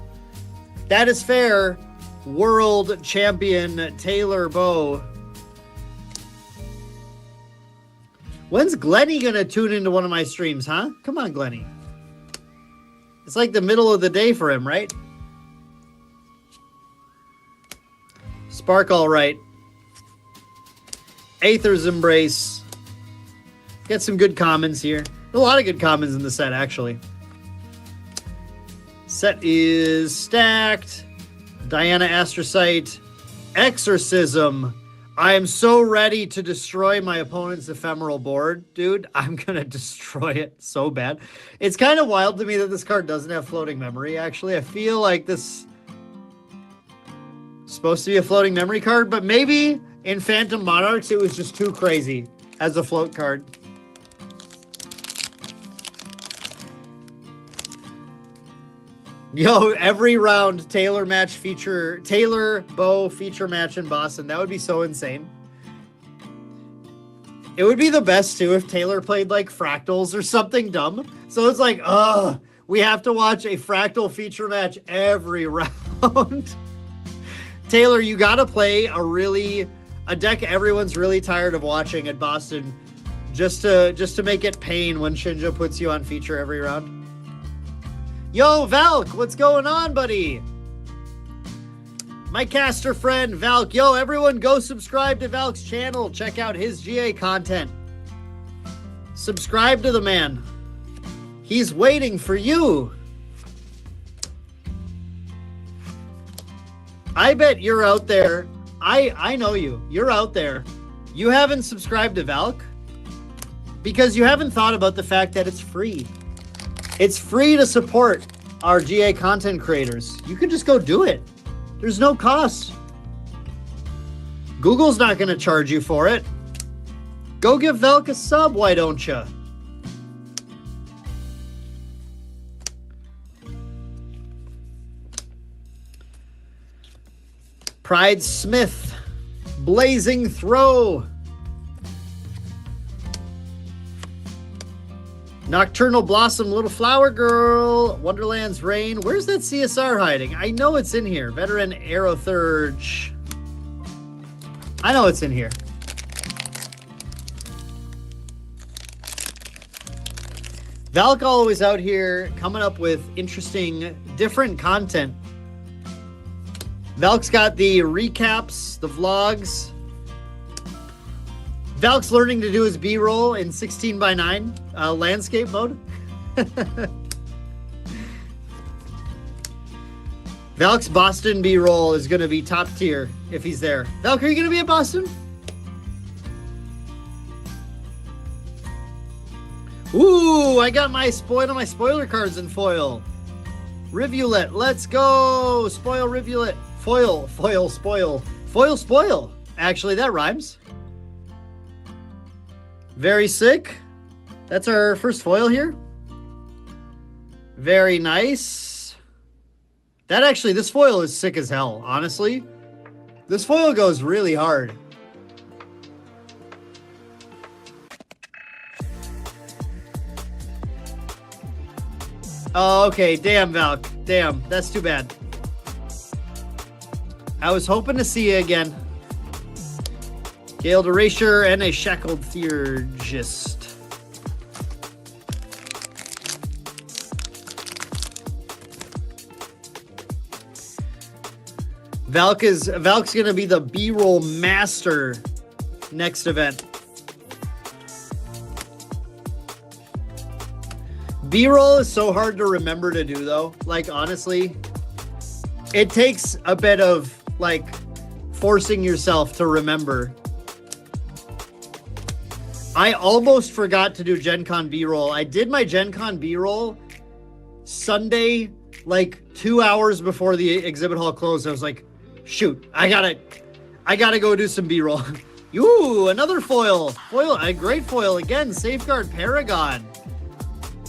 Speaker 1: That is fair. World champion Taylor Bow. When's Glenny gonna tune into one of my streams, huh? Come on, Glenny. It's like the middle of the day for him, right? Spark all right. Aether's Embrace. Get some good commons here. A lot of good commons in the set, actually. Set is stacked. Diana Astrocyte. Exorcism. I am so ready to destroy my opponent's ephemeral board, dude. I'm going to destroy it so bad. It's kind of wild to me that this card doesn't have floating memory, actually. I feel like this is supposed to be a floating memory card, but maybe in Phantom Monarchs it was just too crazy as a float card. Yo, every round Taylor Bow feature match in Boston. That would be so insane. It would be the best too if Taylor played like Fractals or something dumb. So it's like, we have to watch a Fractal feature match every round. Taylor, you gotta play a deck everyone's really tired of watching at Boston just to make it pain when Shinja puts you on feature every round. Yo, Valk, what's going on, buddy? My caster friend, Valk. Yo, everyone go subscribe to Valk's channel. Check out his GA content. Subscribe to the man. He's waiting for you. I bet you're out there. I know you. You're out there. You haven't subscribed to Valk because you haven't thought about the fact that it's free. It's free to support our GA content creators. You can just go do it. There's no cost. Google's not going to charge you for it. Go give Valk a sub, why don't you? Pride Smith, Blazing Throw. Nocturnal Blossom, Little Flower Girl, Wonderland's Rain. Where's that CSR hiding? I know it's in here. Veteran Aerothurge. I know it's in here. Valk always out here coming up with interesting, different content. Valk's got the recaps, the vlogs. Valk's learning to do his B-roll in 16:9 landscape mode. Valk's Boston B-roll is going to be top tier if he's there. Valk, are you going to be at Boston? Ooh, I got my spoiler cards in foil. Rivulet, let's go. Spoil Rivulet. Foil, spoil. Foil, spoil. Actually, that rhymes. Very sick. That's our first foil here. Very nice. This foil is sick as hell, honestly. This foil goes really hard. Oh, okay. Damn, Valk. Damn, that's too bad. I was hoping to see you again. Gale Erasure and a Shackled Theurgist. Valk's gonna be the B-roll master next event. B-roll is so hard to remember to do though. Like honestly, it takes a bit of like forcing yourself to remember. I almost forgot to do Gen Con B-roll. I did my Gen Con B-roll Sunday, like 2 hours before the exhibit hall closed. I was like, shoot, I gotta go do some B-roll. Ooh, another foil. A great foil again. Safeguard Paragon.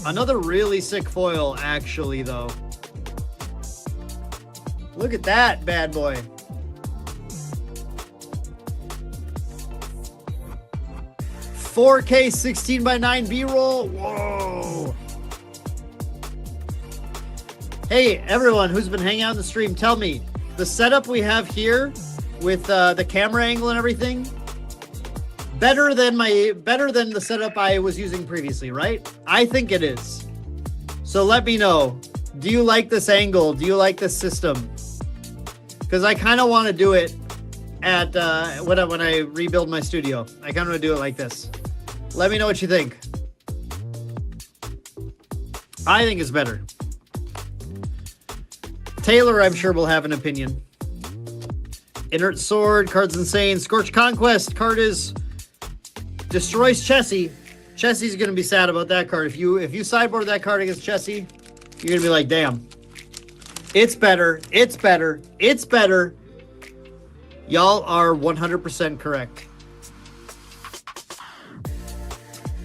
Speaker 1: Another really sick foil, actually, though. Look at that bad boy. $4K 16:9 B-roll. Whoa. Hey, everyone who's been hanging out in the stream, tell me, the setup we have here with the camera angle and everything, better than the setup I was using previously, right? I think it is. So let me know. Do you like this angle? Do you like this system? Because I kind of want to do it at when I rebuild my studio. I kind of want to do it like this. Let me know what you think. I think it's better. Taylor, I'm sure, will have an opinion. Inert Sword, card's insane. Scorch Conquest, card is destroys Chessie. Chessie's gonna be sad about that card. If you sideboard that card against Chessie, you're gonna be like, damn. It's better. It's better. It's better. Y'all are 100% correct.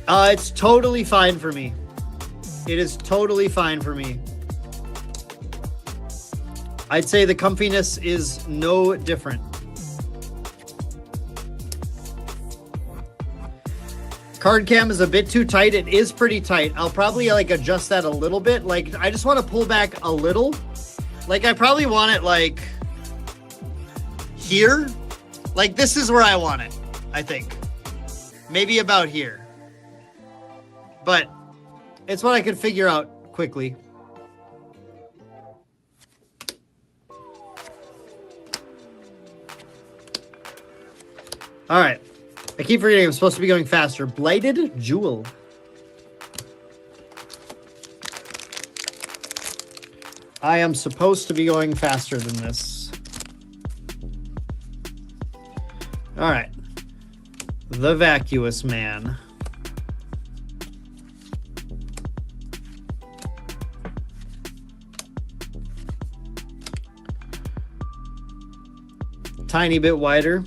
Speaker 1: It's totally fine for me. It is totally fine for me. I'd say the comfiness is no different. Card cam is a bit too tight. It is pretty tight. I'll probably like adjust that a little bit. Like I just want to pull back a little. Like I probably want it like here. Like this is where I want it, I think. Maybe about here. But it's what I could figure out quickly. All right. I keep forgetting I'm supposed to be going faster. Blighted Jewel. I am supposed to be going faster than this. All right. The Vacuous Man. Tiny bit wider.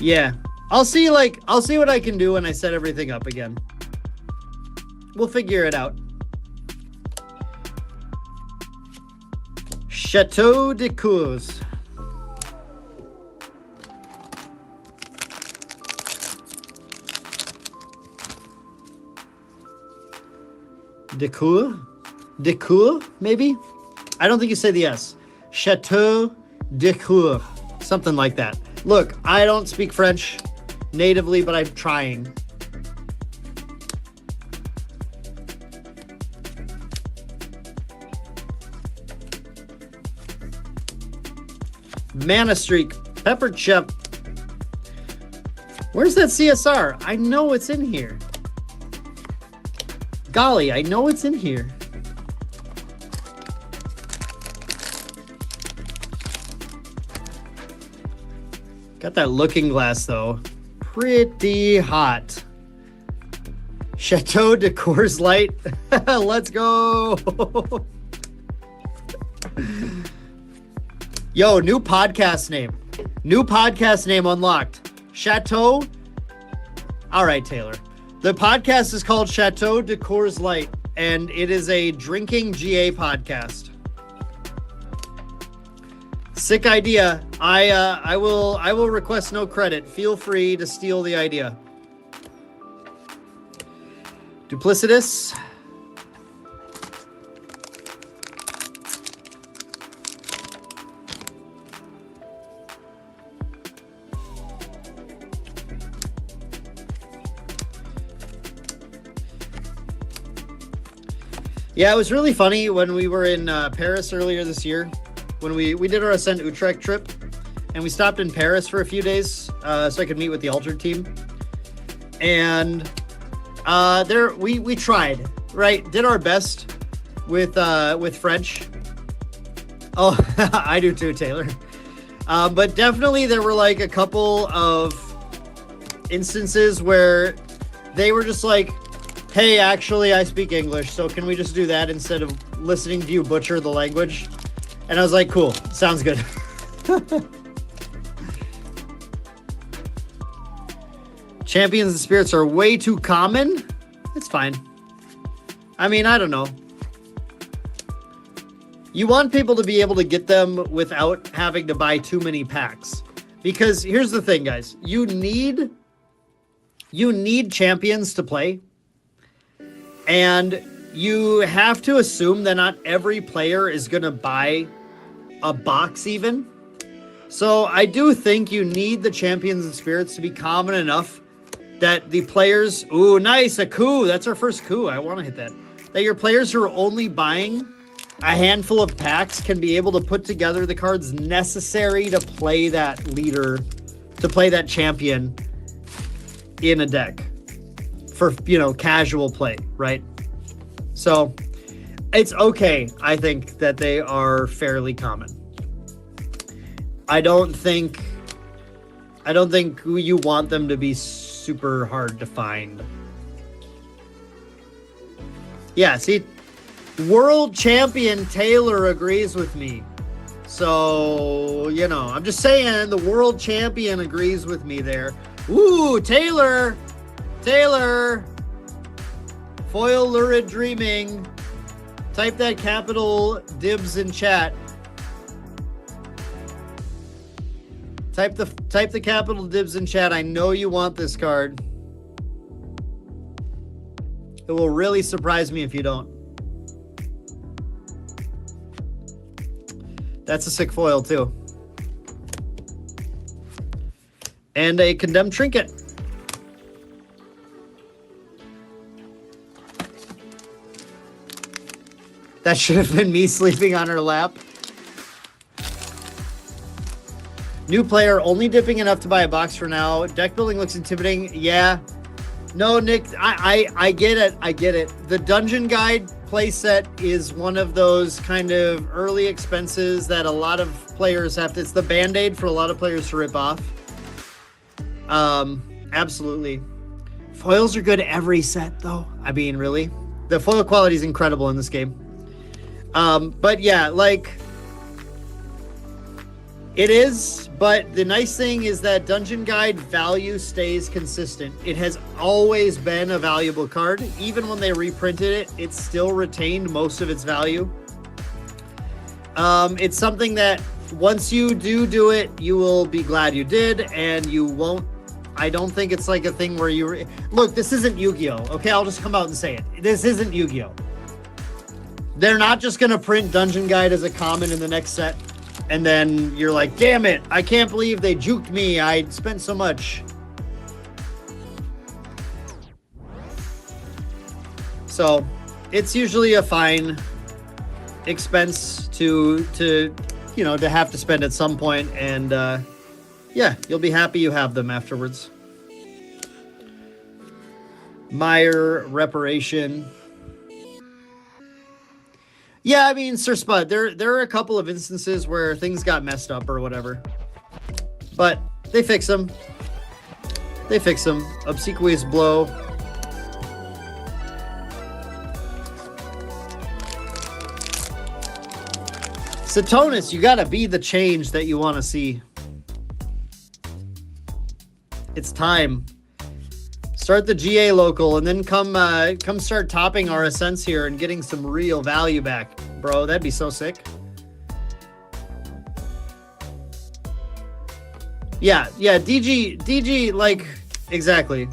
Speaker 1: Yeah. I'll see what I can do when I set everything up again. We'll figure it out. Chateau de Cours. De Cour, maybe? I don't think you say the S. Chateau de Cour. Something like that. Look, I don't speak French natively, but I'm trying. Mana Streak. Pepper Chip. Where's that CSR? I know it's in here. Golly, I know it's in here. Got that looking glass, though. Pretty hot. Chateau de Coors Light. Let's go. Yo, new podcast name. New podcast name unlocked. Chateau. All right, Taylor. The podcast is called Chateau de Coors Light, and it is a drinking GA podcast. Sick idea. I will request no credit. Feel free to steal the idea. Duplicitous. Yeah, it was really funny when we were in Paris earlier this year, when we did our Ascent Utrecht trip, and we stopped in Paris for a few days so I could meet with the Altered team. And there we tried, right? Did our best with French. Oh, I do too, Taylor. But definitely there were like a couple of instances where they were just like, hey, actually, I speak English, so can we just do that instead of listening to you butcher the language? And I was like, cool, sounds good. Champions and spirits are way too common. It's fine. I mean, I don't know. You want people to be able to get them without having to buy too many packs. Because here's the thing, guys. You need champions to play. And you have to assume that not every player is going to buy a box even. So I do think you need the champions and spirits to be common enough that the players... Ooh, nice, a coup. That's our first coup. I want to hit that. That your players who are only buying a handful of packs can be able to put together the cards necessary to play that leader, to play that champion in a deck. For, casual play, right? So it's okay, I think, that they are fairly common. I don't think you want them to be super hard to find. Yeah, see, world champion Taylor agrees with me. So, I'm just saying the world champion agrees with me there. Ooh, Taylor, foil lurid dreaming. Type that capital dibs in chat. Type the capital dibs in chat. I know you want this card. It will really surprise me if you don't. That's a sick foil too. And a condemned trinket. That should have been me sleeping on her lap. New player, only dipping enough to buy a box for now. Deck building looks intimidating. Yeah. No, Nick, I get it. I get it. The dungeon guide playset is one of those kind of early expenses that a lot of players have to, it's the band-aid for a lot of players to rip off. Absolutely. Foils are good every set though. I mean, really, the foil quality is incredible in this game. But yeah, like it is, but the nice thing is that Dungeon Guide value stays consistent. It has always been a valuable card. Even when they reprinted it, it still retained most of its value. It's something that once you do it, you will be glad you did, and you won't. I don't think it's like a thing where you look, this isn't Yu-Gi-Oh! Okay, I'll just come out and say it. This isn't Yu-Gi-Oh! They're not just going to print Dungeon Guide as a common in the next set, and then you're like, damn it, I can't believe they juked me. I spent so much. So it's usually a fine expense to you know, to have to spend at some point, and yeah, you'll be happy you have them afterwards. Meyer reparation. Yeah, I mean, Sir Spud, there are a couple of instances where things got messed up or whatever, but they fix them. They fix them. Obsequious blow. Satonis, you gotta be the change that you want to see. It's time. Start the GA local and then come start topping our ascents here and getting some real value back, bro. That'd be so sick. Yeah, DG, like, exactly.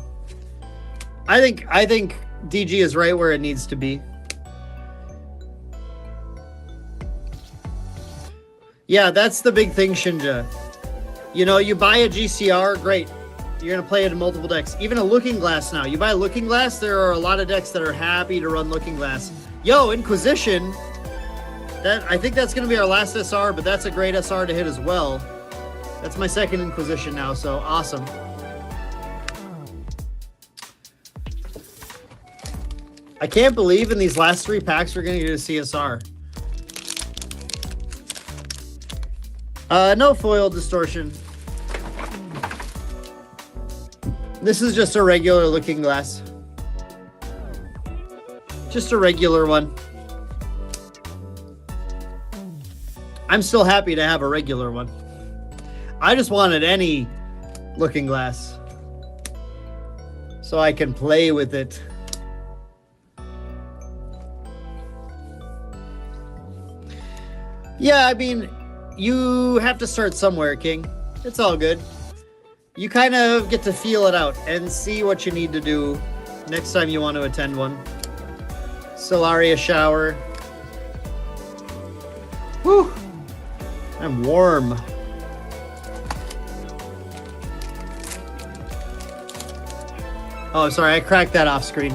Speaker 1: I think DG is right where it needs to be. Yeah, that's the big thing, Shinja. You know, you buy a GCR, great. You're going to play it in multiple decks. Even a Looking Glass now. You buy a Looking Glass, there are a lot of decks that are happy to run Looking Glass. Yo, Inquisition. I think that's going to be our last SR, but that's a great SR to hit as well. That's my second Inquisition now, so awesome. I can't believe in these last 3 packs we're going to get a CSR. No foil distortion. This is just a regular Looking Glass. Just a regular one. I'm still happy to have a regular one. I just wanted any Looking Glass so I can play with it. Yeah, I mean, you have to start somewhere, King. It's all good. You kind of get to feel it out and see what you need to do next time you want to attend one. Solaria shower. Whew. I'm warm. Oh, sorry, I cracked that off screen.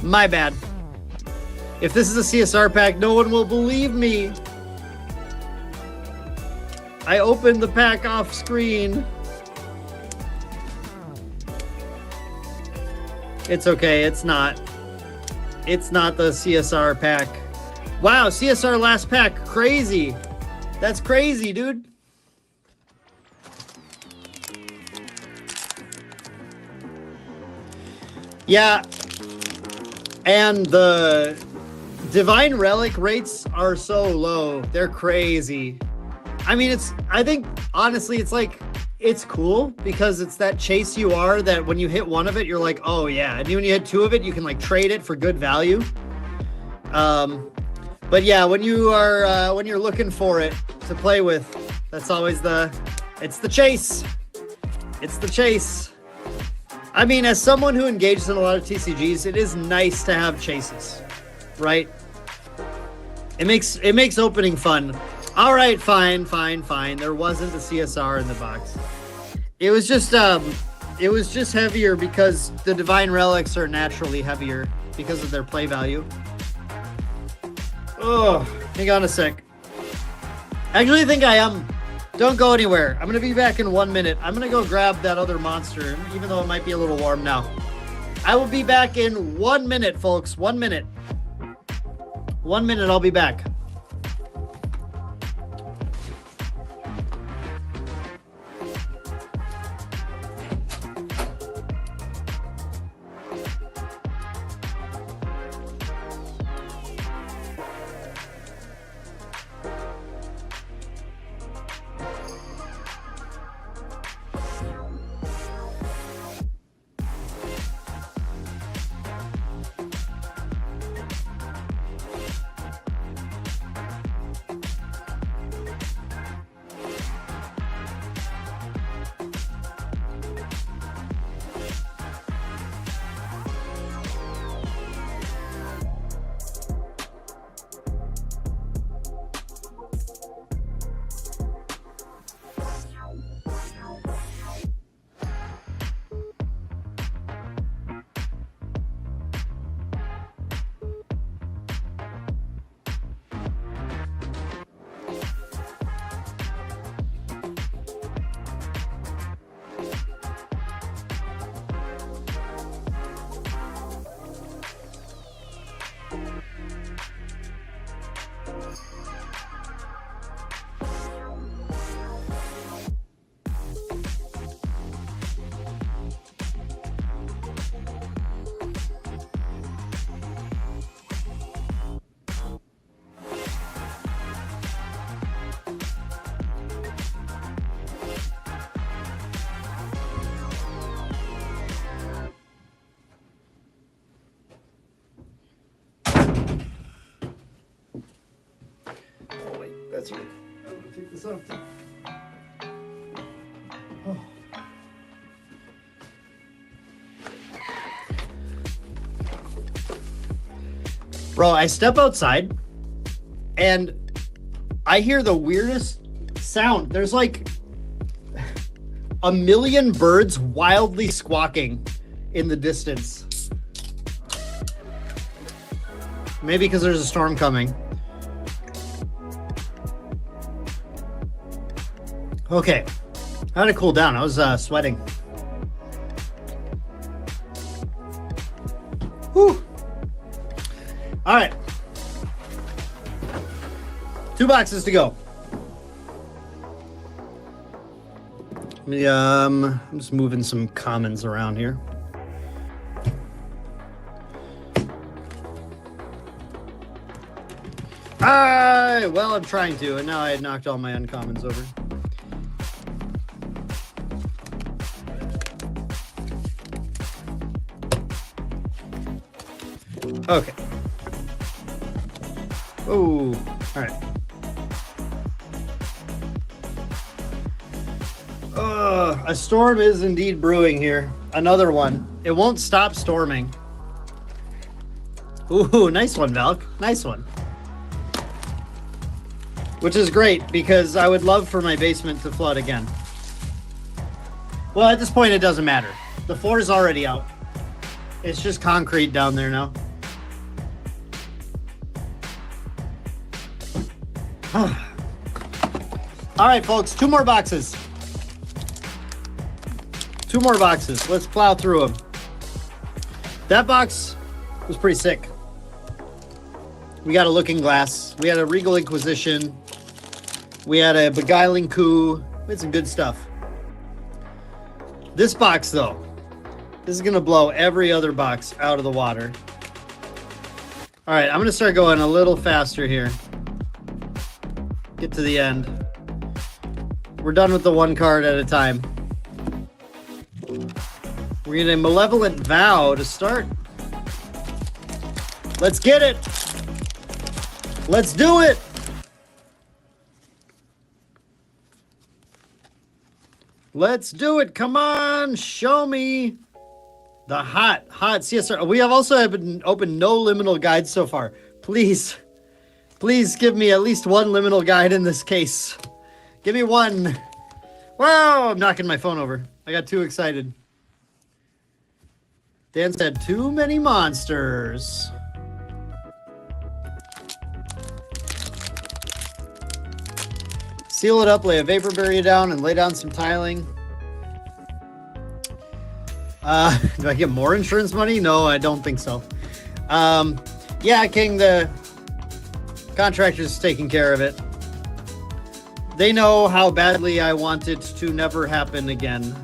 Speaker 1: My bad. If this is a CSR pack, no one will believe me. I opened the pack off screen. It's okay, it's not. It's not the CSR pack. Wow, CSR last pack, crazy. That's crazy, dude. Yeah, and the Divine Relic rates are so low. They're crazy. I mean, I think, honestly, it's like, it's cool because it's that chase you are that when you hit one of it, you're like, oh yeah. And when you hit 2 of it, you can like trade it for good value. But yeah, when you are, when you're looking for it to play with, that's always it's the chase. It's the chase. I mean, as someone who engages in a lot of TCGs, it is nice to have chases, right? It makes opening fun. All right, fine. There wasn't a CSR in the box. It was just heavier because the Divine Relics are naturally heavier because of their play value. Oh, hang on a sec. I actually think I am. Don't go anywhere. I'm going to be back in 1 minute. I'm going to go grab that other monster, even though it might be a little warm now. I will be back in 1 minute, folks. 1 minute. 1 minute, I'll be back. That's right. I'm gonna take this off. Oh. Bro, I step outside and I hear the weirdest sound. There's like a million birds wildly squawking in the distance. Maybe because there's a storm coming. Okay, I had to cool down. I was sweating. Whew. All right. 2 boxes to go. I'm just moving some commons around here. Well, I'm trying to, and now I had knocked all my uncommons over. Okay. Oh, all right. A storm is indeed brewing here. Another one. It won't stop storming. Ooh, nice one, Valk. Nice one. Which is great, because I would love for my basement to flood again. Well, at this point, it doesn't matter. The floor is already out. It's just concrete down there now. All right, folks, 2 more boxes. 2 more boxes. Let's plow through them. That box was pretty sick. We got a Looking Glass. We had a Regal Inquisition. We had a Beguiling Coup. We had some good stuff. This box, though, this is going to blow every other box out of the water. All right, I'm going to start going a little faster here. Get to the end. We're done with the 1 card at a time. We're getting a Malevolent Vow to start. Let's get it. Let's do it. Let's do it. Come on. Show me the hot CSR. We have also opened no liminal guides so far. Please give me at least 1 liminal guide in this case. Give me 1. Wow, I'm knocking my phone over. I got too excited. Dan said, too many monsters. Seal it up, lay a vapor barrier down, and lay down some tiling. Do I get more insurance money? No, I don't think so. Yeah, King, the Contractor's taking care of it. They know how badly I want it to never happen again.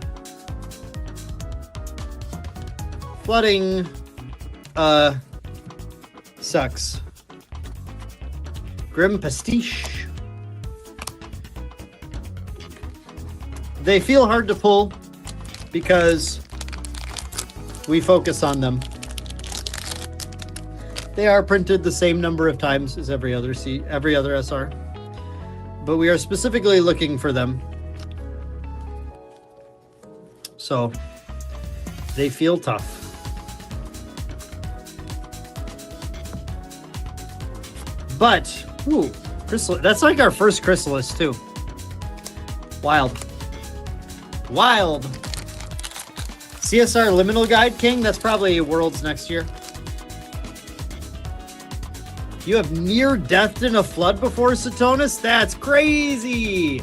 Speaker 1: Flooding sucks. Grim Pastiche. They feel hard to pull because we focus on them. They are printed the same number of times as every other SR. But we are specifically looking for them. So they feel tough. But, ooh, that's like our first Chrysalis too. Wild. Wild. CSR Liminal Guide King, that's probably Worlds next year. You have near death in a flood before, Satonis? That's crazy!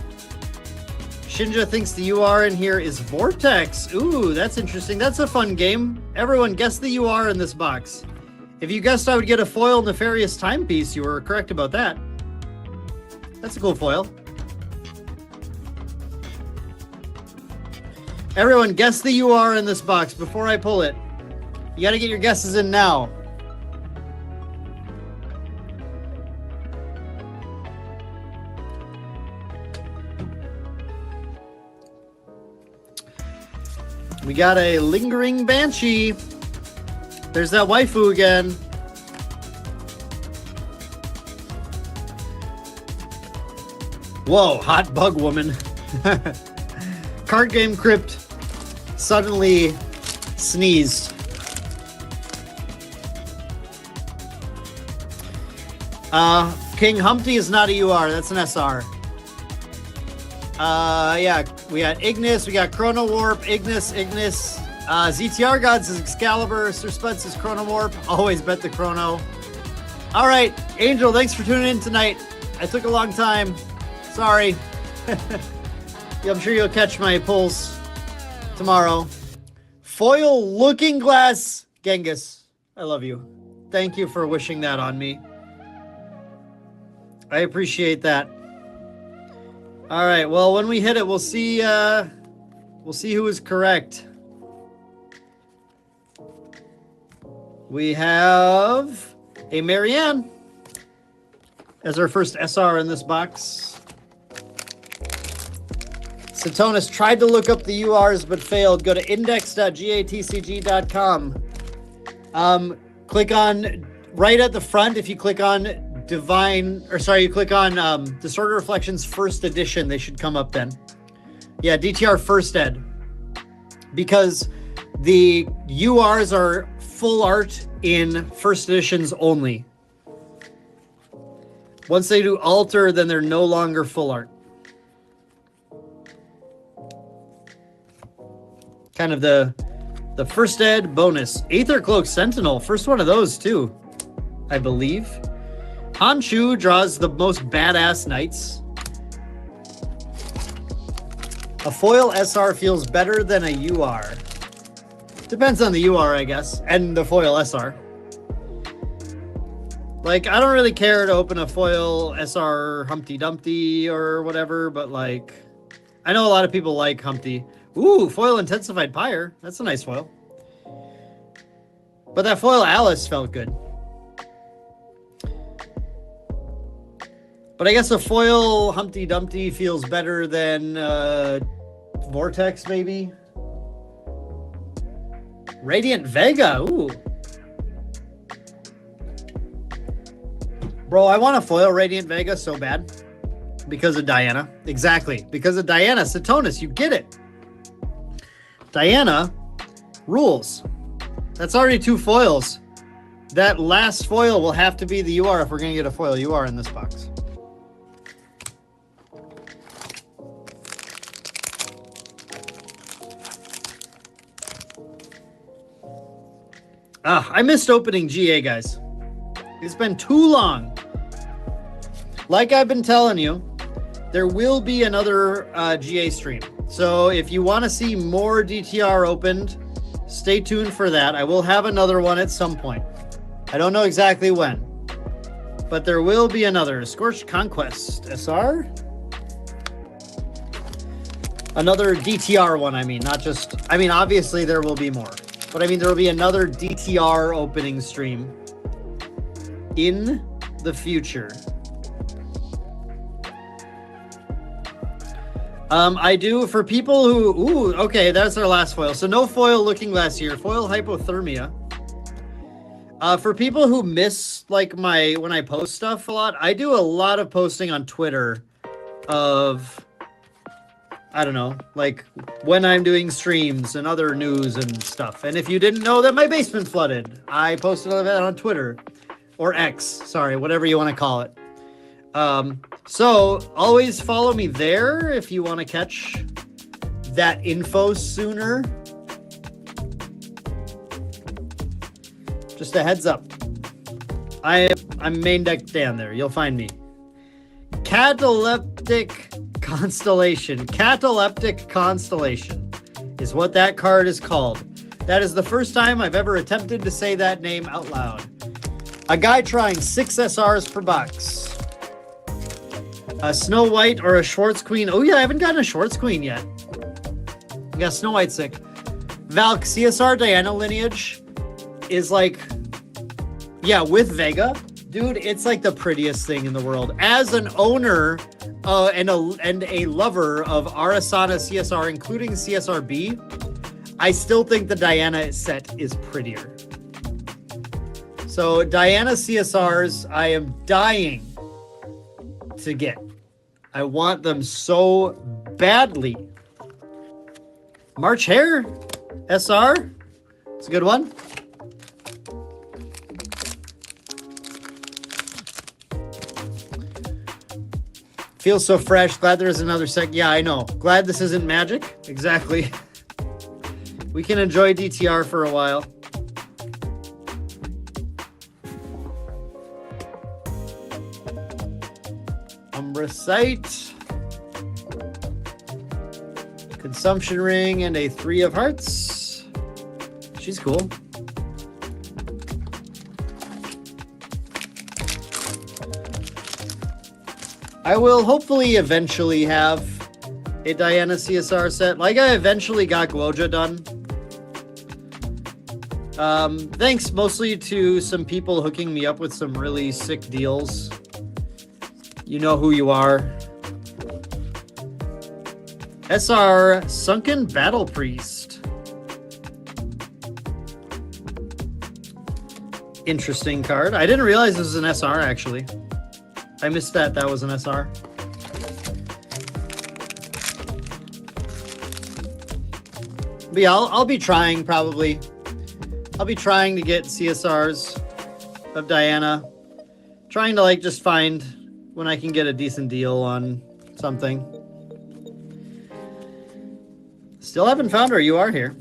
Speaker 1: Shinja thinks the UR in here is Vortex. Ooh, that's interesting. That's a fun game. Everyone, guess the UR in this box. If you guessed I would get a foil Nefarious Timepiece, you were correct about that. That's a cool foil. Everyone, guess the UR in this box before I pull it. You gotta get your guesses in now. We got a Lingering Banshee. There's that waifu again. Whoa, hot bug woman. Card Game Crypt suddenly sneezed. King Humpty is not a UR, that's an SR. Yeah, we got Ignis, we got Chrono Warp, Ignis, ZTR Gods is Excalibur, Sir Spuds is Chrono Warp, always bet the Chrono. All right, Angel, thanks for tuning in tonight. I took a long time, sorry. Yeah, I'm sure you'll catch my pulls tomorrow. Foil Looking Glass Genghis, I love you. Thank you for wishing that on me. I appreciate that. All right, well, when we hit it, we'll see who is correct. We have a Marianne as our first SR in this box. Satonis tried to look up the URs but failed. Go to index.gatcg.com. Click on right at the front. If you click on you click on Disorder Reflections First Edition, they should come up then. Yeah, DTR First Ed. Because the URs are full art in First Editions only. Once they do alter, then they're no longer full art. Kind of the First Ed bonus. Aether Cloak Sentinel, first one of those too, I believe. Hanshu draws the most badass knights. A foil SR feels better than a UR. Depends on the UR, I guess, and the foil SR. Like, I don't really care to open a foil SR Humpty Dumpty or whatever, but like, I know a lot of people like Humpty. Ooh, foil Intensified Pyre. That's a nice foil. But that foil Alice felt good. But I guess a foil Humpty Dumpty feels better than Vortex, maybe. Radiant Vega, ooh. Bro, I want a foil Radiant Vega so bad. Because of Diana. Exactly. Because of Diana. Satonis, you get it. Diana rules. That's already 2 foils. That last foil will have to be the UR if we're going to get a foil UR in this box. I missed opening GA, guys. It's been too long. Like I've been telling you, there will be another GA stream. So if you want to see more DTR opened, stay tuned for that. I will have another one at some point. I don't know exactly when. but there will be another Scorched Conquest SR. Another DTR one, I mean, not just... I mean, obviously there will be more. But I mean, there will be another DTR opening stream in the future. I do, for people who... Ooh, okay, that's our last foil. So no foil looking glass here. Foil hypothermia. For people who miss, like, when I post stuff a lot, I do a lot of posting on Twitter of... I don't know, like when I'm doing streams and other news and stuff. And if you didn't know that my basement flooded, I posted all of that on Twitter or X, sorry, whatever you want to call it. So always follow me there if you want to catch that info sooner. Just a heads up. I'm main deck Dan there. You'll find me. Cataleptic Constellation. Cataleptic Constellation is what that card is called. That is the first time I've ever attempted to say that name out loud. A guy trying 6 SRs per box. A Snow White or a Schwartz Queen. Oh yeah, I haven't gotten a Schwartz Queen yet. Yeah, Snow White sick. Valk CSR Diana lineage is like, yeah, with Vega. Dude, it's like the prettiest thing in the world. As an owner and a lover of Arasana CSR, including CSRB, I still think the Diana set is prettier. So Diana CSRs, I am dying to get. I want them so badly. March Hare SR, it's a good one. Feels so fresh. Glad there's another sec. Yeah, I know. Glad this isn't Magic. Exactly. We can enjoy DTR for a while. Umbra Sight. Consumption Ring and a 3 of Hearts. She's cool. I will hopefully eventually have a Diana CSR set. Like I eventually got Guoja done. Thanks mostly to some people hooking me up with some really sick deals. You know who you are. SR Sunken Battle Priest. Interesting card. I didn't realize this was an SR actually. I missed that. That was an SR. But yeah, I'll be trying probably. I'll be trying to get CSRs of Diana. Trying to like just find when I can get a decent deal on something. Still haven't found her. You are here.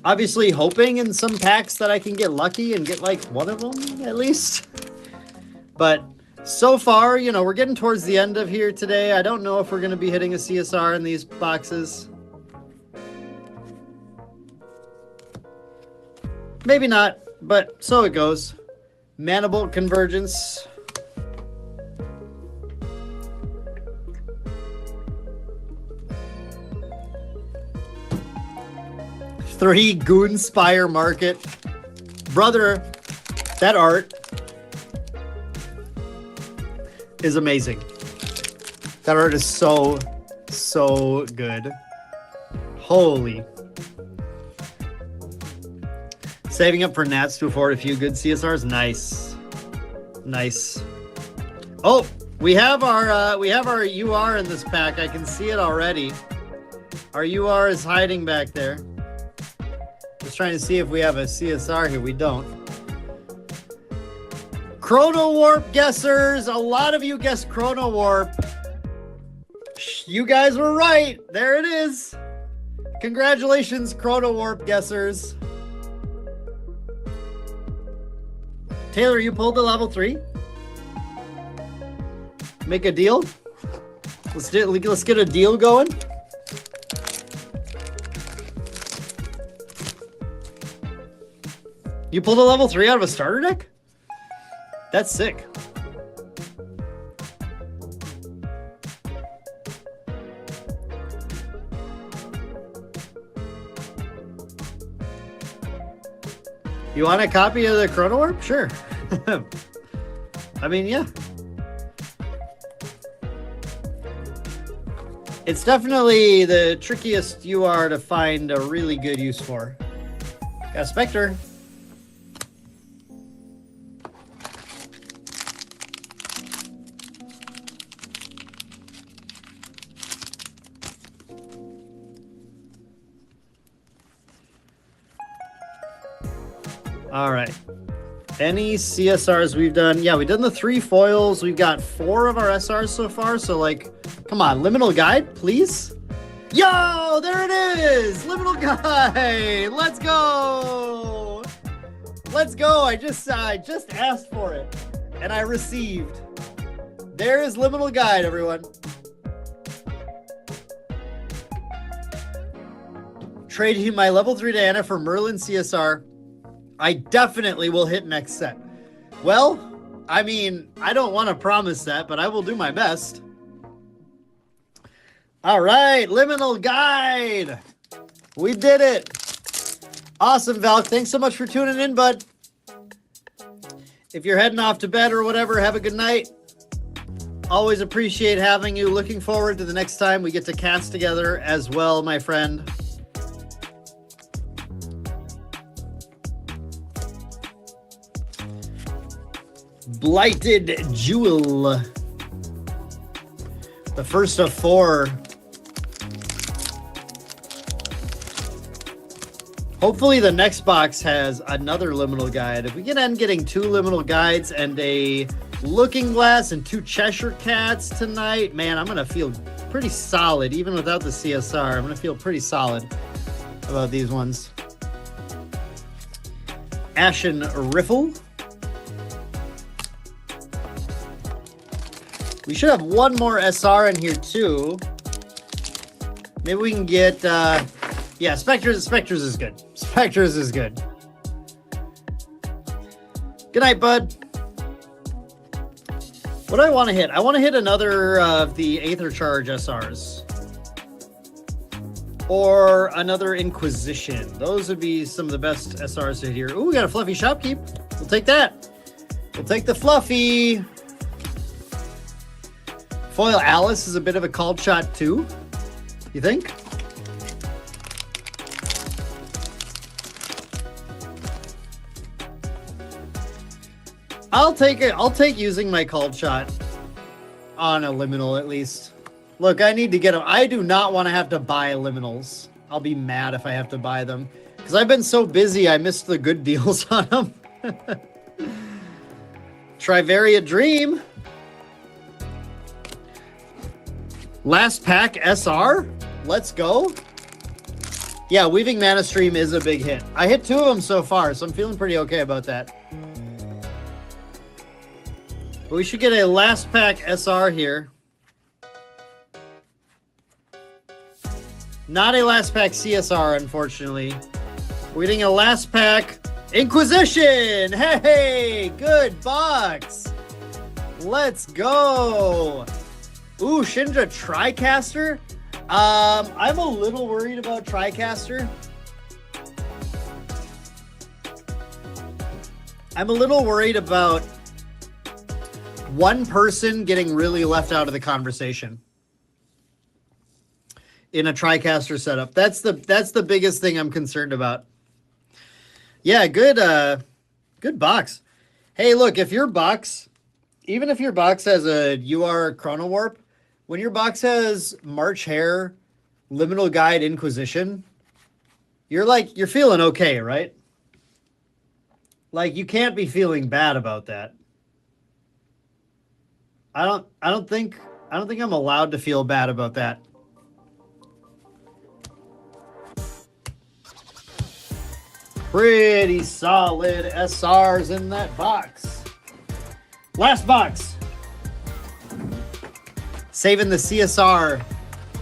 Speaker 1: Obviously hoping in some packs that I can get lucky and get like one of them at least. But so far, you know, we're getting towards the end of here today. I don't know if we're going to be hitting a CSR in these boxes. Maybe not, but so it goes. Manibolt Convergence. Three Goonspire Market. Brother, that art is amazing. That art is so good. Holy. Saving up for Nats to afford a few good CSRs. Nice. Nice. Oh, we have our UR in this pack. I can see it already. Our UR is hiding back there. Just trying to see if we have a CSR here. We don't. Chrono Warp guessers. A lot of you guessed Chrono Warp. You guys were right. There it is. Congratulations, Chrono Warp guessers. Taylor, you pulled the level 3? Make a deal? Let's get a deal going. You pulled a level 3 out of a starter deck? That's sick. You want a copy of the Chrono Warp? Sure. I mean, yeah. It's definitely the trickiest you are to find a really good use for. Got a Spectre. All right. Any CSRs we've done? Yeah, we've done the 3 foils. We've got 4 of our SRs so far. So, like, come on, Liminal Guide, please. Yo, there it is. Liminal Guide. Let's go. Let's go. I just asked for it, and I received. There is Liminal Guide, everyone. Trading my level 3 Diana for Merlin CSR. I definitely will hit next set. Well, I mean, I don't want to promise that, but I will do my best. All right, Liminal Guide. We did it. Awesome, Valk. Thanks so much for tuning in, bud. If you're heading off to bed or whatever, have a good night. Always appreciate having you. Looking forward to the next time we get to cast together as well, my friend. Blighted Jewel. The first of 4. Hopefully the next box has another Liminal Guide. If we can end getting 2 Liminal Guides and a Looking Glass and 2 Cheshire Cats tonight, man, I'm going to feel pretty solid. Even without the CSR, I'm going to feel pretty solid about these ones. Ashen Riffle. We should have 1 more SR in here too. Maybe we can get, yeah, Spectres is good. Spectres is good. Good night, bud. What do I want to hit? I want to hit another of the Aether Charge SRs. Or another Inquisition. Those would be some of the best SRs to hit here. Ooh, we got a Fluffy Shopkeep. We'll take that. We'll take the Fluffy. Foil Alice is a bit of a called shot too, you think? I'll take it. I'll take using my called shot on a liminal at least. Look, I need to get them. I do not want to have to buy liminals. I'll be mad if I have to buy them because I've been so busy. I missed the good deals on them. Trivaria Dream. Last pack SR. Let's go. Yeah, Weaving Mana Stream is a big hit. I hit 2 of them so far, so I'm feeling pretty okay about that. But we should get a last pack SR here. Not a last pack CSR, unfortunately. We're getting a last pack Inquisition. Hey, good box. Let's go. Ooh, Shinja Tricaster. I'm a little worried about Tricaster. I'm a little worried about one person getting really left out of the conversation in a Tricaster setup. That's the biggest thing I'm concerned about. Yeah, good box. Hey, look, if your box, even if your box has a UR Chrono Warp, when your box has March Hare, Liminal Guide, Inquisition, you're feeling okay, right? Like, you can't be feeling bad about that. I don't think I'm allowed to feel bad about that. Pretty solid SRs in that box. Last box. Saving the CSR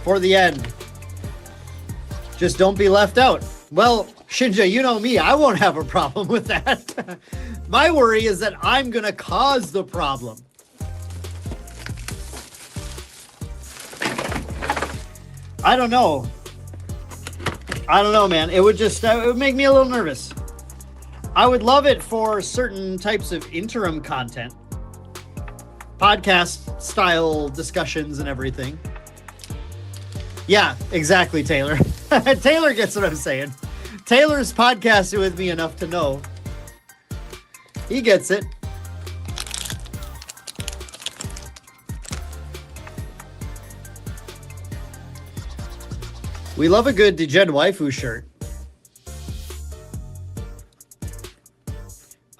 Speaker 1: for the end. Just don't be left out. Well, Shinja, you know me. I won't have a problem with that. My worry is that I'm going to cause the problem. I don't know. I don't know, man. It would make me a little nervous. I would love it for certain types of interim content. Podcast style discussions and everything. Yeah, exactly, Taylor. Taylor gets what I'm saying. Taylor's podcasted with me enough to know. He gets it. We love a good Degen Waifu shirt.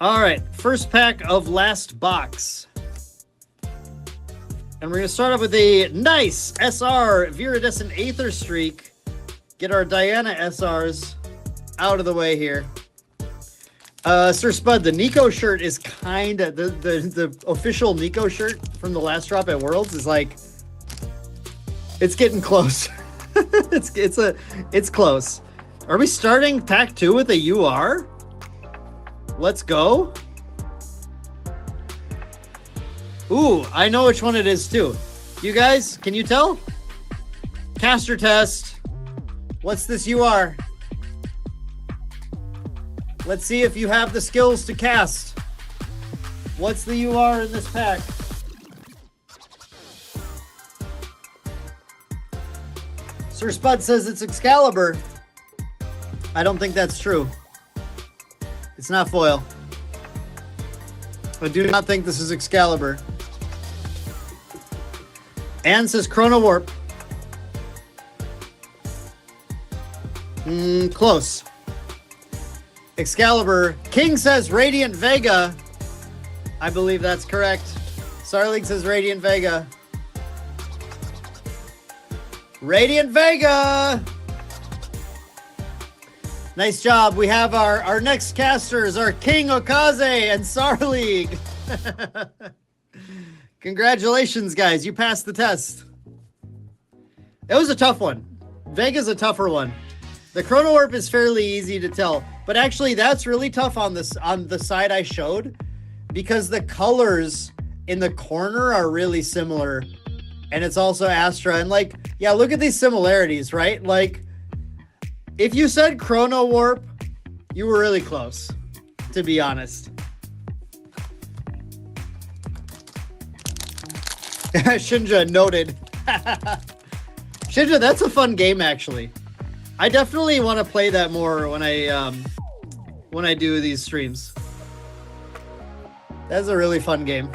Speaker 1: All right, first pack of last box. And we're going to start off with a nice SR Viridescent Aether Streak. Get our Diana SRs out of the way here. Sir Spud, the Nico shirt is kind of the official Nico shirt from the last drop at Worlds is like, it's getting close. it's close. Are we starting pack 2 with a UR? Let's go. Ooh, I know which one it is too. You guys, can you tell? Caster test. What's this UR? Let's see if you have the skills to cast. What's the UR in this pack? Sir Spud says it's Excalibur. I don't think that's true. It's not foil. I do not think this is Excalibur. Anne says Chrono Warp. Close. Excalibur. King says Radiant Vega. I believe that's correct. Starling says Radiant Vega. Radiant Vega! Nice job. We have our next casters are King Okaze and Sarleague. Congratulations, guys. You passed the test. It was a tough one. Vega's a tougher one. The Chrono Warp is fairly easy to tell, but actually that's really tough on the side I showed because the colors in the corner are really similar. And it's also Astra. And like, yeah, look at these similarities, right? Like, if you said Chrono Warp, you were really close, to be honest. Shinja noted. Shinja, that's a fun game, actually. I definitely want to play that more when I do these streams. That's a really fun game.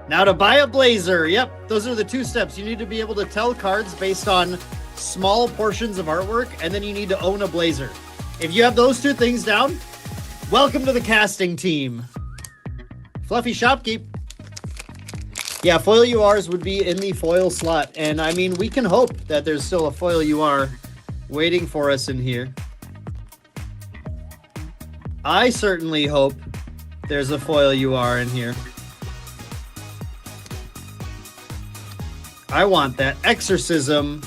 Speaker 1: Now to buy a blazer. Yep, those are the 2 steps. You need to be able to tell cards based on small portions of artwork, and then you need to own a blazer. If you have those 2 things down, welcome to the casting team. Fluffy Shopkeep. Yeah, foil URs would be in the foil slot, and I mean, we can hope that there's still a foil UR waiting for us in here. I certainly hope there's a foil UR in here. I want that Exorcism.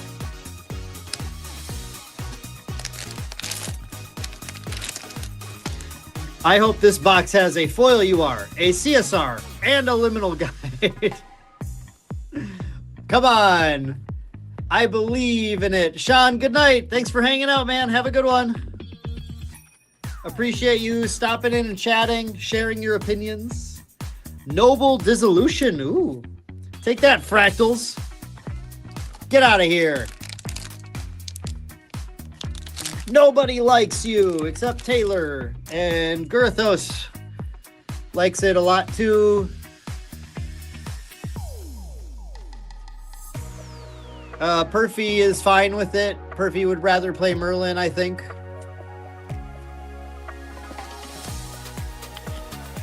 Speaker 1: I hope this box has a foil UR, a CSR, and a liminal guide. Come on. I believe in it. Sean, good night. Thanks for hanging out, man. Have a good one. Appreciate you stopping in and chatting, sharing your opinions. Noble Dissolution. Ooh. Take that, Fractals. Get out of here. Nobody likes you except Taylor. And Girthos likes it a lot too. Perfy is fine with it. Perfy would rather play Merlin, I think.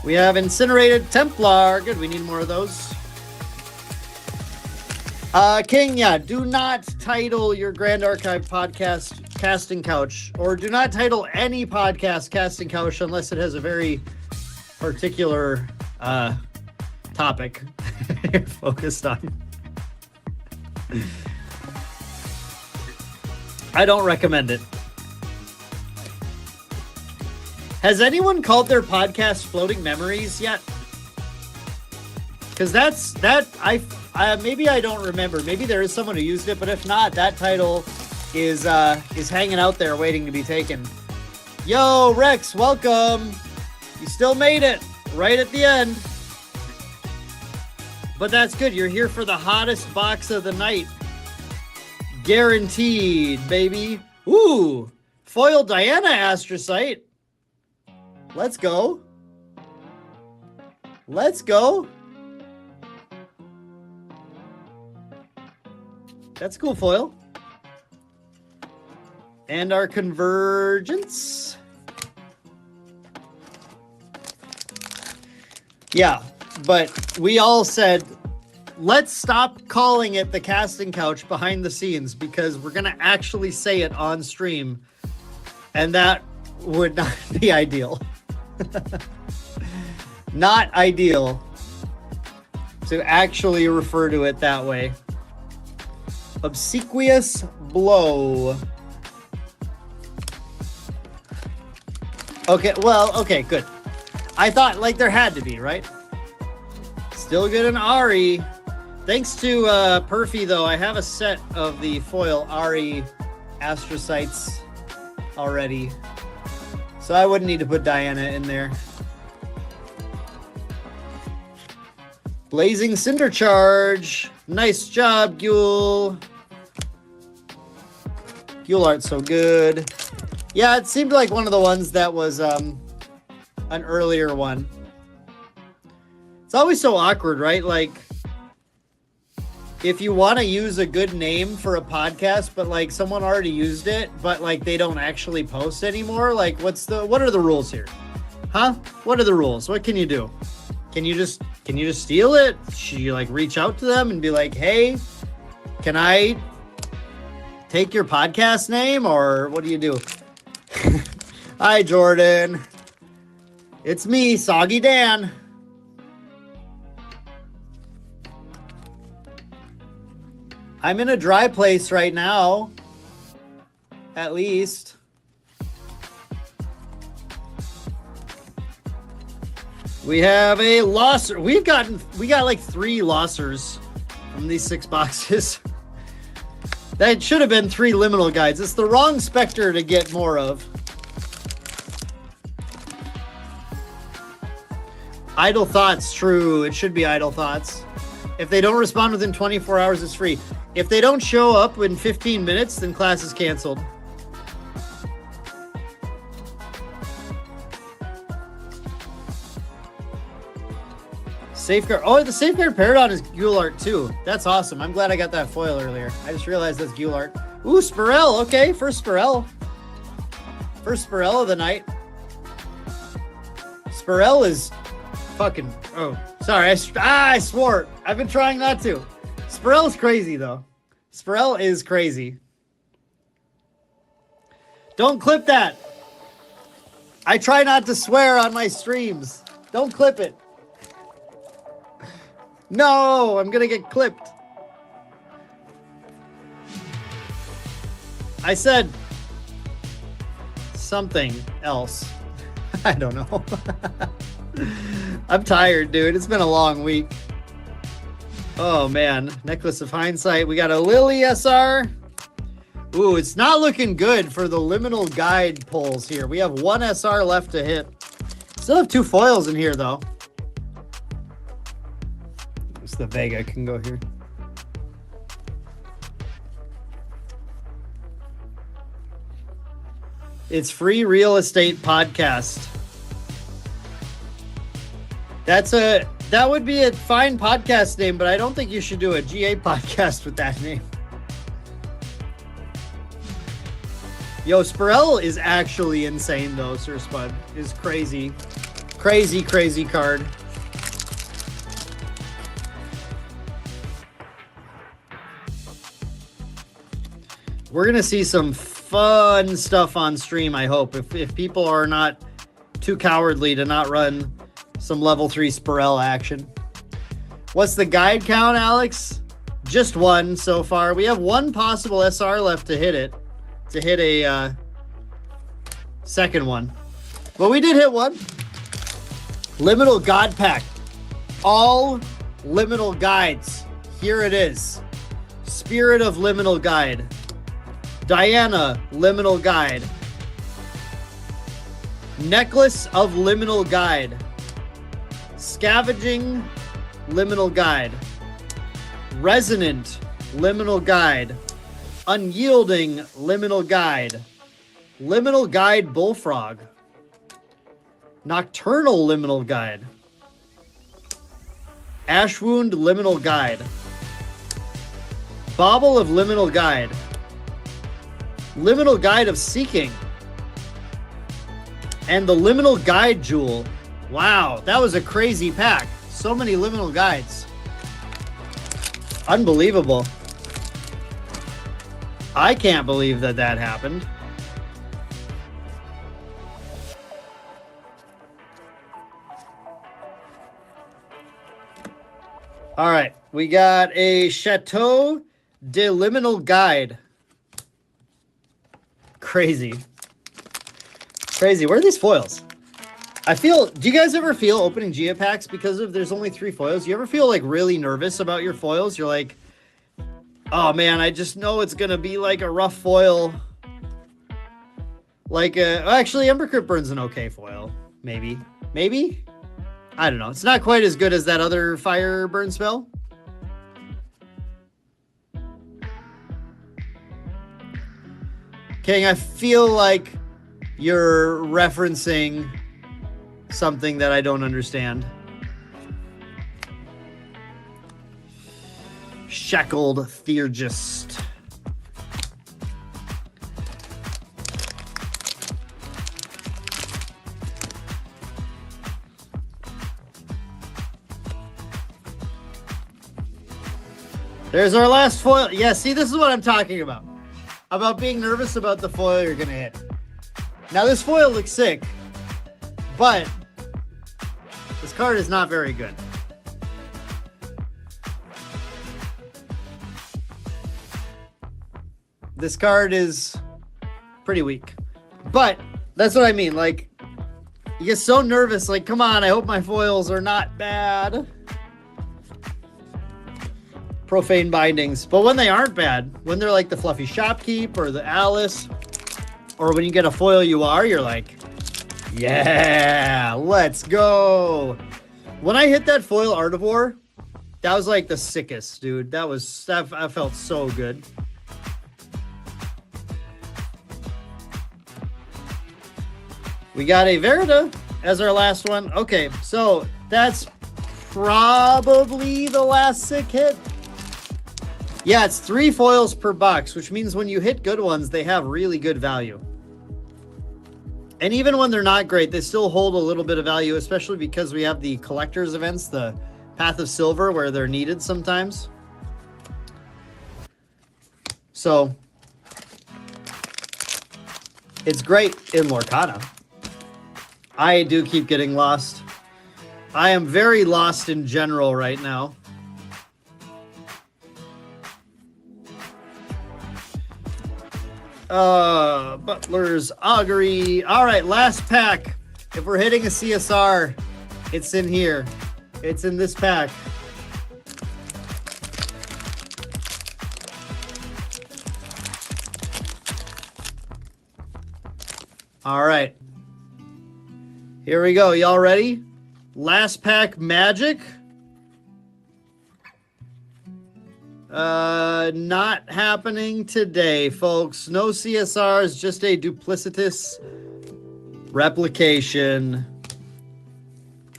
Speaker 1: We have Incinerated Templar. Good, we need more of those. King, yeah, do not title your Grand Archive podcast Casting Couch, or do not title any podcast Casting Couch unless it has a very particular topic you're focused on. I don't recommend it. Has anyone called their podcast Floating Memories yet? Because maybe I don't remember. Maybe there is someone who used it, but if not, that title is hanging out there waiting to be taken. Yo, Rex, welcome. You still made it right at the end. But that's good. You're here for the hottest box of the night. Guaranteed, baby. Ooh, foil Diana astrocyte. Let's go. Let's go. That's cool foil. And our convergence. Yeah, but we all said, let's stop calling it the casting couch behind the scenes because we're going to actually say it on stream. And that would not be ideal. Not ideal to actually refer to it that way. Obsequious blow. Okay, well, okay, good. I thought like there had to be, right? Still good in Ari. Thanks to Perfy, though, I have a set of the foil Ari astrocytes already. So I wouldn't need to put Diana in there. Blazing Cinder Charge. Nice job, Gule. Gule art's so good. Yeah, it seemed like one of the ones that was an earlier one. It's always so awkward, right? Like, if you want to use a good name for a podcast, but like someone already used it, but like they don't actually post anymore, like what are the rules here? Huh? What are the rules? What can you do? Can you just steal it? Should you like reach out to them and be like, hey, can I take your podcast name, or what do you do? Hi, Jordan. It's me, Soggy Dan. I'm in a dry place right now. At least. We have a losser. We got like 3 lossers from these 6 boxes. That should have been 3 liminal guides. It's the wrong Spectre to get more of. Idle Thoughts, true. It should be Idle Thoughts. If they don't respond within 24 hours, it's free. If they don't show up in 15 minutes, then class is canceled. Safeguard. Oh, the Safeguard Paradon is Gule art too. That's awesome. I'm glad I got that foil earlier. I just realized that's Gule art. Ooh, Spirel. Okay, first Spirel. First Spirel of the night. Spirel is fucking... Oh, sorry. I swore. I've been trying not to. Spirel is crazy, though. Spirel is crazy. Don't clip that. I try not to swear on my streams. Don't clip it. No, I'm gonna get clipped. I said something else. I don't know. I'm tired, dude. It's been a long week. Oh, man. Necklace of Hindsight. We got a Lily SR. Ooh, it's not looking good for the liminal guide pulls here. We have 1 SR left to hit. Still have 2 foils in here, though. It's the Vega can go here. It's Free Real Estate Podcast. That would be a fine podcast name, but I don't think you should do a GA podcast with that name. Yo, Spirel is actually insane, though. Sir Spud is crazy. Crazy, crazy card. We're going to see some fun stuff on stream, I hope. If people are not too cowardly to not run some level 3 Spirel action. What's the guide count, Alex? Just 1 so far. We have 1 possible SR left to hit it. To hit a second one. But we did hit one. Liminal God Pack. All Liminal Guides. Here it is. Spirit of Liminal Guide. Diana Liminal Guide. Necklace of Liminal Guide. Scavenging Liminal Guide. Resonant Liminal Guide. Unyielding Liminal Guide. Liminal Guide Bullfrog. Nocturnal Liminal Guide. Ashwound Liminal Guide. Bauble of Liminal Guide. Liminal Guide of Seeking. And the Liminal Guide Jewel. Wow, that was a crazy pack. So many Liminal Guides. Unbelievable. I can't believe that that happened. All right, we got a Chateau de Liminal Guide. Crazy. Crazy. Where are these foils? I feel, do you guys ever feel opening Geopacks because of there's only 3 foils? You ever feel like really nervous about your foils? You're like, oh man, I just know it's going to be like a rough foil. Like, actually, Ember Crypt Burn's an okay foil. Maybe. Maybe? I don't know. It's not quite as good as that other fire burn spell. King, I feel like you're referencing something that I don't understand. Shackled Theurgist. There's our last foil. Yeah, see, this is what I'm talking about. About being nervous about the foil you're going to hit. Now, this foil looks sick, but this card is not very good. This card is pretty weak. But that's what I mean. Like, you get so nervous. Like, come on, I hope my foils are not bad. Profane Bindings. But when they aren't bad, when they're like the Fluffy Shopkeep or the Alice, or when you get a foil you're like, yeah, let's go. When I hit that foil Artivore, that was like the sickest, dude. That I felt so good. We got a Verida as our last one. Okay, so that's probably the last sick hit. Yeah, it's 3 foils per box, which means when you hit good ones, they have really good value. And even when they're not great, they still hold a little bit of value, especially because we have the collector's events, the Path of Silver, where they're needed sometimes. So, it's great in Lorcana. I do keep getting lost. I am very lost in general right now. Butler's Augury. All right, last pack. If we're hitting a CSR, it's in here. It's in this pack. All right. Here we go. Y'all ready? Last pack Magic. Not happening today, folks. No CSRs, just a duplicitous replication.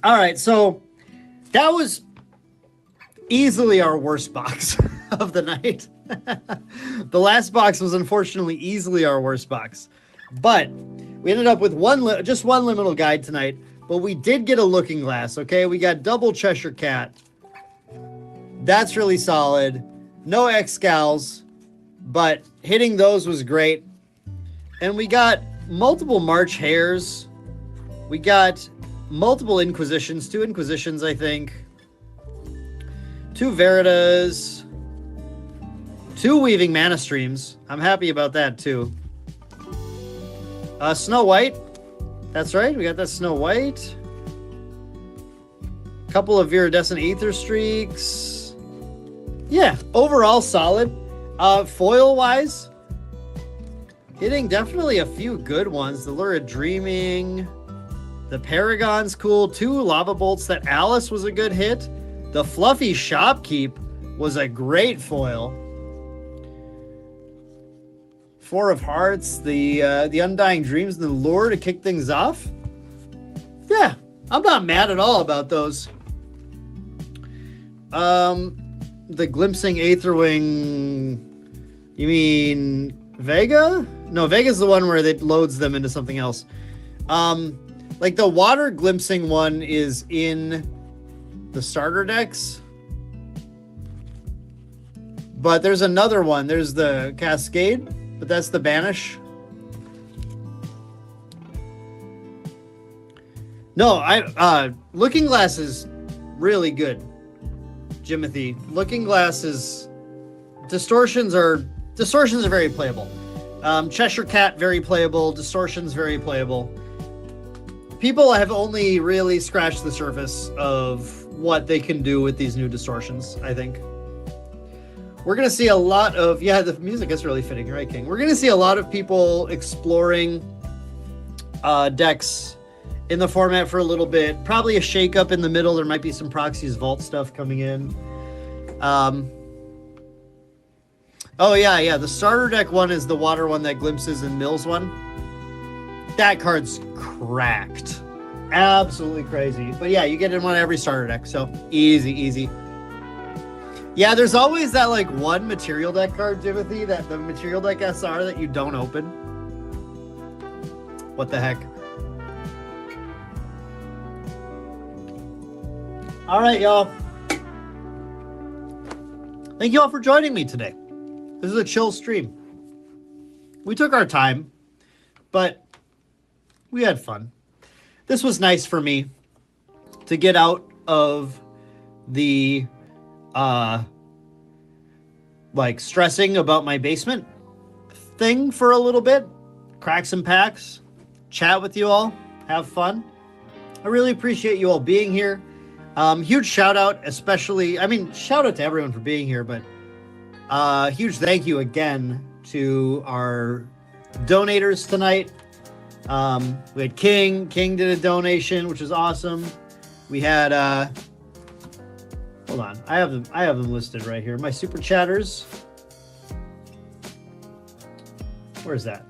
Speaker 1: All right, so that was easily our worst box of the night. The last box was unfortunately easily our worst box, but we ended up with just one liminal guide tonight. But we did get a looking glass. Okay, we got double Cheshire Cat. That's really solid. No X-Scals, but hitting those was great. And we got multiple March Hares. We got multiple Inquisitions, 2 Inquisitions, I think. 2 Veritas. 2 Weaving Mana Streams. I'm happy about that, too. Snow White. That's right. We got that Snow White. Couple of Viridescent Aether Streaks. Yeah, overall solid. Foil-wise, hitting definitely a few good ones. The Lurid Dreaming. The Paragon's cool. 2 Lava Bolts. That Alice was a good hit. The Fluffy Shopkeep was a great foil. 4 of Hearts. The Undying Dreams and the Lure to kick things off. Yeah, I'm not mad at all about those. The Glimpsing Aetherwing. You mean Vega? No, Vega's the one where it loads them into something else. Like the Water Glimpsing one is in the starter decks. But there's another one. There's the Cascade, but that's the Banish. No, Looking Glass is really good, Jimothy. Looking Glass is... Distortions are very playable. Cheshire Cat, very playable. Distortions, very playable. People have only really scratched the surface of what they can do with these new distortions, I think. We're going to see a lot of... Yeah, the music is really fitting, right, King? We're going to see a lot of people exploring decks in the format for a little bit. Probably a shakeup in the middle. There might be some Proxy's Vault stuff coming in. Oh, yeah. The starter deck one is the water one that glimpses and mills one. That card's cracked. Absolutely crazy. But yeah, you get in one every starter deck. So easy. Yeah, there's always that like one material deck card, Timothy, that the material deck SR that you don't open. What the heck? All right, y'all. Thank you all for joining me today. This is a chill stream. We took our time, but we had fun. This was nice for me to get out of the like stressing about my basement thing for a little bit. Crack some packs, chat with you all, have fun. I really appreciate you all being here. Huge shout out, especially, shout out to everyone for being here, but huge thank you again to our donators tonight. We had King did a donation, which is awesome. We had hold on, I have them listed right here. My super chatters. Where's that?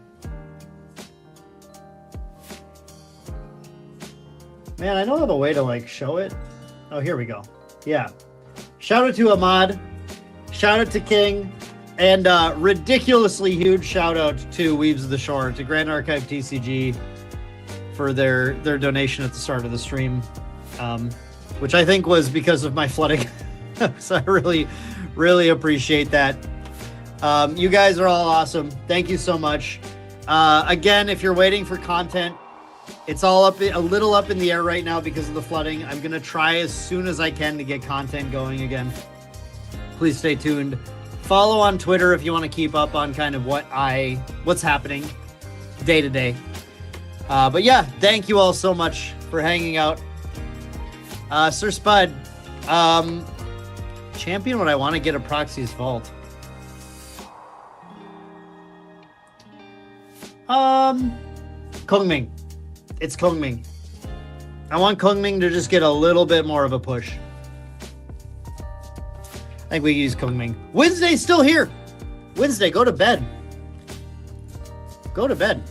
Speaker 1: Man, I don't have a way to like show it. Oh, here we go. Yeah. Shout out to Ahmad. Shout out to King. And ridiculously huge shout out to Weaves of the Shore, to Grand Archive TCG for their donation at the start of the stream, which I think was because of my flooding. So I really appreciate that. You guys are all awesome. Thank you so much. Again, if you're waiting for content, it's all a little up in the air right now because of the flooding. I'm going to try as soon as I can to get content going again. Please stay tuned. Follow on Twitter if you want to keep up on kind of what's happening day to day. But yeah, thank you all so much for hanging out. Sir Spud, champion would I want to get a Proxy's Vault? Kongming. It's Kongming. I want Kongming to just get a little bit more of a push. I think we use Kongming. Wednesday's still here. Wednesday, go to bed. Go to bed.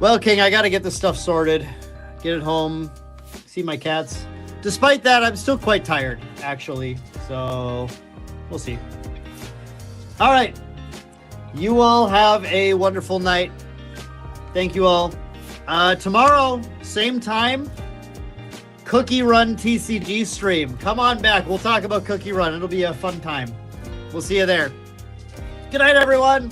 Speaker 1: Well, King, I got to get this stuff sorted. Get it home. See my cats. Despite that, I'm still quite tired, actually. So, we'll see. All right. You all have a wonderful night. Thank you all. Tomorrow, same time, Cookie Run TCG stream. Come on back. We'll talk about Cookie Run. It'll be a fun time. We'll see you there. Good night, everyone.